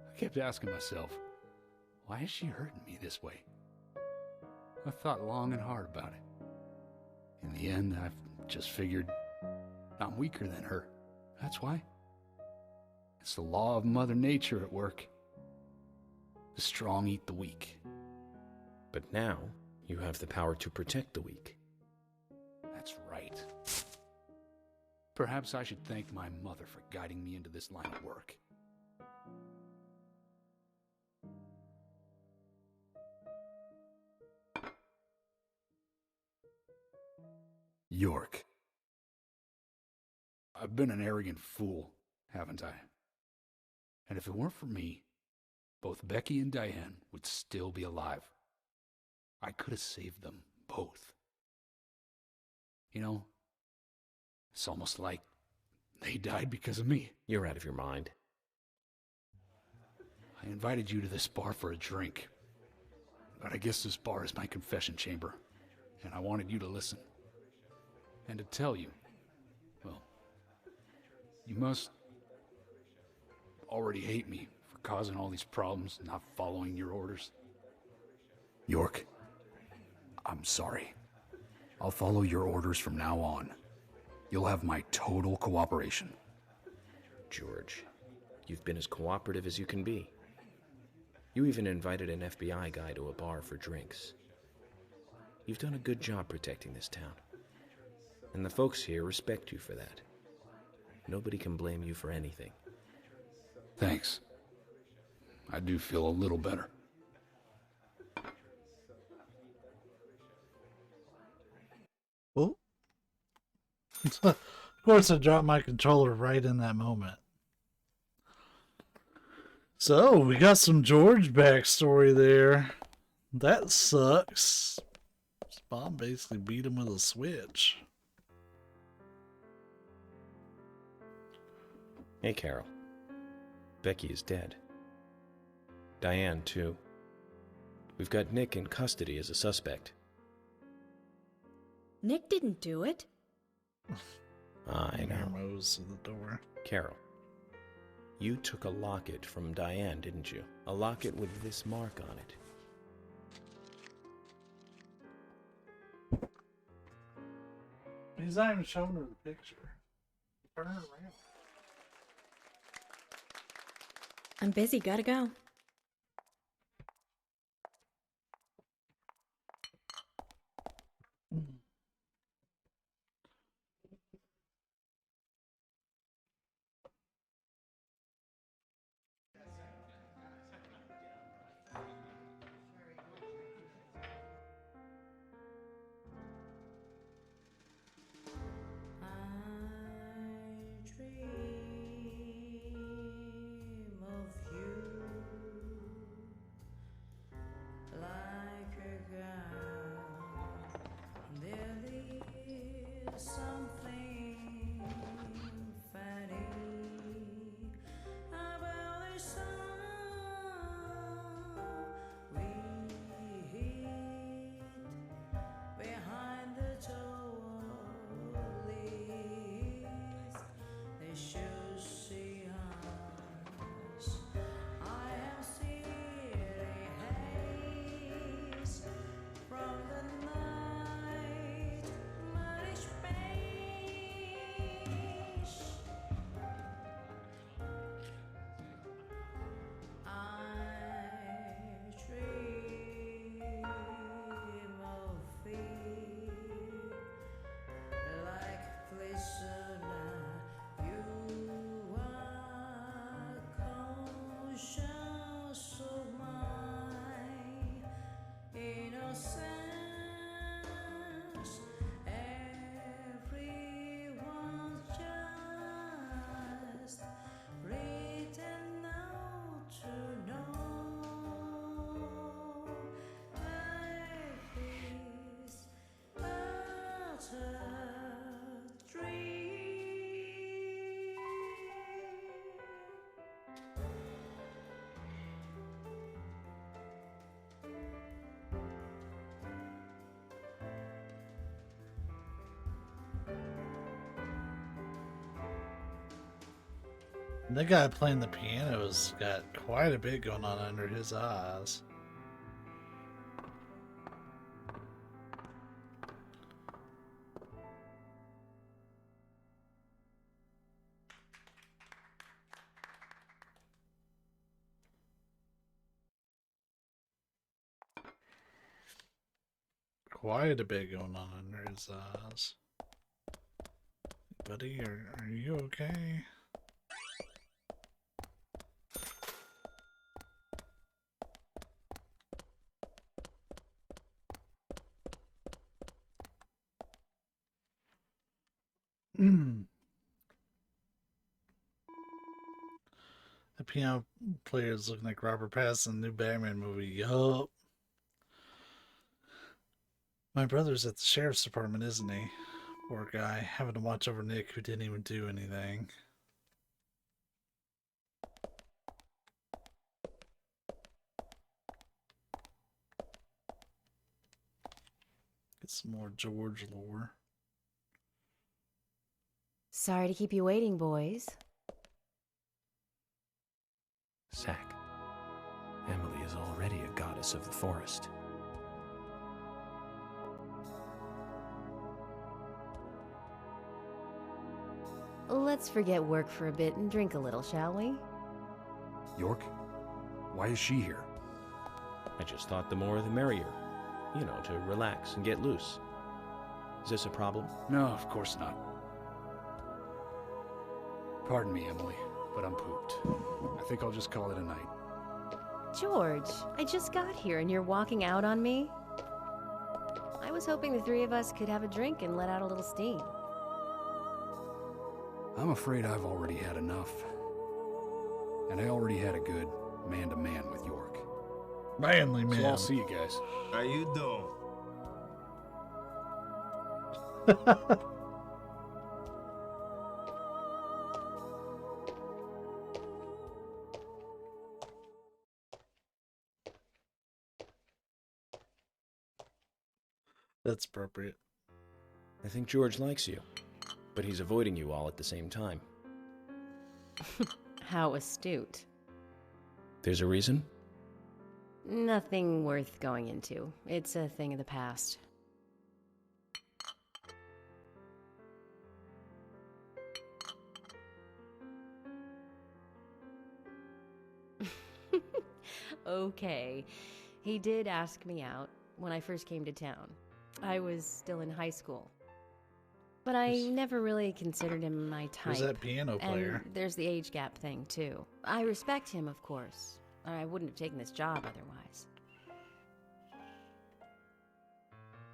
I kept asking myself, why is she hurting me this way? I thought long and hard about it. In the end, I've just figured I'm weaker than her. That's why. It's the law of Mother Nature at work. The strong eat the weak. But now, you have the power to protect the weak. That's right. Perhaps I should thank my mother for guiding me into this line of work. York. I've been an arrogant fool, haven't I? And if it weren't for me, both Becky and Diane would still be alive. I could have saved them both. You know, it's almost like they died because of me. You're out of your mind. I invited you to this bar for a drink. But I guess this bar is my confession chamber, and I wanted you to listen. And to tell you, well, you must already hate me for causing all these problems, not following your orders. York, I'm sorry. I'll follow your orders from now on. You'll have my total cooperation. George, you've been as cooperative as you can be. You even invited an FBI guy to a bar for drinks. You've done a good job protecting this town. And the folks here respect you for that. Nobody can blame you for anything. Thanks. I do feel a little better. Oh. Of course, I dropped my controller right in that moment. So, we got some George backstory there. That sucks. His mom basically beat him with a switch. Hey, Carol. Becky is dead. Diane, too. We've got Nick in custody as a suspect. Nick didn't do it. I know. Mows to the door. Carol, you took a locket from Diane, didn't you? A locket with this mark on it. He's not even showing her the picture. Turn her around. I'm busy, gotta go. Dream of you. The guy playing the piano's got quite a bit going on under his eyes. Quite a bit going on under his eyes. Buddy, are you okay? The piano player is looking like Robert Pattinson in the new Batman movie. Yup. My brother's at the sheriff's department, isn't he? Poor guy, having to watch over Nick, who didn't even do anything. Get some more George lore. Sorry to keep you waiting, boys. Zack, Emily is already a goddess of the forest. Let's forget work for a bit and drink a little, shall we? York? Why is she here? I just thought the more the merrier. You know, to relax and get loose. Is this a problem? No, of course not. Pardon me, Emily, but I'm pooped. I think I'll just call it a night. George, I just got here and you're walking out on me? I was hoping the three of us could have a drink and let out a little steam. I'm afraid I've already had enough. And I already had a good man-to-man with York. Manly man. So I'll see you guys. How you doing? That's appropriate. I think George likes you, but he's avoiding you all at the same time. How astute. There's a reason? Nothing worth going into. It's a thing of the past. Okay. He did ask me out when I first came to town. I was still in high school. But I never really considered him my type. Who's that piano player? And there's the age gap thing, too. I respect him, of course. I wouldn't have taken this job otherwise.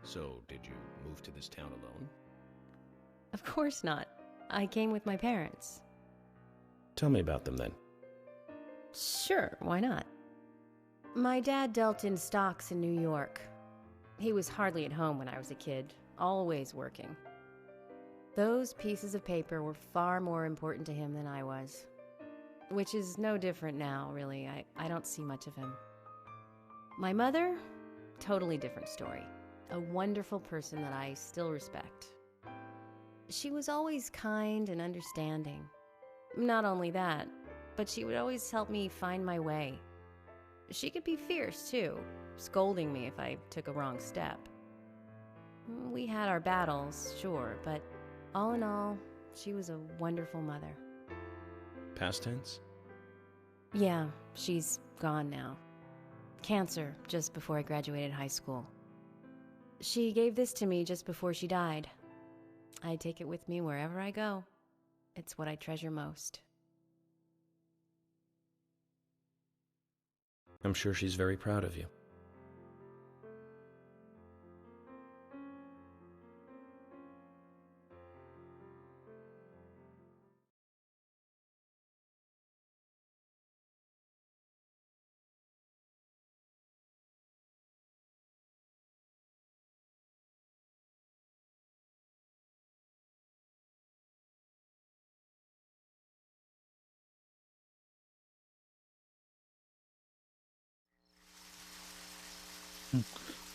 So, did you move to this town alone? Of course not. I came with my parents. Tell me about them then. Sure, why not? My dad dealt in stocks in New York. He was hardly at home when I was a kid, always working. Those pieces of paper were far more important to him than I was. Which is no different now, really. I don't see much of him. My mother? Totally different story. A wonderful person that I still respect. She was always kind and understanding. Not only that, but she would always help me find my way. She could be fierce, too, scolding me if I took a wrong step. We had our battles, sure, but all in all, she was a wonderful mother. Past tense? Yeah, she's gone now. Cancer, just before I graduated high school. She gave this to me just before she died. I take it with me wherever I go. It's what I treasure most. I'm sure she's very proud of you.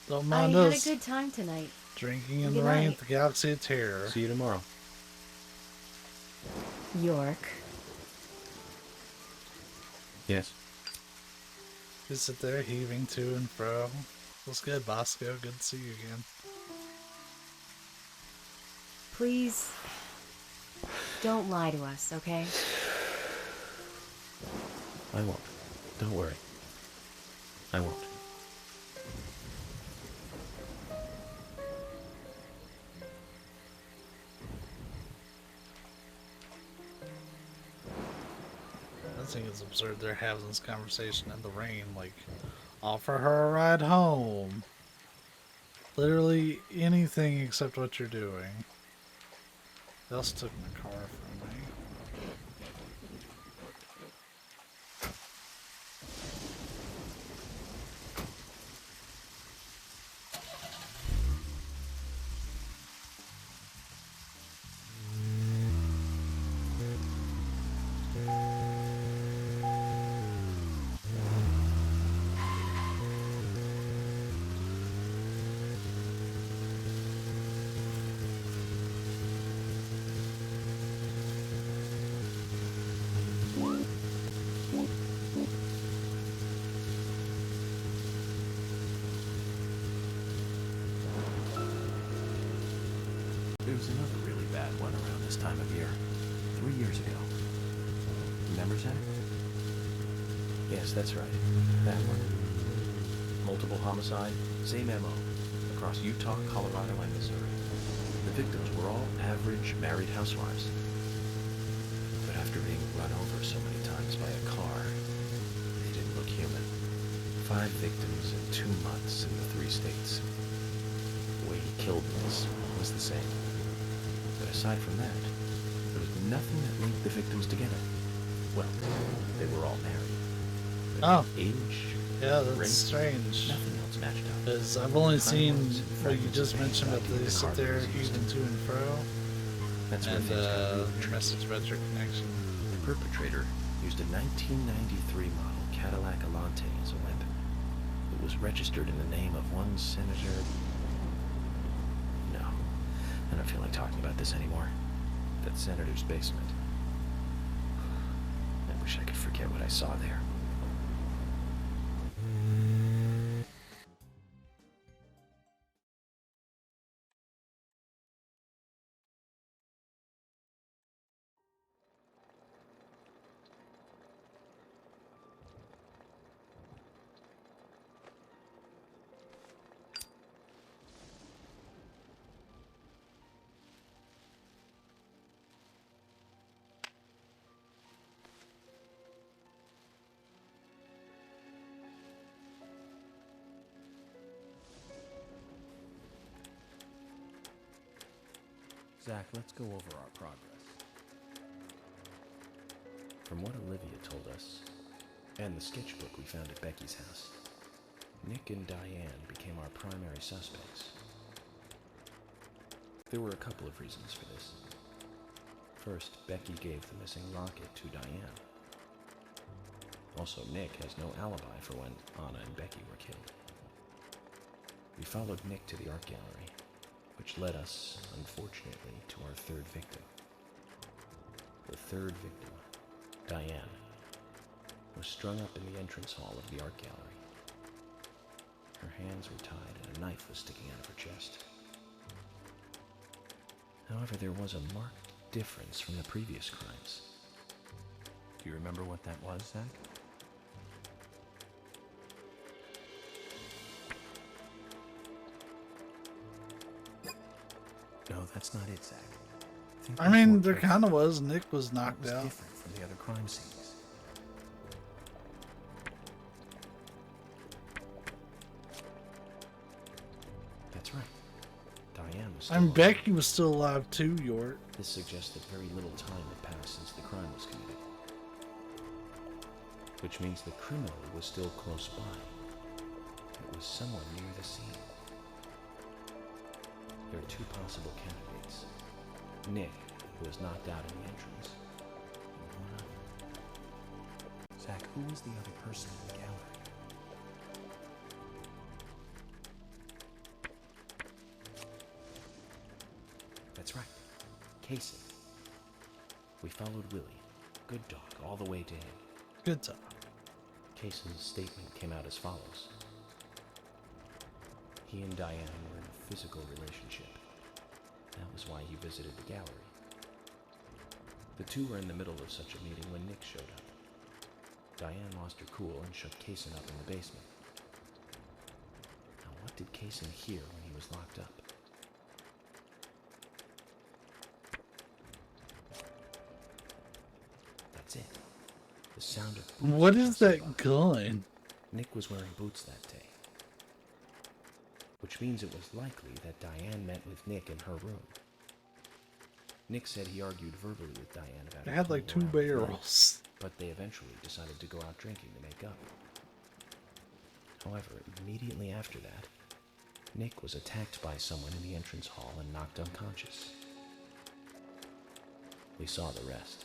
Don't I mind had us. a good time tonight. Drinking in Good the rain night. at the Galaxy of Terror. See you tomorrow. York. Yes. You sit there heaving to and fro. What's good, Bosco? Good to see you again. Please, don't lie to us, okay? I won't. Don't worry. I won't. I think it's absurd they're having this conversation in the rain. Like, offer her a ride home. Literally anything except what you're doing. They also took my car from me. There was another really bad one around this time of year. 3 years ago. Remember, Zach? Yes, that's right. That one. Multiple homicide, same MO. Across Utah, Colorado, and Missouri. The victims were all average married housewives. But after being run over so many times by a car, they didn't look human. 5 victims in 2 months in the 3 states. The way he killed them was the same. But aside from that, there was nothing that linked the victims together. Well, they were all married. But age, Yeah, that's race, strange. nothing else matched up. Because I've only seen Timelines and what you fragments just of mentioned, but documented they sit there harbors used heaving to and fro. That's where And things got really your tricky. message about your connection. The perpetrator used a 1993 model Cadillac Alante as a weapon. It was registered in the name of one senator. No, I don't feel like talking about this anymore. That senator's basement. I wish I could forget what I saw there. Zach, let's go over our progress. From what Olivia told us, and the sketchbook we found at Becky's house, Nick and Diane became our primary suspects. There were a couple of reasons for this. First, Becky gave the missing locket to Diane. Also, Nick has no alibi for when Anna and Becky were killed. We followed Nick to the art gallery, which led us, unfortunately, to our third victim. The third victim, Diane, was strung up in the entrance hall of the art gallery. Her hands were tied and a knife was sticking out of her chest. However, there was a marked difference from the previous crimes. Do you remember what that was, Zach? No, that's not it, Zach. Think I mean, there kind of was. Nick was knocked out. different from the other crime scenes. That's right. Diane was I mean, still alive. Becky was still alive too, York. This suggests that very little time had passed since the crime was committed. Which means the criminal was still close by. It was someone near the scene. There are 2 possible candidates. Nick, who was knocked out in the entrance, and one other. Zach, who was the other person in the gallery? That's right. Casey. We followed Willie, good dog, all the way to him. Good dog. Cason's statement came out as follows. He and Diane were in a physical relationship. That was why he visited the gallery. The two were in the middle of such a meeting when Nick showed up. Diane lost her cool and shut Cason up in the basement. Now, what did Cason hear when he was locked up? That's it. The sound of boots. What is that gun? Nick was wearing boots that day. Which means it was likely that Diane met with Nick in her room. Nick said he argued verbally with Diane about They had like 2 barrels. But they eventually decided to go out drinking to make up. However, immediately after that, Nick was attacked by someone in the entrance hall and knocked unconscious. We saw the rest.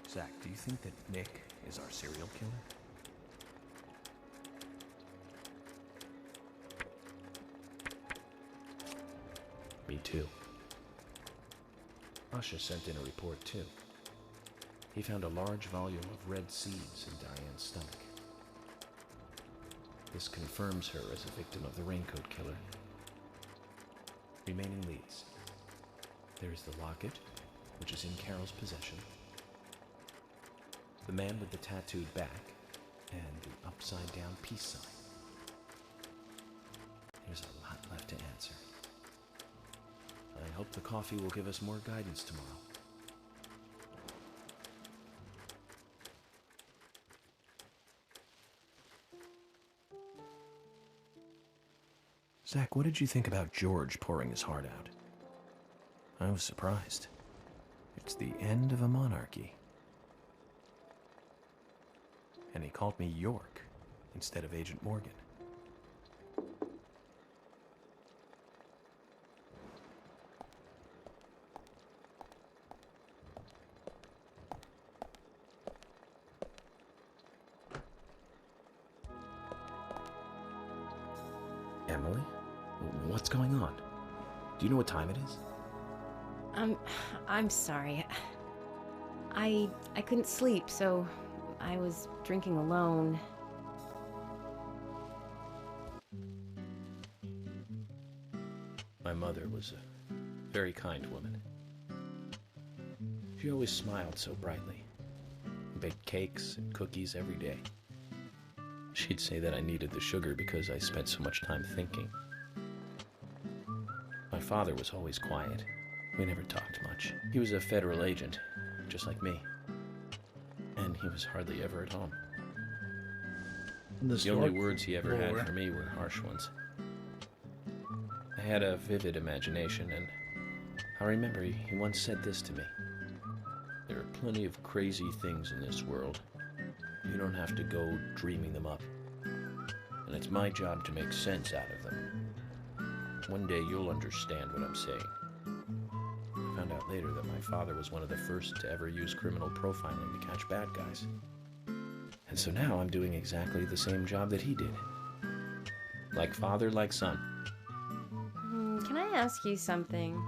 Zach, do you think that Nick is our serial killer? Me too. Asha sent in a report too. He found a large volume of red seeds in Diane's stomach. This confirms her as a victim of the Raincoat Killer. Remaining leads. There is the locket, which is in Carol's possession, the man with the tattooed back, and the upside-down peace sign. There's a lot left to answer. I hope the coffee will give us more guidance tomorrow. Zach, what did you think about George pouring his heart out? I was surprised. It's the end of a monarchy. And he called me York instead of Agent Morgan. Emily? What's going on? Do you know what time it is? I'm sorry. I couldn't sleep, so I was drinking alone. My mother was a very kind woman. She always smiled so brightly, baked cakes and cookies every day. She'd say that I needed the sugar because I spent so much time thinking. My father was always quiet. We never talked much. He was a federal agent, just like me. And he was hardly ever at home. The only words he ever had for me were harsh ones. I had a vivid imagination, and I remember he once said this to me. There are plenty of crazy things in this world. You don't have to go dreaming them up. And it's my job to make sense out of them. One day you'll understand what I'm saying. I found out later that my father was one of the first to ever use criminal profiling to catch bad guys. And so now I'm doing exactly the same job that he did. Like father, like son. Can I ask you something?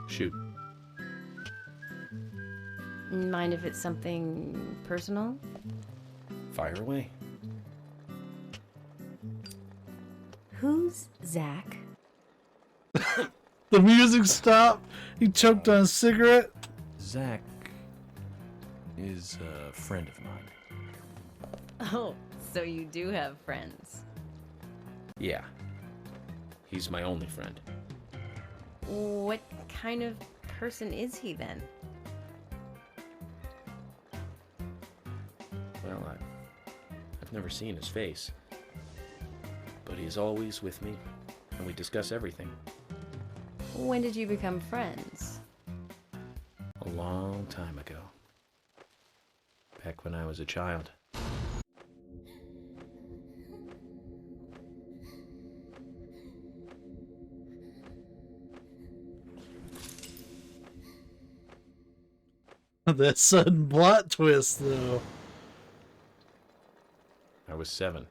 Shoot. Mind if it's something personal? Fire away. Who's Zach? The music stopped. He choked on a cigarette. Zach is a friend of mine. Oh, so you do have friends. Yeah. He's my only friend. What kind of person is he then? Well, I've never seen his face. But he's always with me, and we discuss everything. When did you become friends? A long time ago. Back when I was a child. That sudden plot twist, though. I was 7.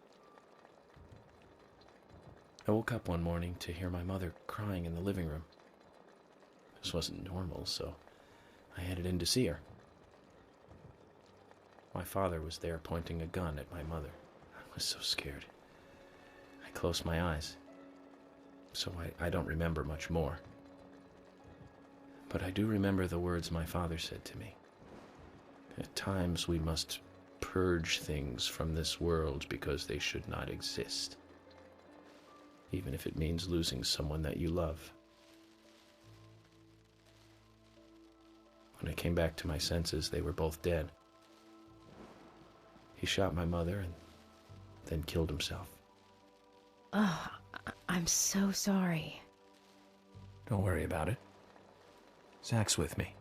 I woke up one morning to hear my mother crying in the living room. This wasn't normal, so I headed in to see her. My father was there pointing a gun at my mother. I was so scared. I closed my eyes, so I don't remember much more. But I do remember the words my father said to me. At times we must purge things from this world because they should not exist, even if it means losing someone that you love. When I came back to my senses, they were both dead. He shot my mother and then killed himself. Oh, I'm so sorry. Don't worry about it. Zach's with me.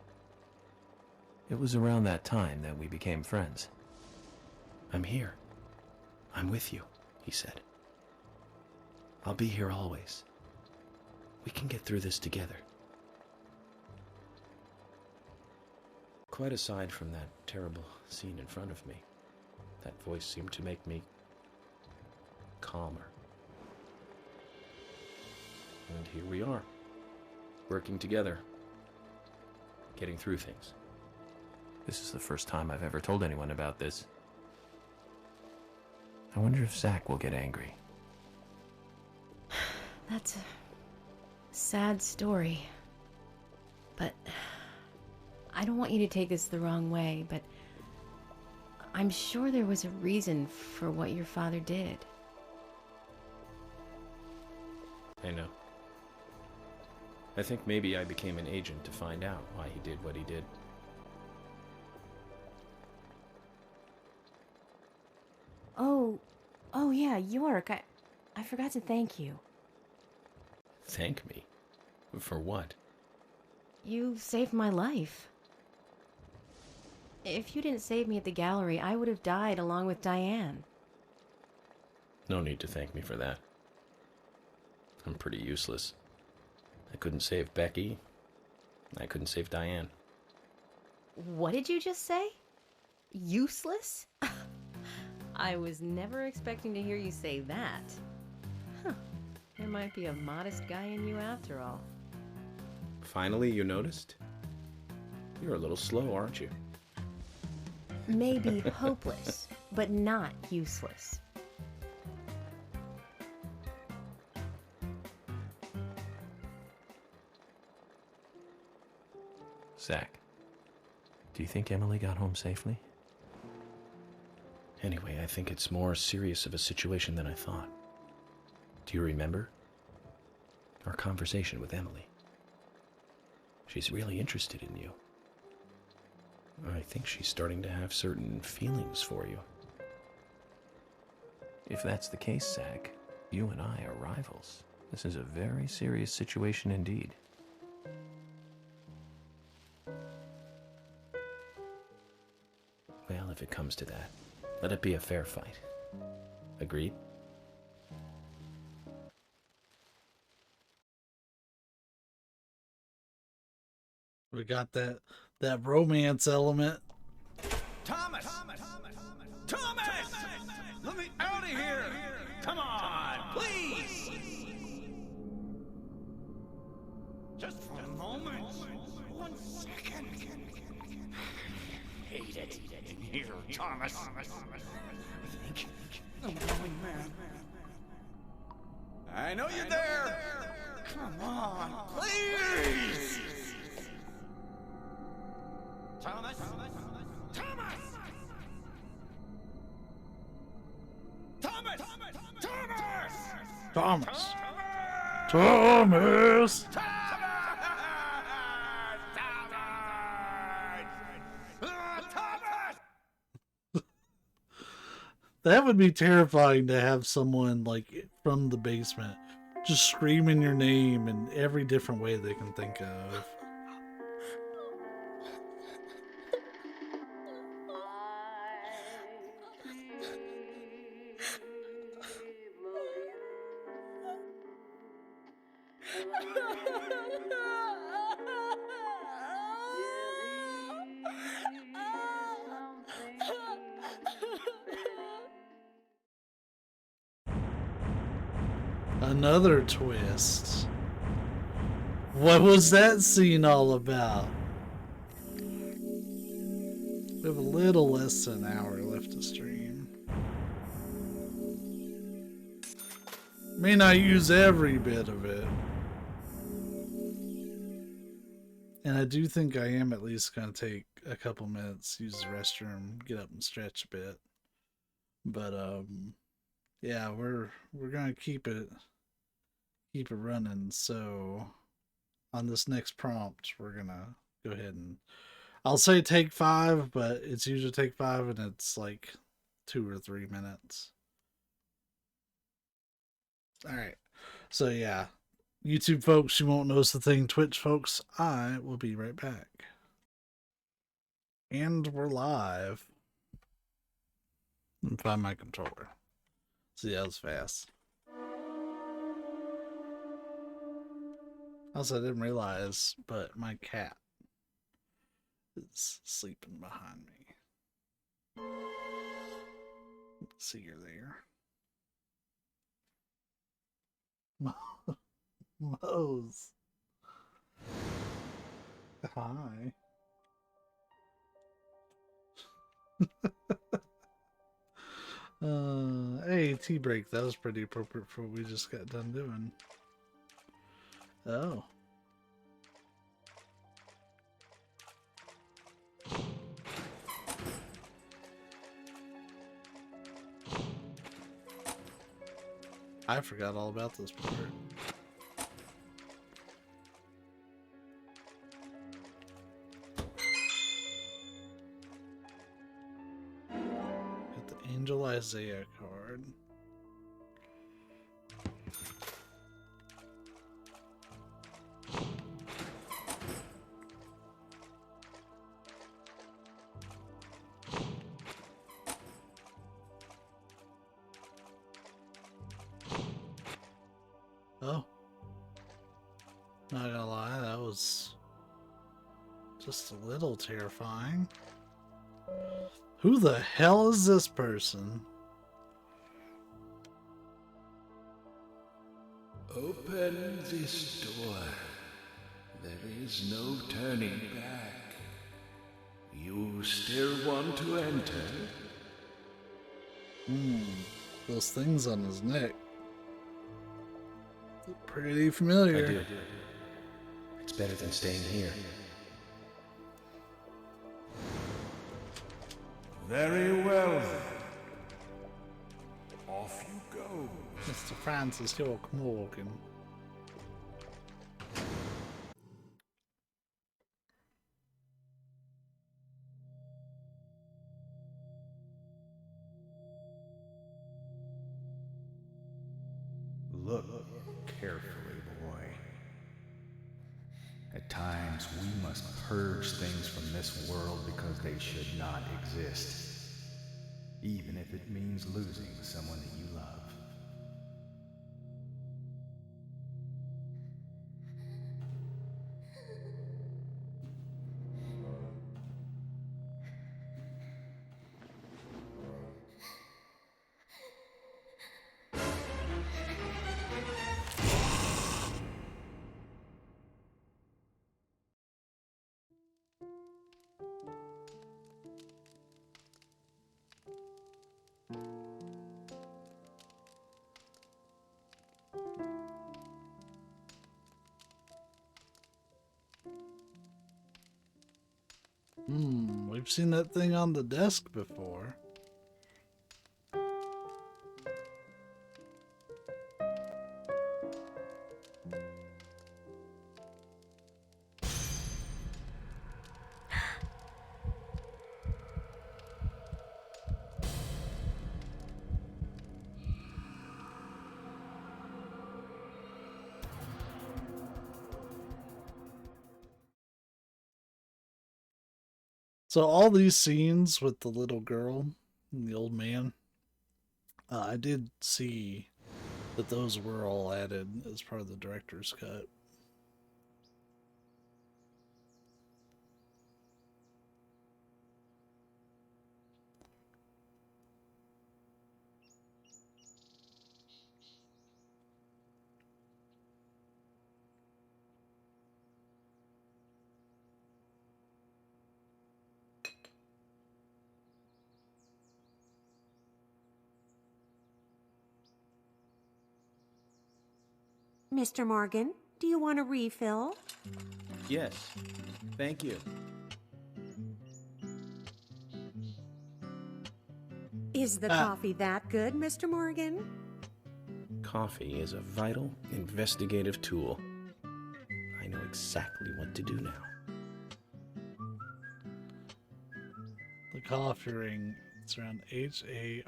It was around that time that we became friends. I'm here. I'm with you, he said. I'll be here always. We can get through this together. Quite aside from that terrible scene in front of me, that voice seemed to make me calmer. And here we are, working together, getting through things. This is the first time I've ever told anyone about this. I wonder if Zach will get angry. That's a sad story. But I don't want you to take this the wrong way, but I'm sure there was a reason for what your father did. I know. I think maybe I became an agent to find out why he did what he did. Oh yeah, York, I forgot to thank you. Thank me? For what? You saved my life. If you didn't save me at the gallery, I would have died along with Diane. No need to thank me for that. I'm pretty useless. I couldn't save Becky. I couldn't save Diane. What did you just say? Useless? I was never expecting to hear you say that. Huh. There might be a modest guy in you after all. Finally, you noticed? You're a little slow, aren't you? Maybe hopeless, but not useless. Zach, do you think Emily got home safely? Anyway, I think it's more serious of a situation than I thought. Do you remember our conversation with Emily? She's really interested in you. I think she's starting to have certain feelings for you. If that's the case, Zach, you and I are rivals. This is a very serious situation indeed. Well, if it comes to that, let it be a fair fight. Agreed? We got that romance element. Thomas! Thomas! Let me out of here! Come on, please! Just for a moment. 1 second. Hate it in here, Thomas. I think I'm going mad. I know you're there! Come on, please! Thomas! Thomas! Thomas! Thomas! Thomas! That would be terrifying to have someone like from the basement just screaming your name in every different way they can think of. Another twist. What was that scene all about? We have a little less than an hour left to stream. May not use every bit of it. And I do think I am at least going to take a couple minutes, use the restroom, get up and stretch a bit. But yeah, we're going to keep it running. So on this next prompt, we're going to go ahead and I'll say take 5, but it's usually take 5 and it's like 2 or 3 minutes. All right. So yeah, YouTube folks, you won't notice the thing. Twitch folks, I will be right back. And we're live. Let me find my controller. See, that was fast. Also, I didn't realize, but my cat is sleeping behind me. See her there. Mose. Hi. Hey, tea break. That was pretty appropriate for what we just got done doing. Oh. I forgot all about this part. Got the Angel Isaiah card. Oh. Not gonna lie, that was just a little terrifying. Who the hell is this person? Open this door. There is no turning back. You still want to enter? Those things on his neck. Pretty familiar. I do. It's better than staying here. Very well then. Off you go. Mr. Francis York Morgan. Look carefully, boy. At times, we must purge things from this world because they should not exist, even if it means losing someone that you love. We've seen that thing on the desk before. So all these scenes with the little girl and the old man, I did see that those were all added as part of the director's cut. Mr. Morgan, do you want a refill? Yes, thank you. Is the coffee that good, Mr. Morgan? Coffee is a vital investigative tool. I know exactly what to do now. The coffee ring. It's around Harry.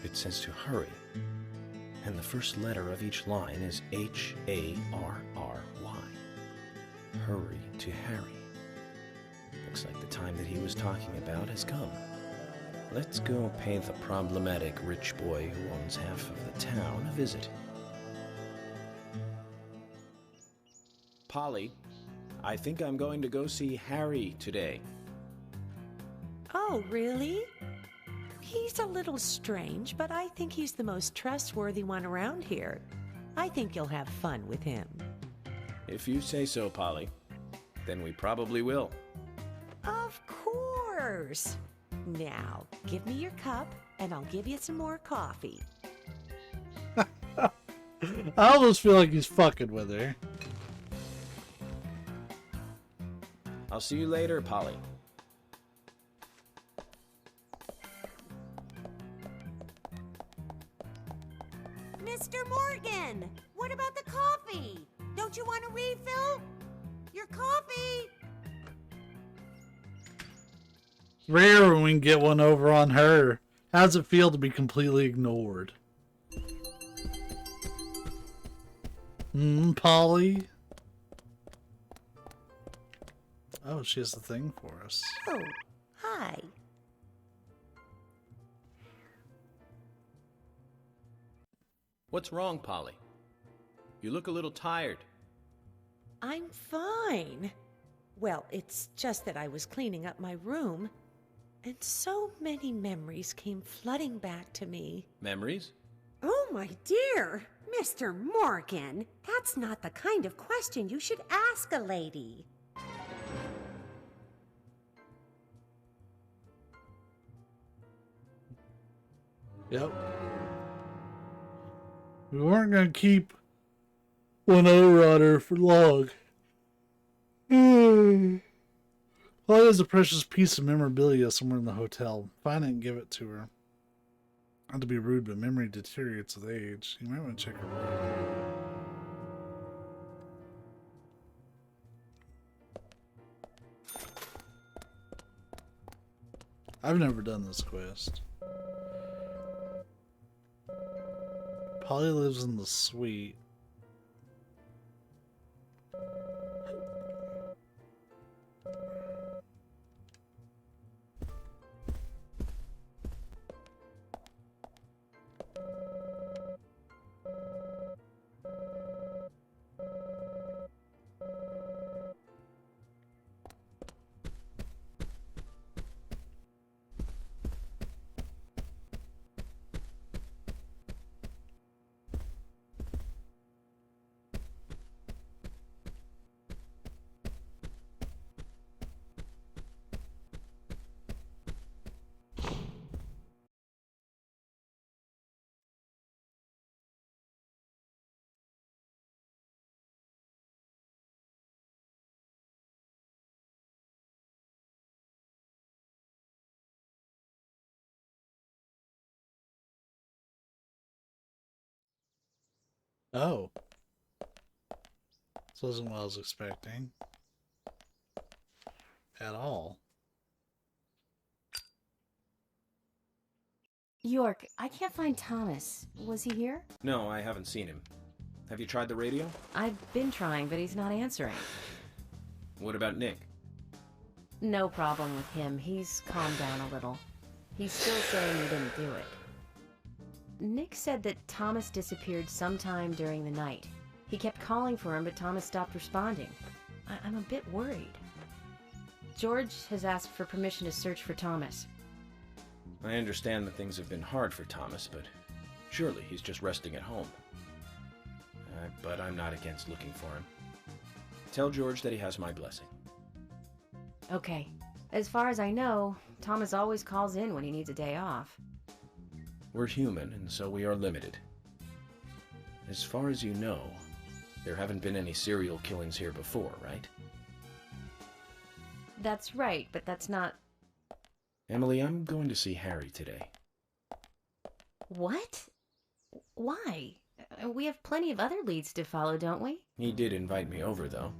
It says to hurry, and the first letter of each line is Harry. Hurry to Harry. Looks like the time that he was talking about has come. Let's go pay the problematic rich boy who owns half of the town a visit. Polly, I think I'm going to go see Harry today. Oh, really? He's a little strange, but I think he's the most trustworthy one around here. I think you'll have fun with him. If you say so, Polly, then we probably will. Of course. Now, give me your cup, and I'll give you some more coffee. I almost feel like he's fucking with her. I'll see you later, Polly. Mr. Morgan, what about the coffee? Don't you want a refill? Your coffee! It's rare when we can get one over on her. How's it feel to be completely ignored? Polly? Oh, she has a thing for us. Oh, hi. What's wrong, Polly? You look a little tired. I'm fine. Well, it's just that I was cleaning up my room, and so many memories came flooding back to me. Memories? Oh, my dear! Mr. Morgan, that's not the kind of question you should ask a lady. Yep. We weren't going to keep one over on her for long. Well, there's a precious piece of memorabilia somewhere in the hotel. Find it and give it to her. Not to be rude, but memory deteriorates with age. You might want to check her room. I've never done this quest. Polly lives in the suite. Oh. This wasn't what I was expecting. At all. York, I can't find Thomas. Was he here? No, I haven't seen him. Have you tried the radio? I've been trying, but he's not answering. What about Nick? No problem with him. He's calmed down a little. He's still saying he didn't do it. Nick said that Thomas disappeared sometime during the night. He kept calling for him, but Thomas stopped responding. I'm a bit worried. George has asked for permission to search for Thomas. I understand that things have been hard for Thomas, but surely he's just resting at home. But I'm not against looking for him. Tell George that he has my blessing. Okay. As far as I know, Thomas always calls in when he needs a day off. We're human, and so we are limited. As far as you know, there haven't been any serial killings here before, right? That's right, but that's not... Emily, I'm going to see Harry today. What? Why? We have plenty of other leads to follow, don't we? He did invite me over, though.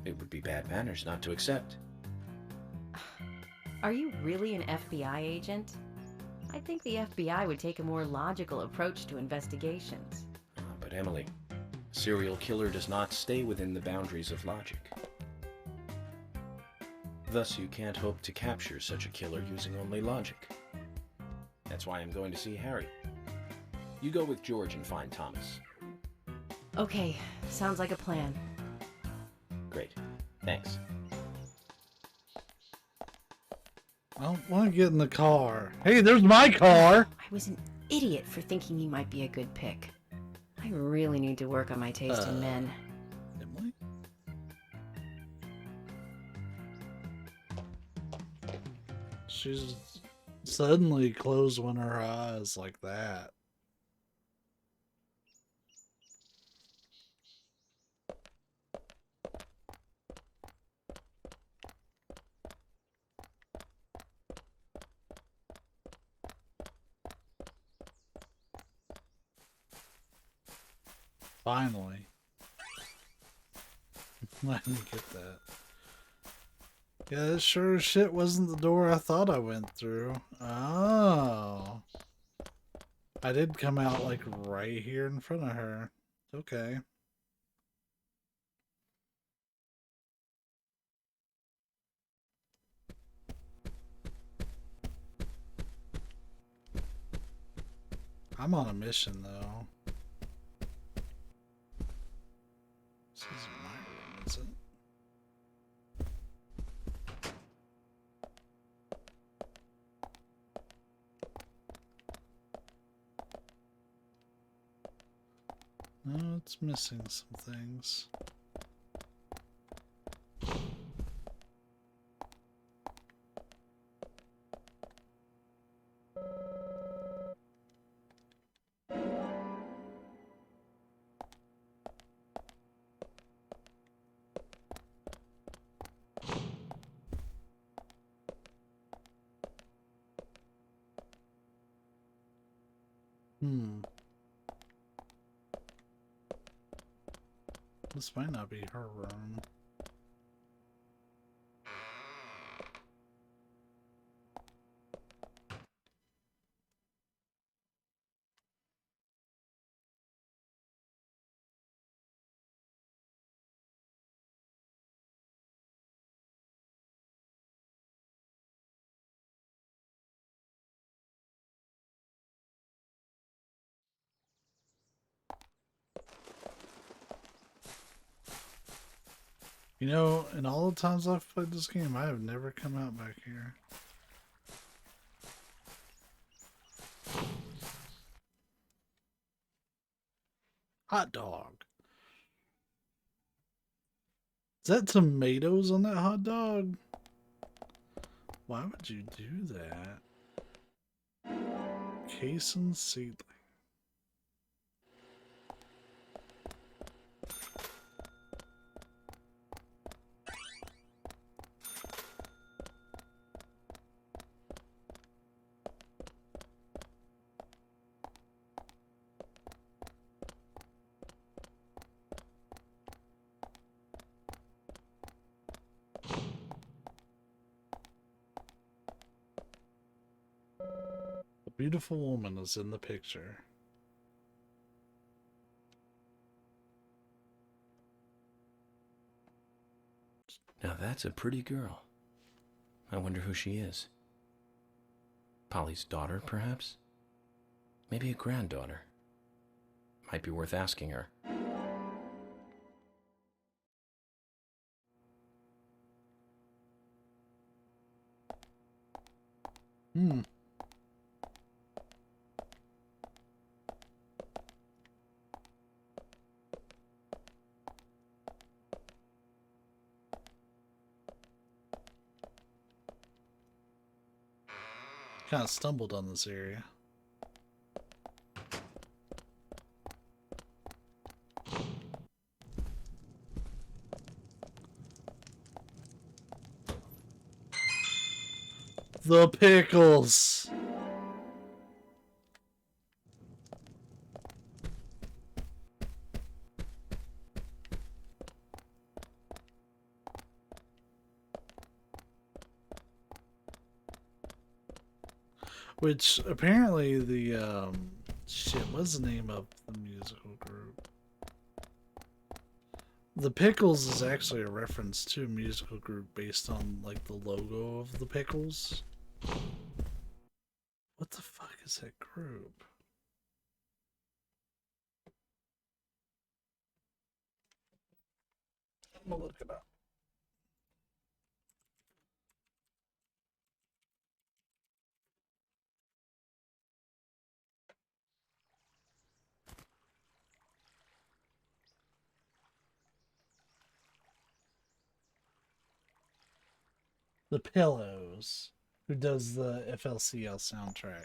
It would be bad manners not to accept. Are you really an FBI agent? I think the FBI would take a more logical approach to investigations. But Emily, a serial killer does not stay within the boundaries of logic. Thus, you can't hope to capture such a killer using only logic. That's why I'm going to see Harry. You go with George and find Thomas. Okay, sounds like a plan. Great. Thanks. I don't want to get in the car. Hey, there's my car! I was an idiot for thinking you might be a good pick. I really need to work on my taste in men. Emily? She's suddenly closed one of her eyes like that. Finally. Let me get that. Yeah, this sure as shit wasn't the door I thought I went through. Oh. I did come out like right here in front of her. Okay. I'm on a mission though. This isn't my room, is it? No, it's missing some things. This might not be her room. You know, in all the times I've played this game, I have never come out back here. Hot dog. Is that tomatoes on that hot dog? Why would you do that? Casein seedling. A beautiful woman is in the picture. Now that's a pretty girl. I wonder who she is. Polly's daughter, perhaps? Maybe a granddaughter. Might be worth asking her. Kind of stumbled on this area. The pickles. Which apparently the shit, what's the name of the musical group? The Pickles is actually a reference to a musical group based on like the logo of the pickles. What the fuck is that group? I'm gonna look it up. The Pillows, who does the FLCL soundtrack.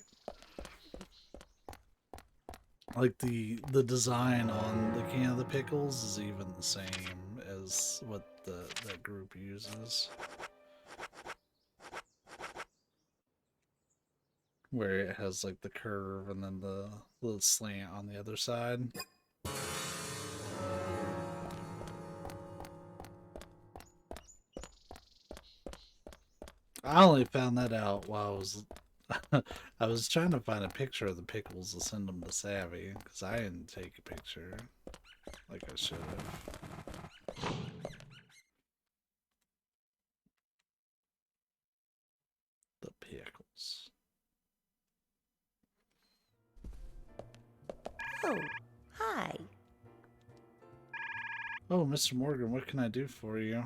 Like the design on the can of the pickles is even the same as what that group uses. Where it has like the curve and then the little slant on the other side. I only found that out while I was trying to find a picture of the pickles to send them to Savvy, because I didn't take a picture like I should have. The pickles. Oh, hi. Oh, Mr. Morgan, what can I do for you?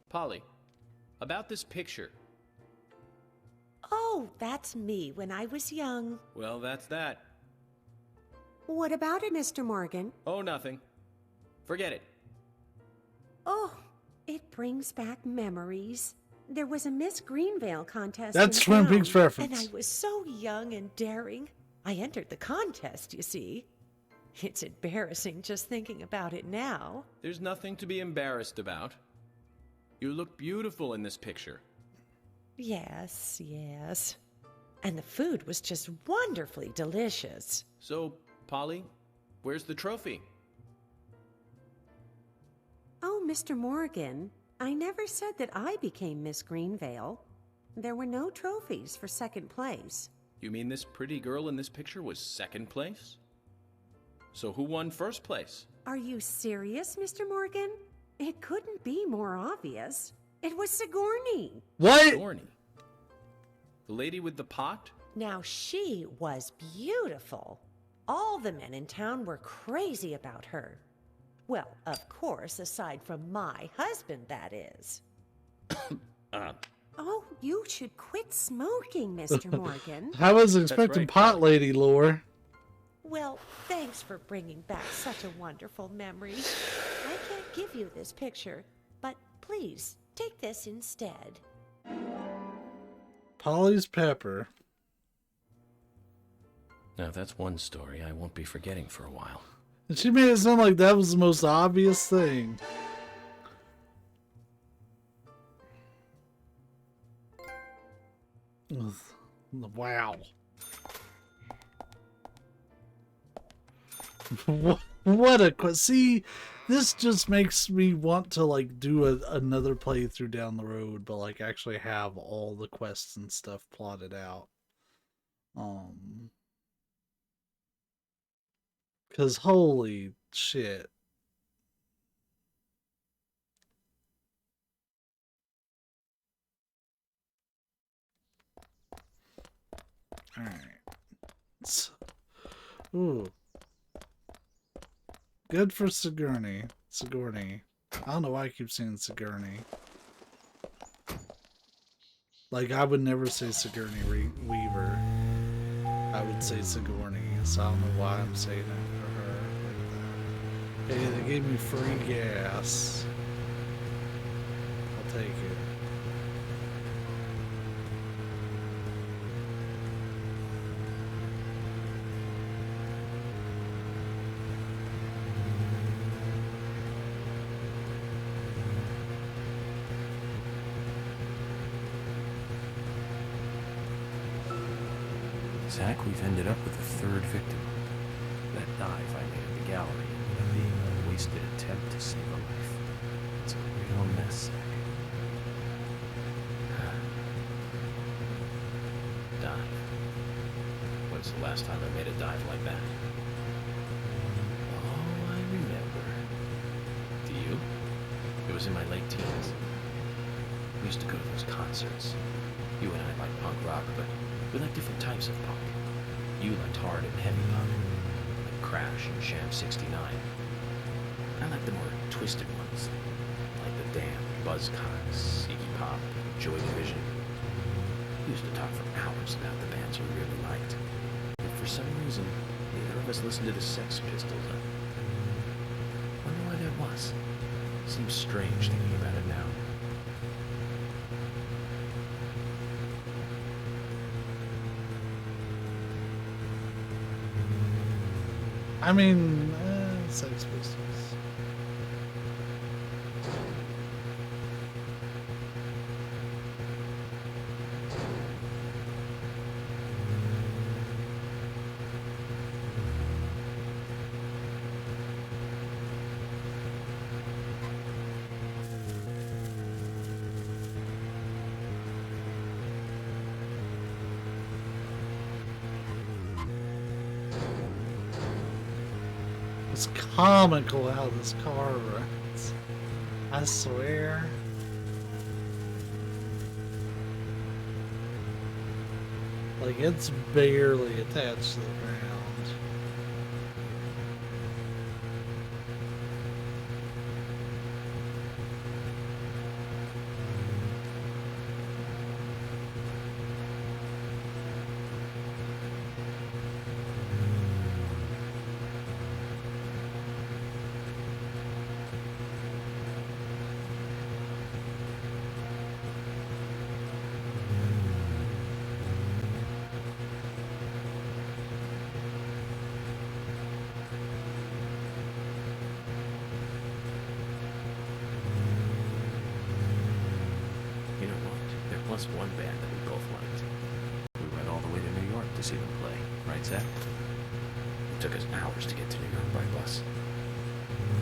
Polly, about this picture. Oh, that's me when I was young. Well, that's that. What about it, Mr. Morgan? Oh, nothing. Forget it. Oh, it brings back memories. There was a Miss Greenvale contest. That's in Twin town, Peaks reference. And I was so young and daring. I entered the contest, you see. It's embarrassing just thinking about it now. There's nothing to be embarrassed about. You look beautiful in this picture. Yes, yes. And the food was just wonderfully delicious. So, Polly, where's the trophy? Oh, Mr. Morgan, I never said that I became Miss Greenvale. There were no trophies for second place. You mean this pretty girl in this picture was second place? So who won first place? Are you serious, Mr. Morgan? It couldn't be more obvious. It was Sigourney. What? Sigourney? The lady with the pot? Now, she was beautiful. All the men in town were crazy about her. Well, of course, aside from my husband, that is. Oh, you should quit smoking, Mr. Morgan. I was expecting right, pot Polly. lady lore. Well, thanks for bringing back such a wonderful memory. I can't give you this picture, but please take this instead. Polly's pepper. Now, that's one story I won't be forgetting for a while. And she made it sound like that was the most obvious thing. Ugh. Wow. What a see, this just makes me want to like do another playthrough down the road, but like actually have all the quests and stuff plotted out. Cause holy shit. Alright. Ooh. Good for Sigourney. Sigourney. I don't know why I keep saying Sigourney. Like, I would never say Sigourney Weaver. I would say Sigourney, so I don't know why I'm saying it for her like that. Hey, they gave me free gas. I'll take it. Zach, we've ended up with a third victim. That dive I made at the gallery ended up being a wasted attempt to save a life. It's a real mess, Zach. Dive. When's the last time I made a dive like that? Oh, I remember. Do you? It was in my late teens. We used to go to those concerts. You and I like punk rock, but we like different types of punk. You liked hard and heavy punk, like Crash and Sham 69. I like the more twisted ones, like the Damned, Buzzcocks, Iggy Pop, Joy Division. We used to talk for hours about the bands we really liked. But for some reason, neither of us listened to the Sex Pistols. I wonder why that was. Seems strange thinking about it now. I mean, Sex Pistols. It's comical how this car runs. I swear. Like, it's barely attached to the ground. Was one band that we both liked. We went all the way to New York to see them play, right, Zach? It took us hours to get to New York by bus.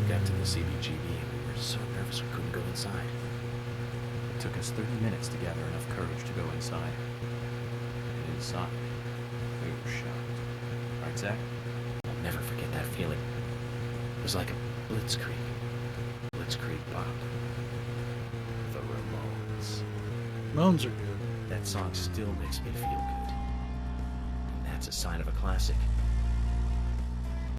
We got to the CBGB and we were so nervous we couldn't go inside. It took us 30 minutes to gather enough courage to go inside. And inside, we were shocked. Right, Zach? I'll never forget that feeling. It was like a blitzkrieg. Blitzkrieg Bop. The Ramones. Moans are good. That song still makes me feel good. And that's a sign of a classic.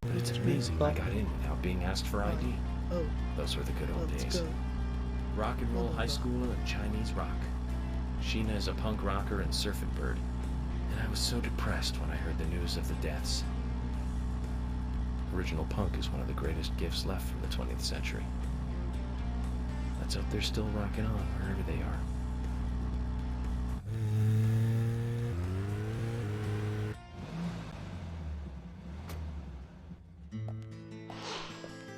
But it's amazing I got in without being asked for ID. Oh. Those were the good old days. Rock and roll high school and Chinese rock. Sheena is a punk rocker and surfing bird. And I was so depressed when I heard the news of the deaths. Original punk is one of the greatest gifts left from the 20th century. Let's hope they're still rocking on wherever they are.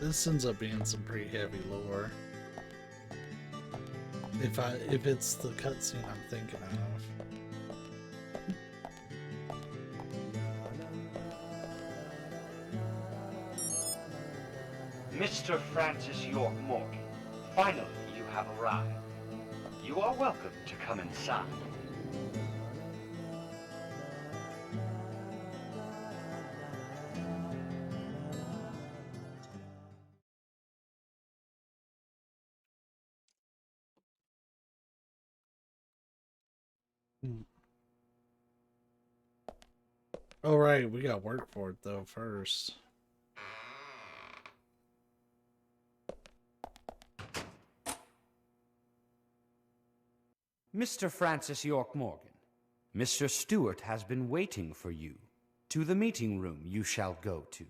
This ends up being some pretty heavy lore. If it's the cutscene I'm thinking of. Mr. Francis York Morgan, finally you have arrived. You are welcome to come inside. Oh right, we got work for it though first. Mr. Francis York Morgan, Mr. Stewart has been waiting for you. To the meeting room you shall go to.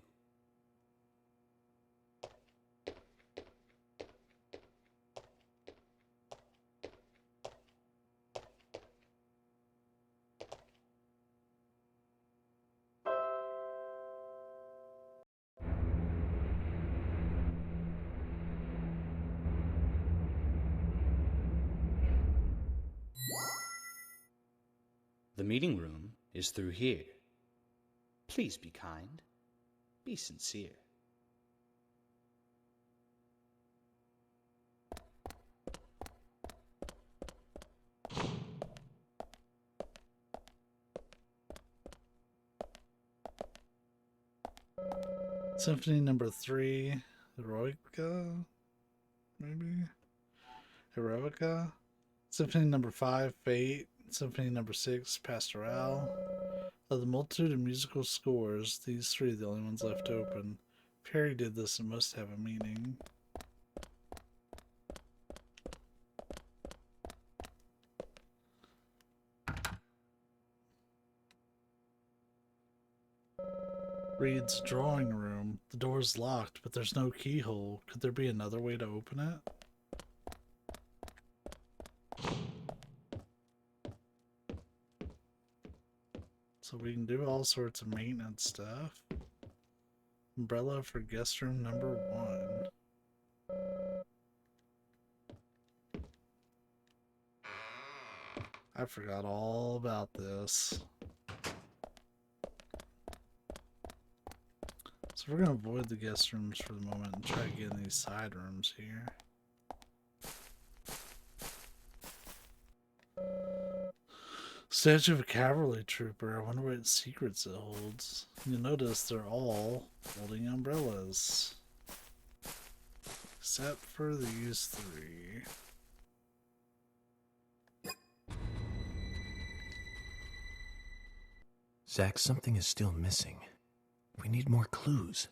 The meeting room is through here. Please be kind. Be sincere. Symphony number 3, Heroica, maybe? Heroica? Symphony number 5, Fate. Symphony number 6, Pastoral. Of the multitude of musical scores, these 3 are the only ones left open. If Harry did this, it must have a meaning. Reed's drawing room. The door's locked, but there's no keyhole. Could there be another way to open it? So we can do all sorts of maintenance stuff. Umbrella for guest room number 1. I forgot all about this. So we're going to avoid the guest rooms for the moment and try to get in these side rooms here. Statue of a cavalry trooper. I wonder what secrets it holds. You'll notice they're all holding umbrellas. Except for these 3. Zach, something is still missing. We need more clues.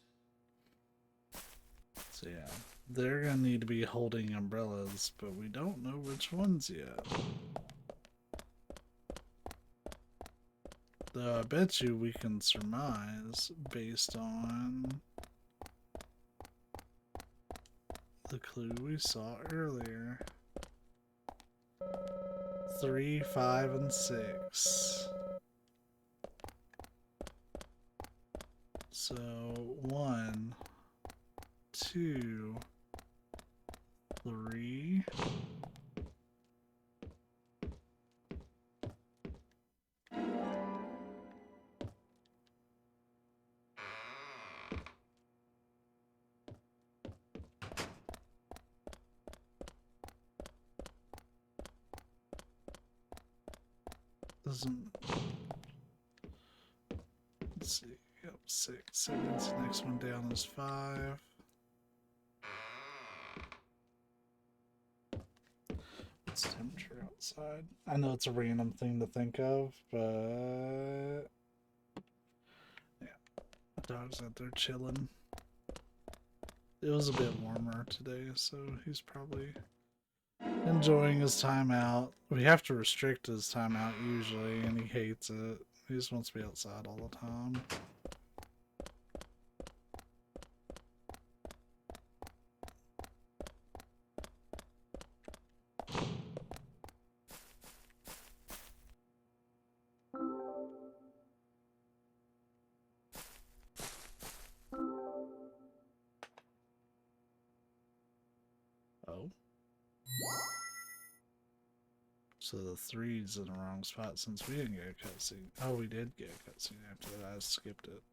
So yeah, they're gonna need to be holding umbrellas, but we don't know which ones yet. Though I bet you we can surmise based on the clue we saw earlier. 3, 5, and 6. So 1, 2, 3. Doesn't. Let's see. Yep, 6. 7. So next one down is 5. What's the temperature outside? I know it's a random thing to think of, but yeah, the dog's out there chilling. It was a bit warmer today, so he's probably enjoying his time out. We have to restrict his time out usually, and he hates it. He just wants to be outside all the time. Oh. So the 3's in the wrong spot since we didn't get a cutscene. Oh, we did get a cutscene after that. I skipped it.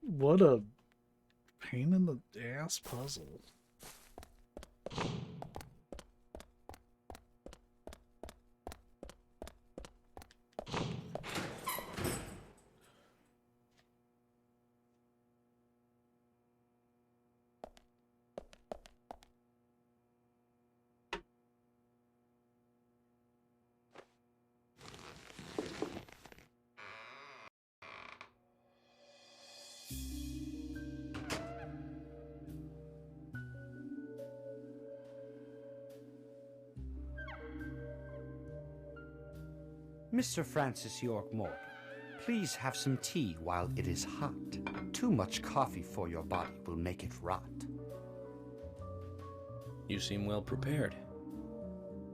What a pain in the ass puzzle. Mr. Francis York Morgan, please have some tea while it is hot. Too much coffee for your body will make it rot. You seem well prepared.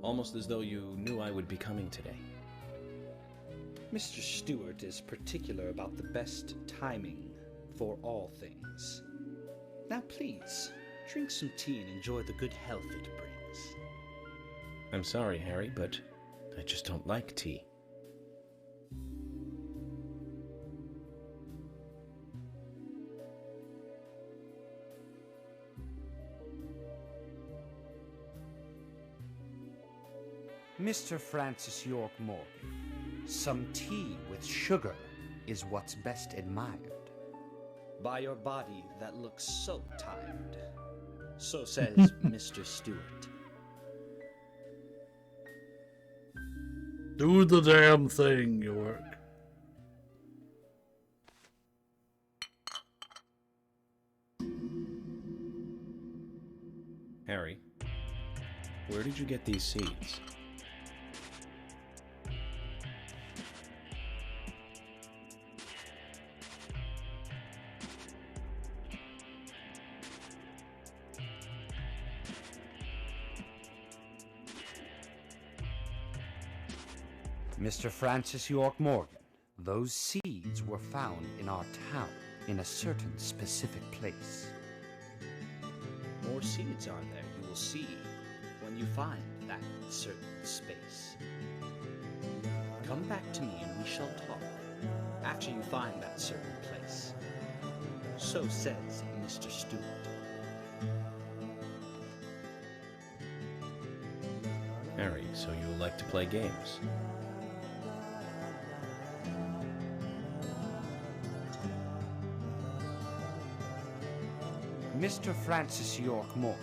Almost as though you knew I would be coming today. Mr. Stewart is particular about the best timing for all things. Now please, drink some tea and enjoy the good health it brings. I'm sorry, Harry, but I just don't like tea. Mr. Francis York Morgan, some tea with sugar is what's best admired. By your body that looks so tired. So says Mr. Stewart. Do the damn thing, York. Harry, where did you get these seeds? Mr. Francis York Morgan, those seeds were found in our town in a certain specific place. More seeds are there, you will see, when you find that certain space. Come back to me and we shall talk, after you find that certain place. So says Mr. Stewart. Harry, so you like to play games? Mr. Francis York Morgan,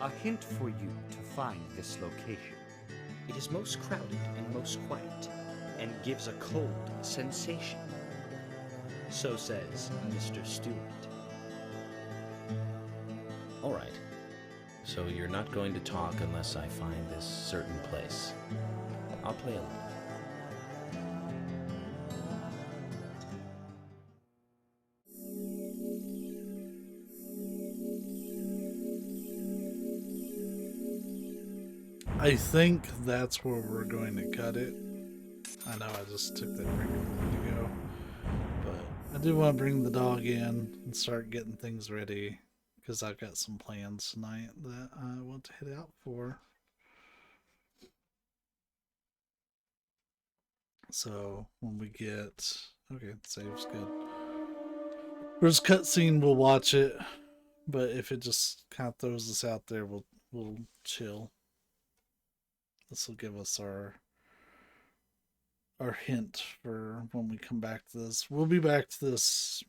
a hint for you to find this location. It is most crowded and most quiet, and gives a cold sensation. So says Mr. Stewart. All right. So you're not going to talk unless I find this certain place. I'll play along. I think that's where we're going to cut it. I know I just took that break a minute ago, but I do want to bring the dog in and start getting things ready because I've got some plans tonight that I want to head out for. So when we get okay, save's good. There's a cutscene, we'll watch it, but if it just kind of throws us out there, we'll chill. This will give us our hint for when we come back to this. We'll be back to this.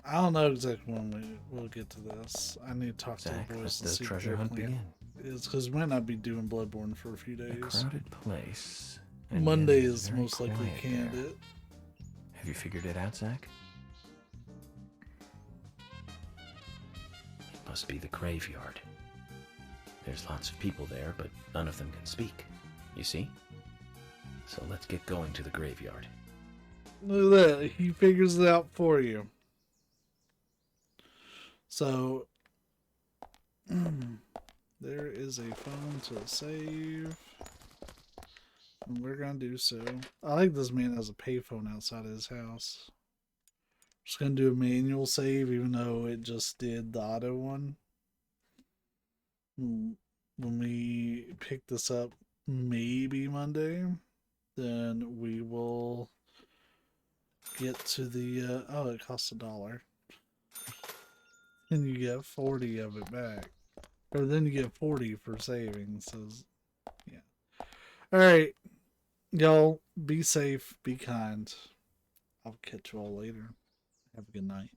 I don't know exactly when we'll get to this. I need to talk to the boys and let see the what treasure their hunt plan begin. is, because we might not be doing Bloodborne for a few days. A crowded place. and Monday yet it's is very most likely quiet there. candidate. Have you figured it out, Zach? It must be the graveyard. There's lots of people there, but none of them can speak. You see? So let's get going to the graveyard. Look at that. He figures it out for you. So, there is a phone to save. And we're going to do so. I like this man has a payphone outside of his house. Just going to do a manual save, even though it just did the auto one. When we pick this up, maybe Monday, then we will get to the, oh, it costs $1. And you get 40 of it back. Or then you get 40 for savings. So, yeah. Alright. Y'all, be safe, be kind. I'll catch you all later. Have a good night.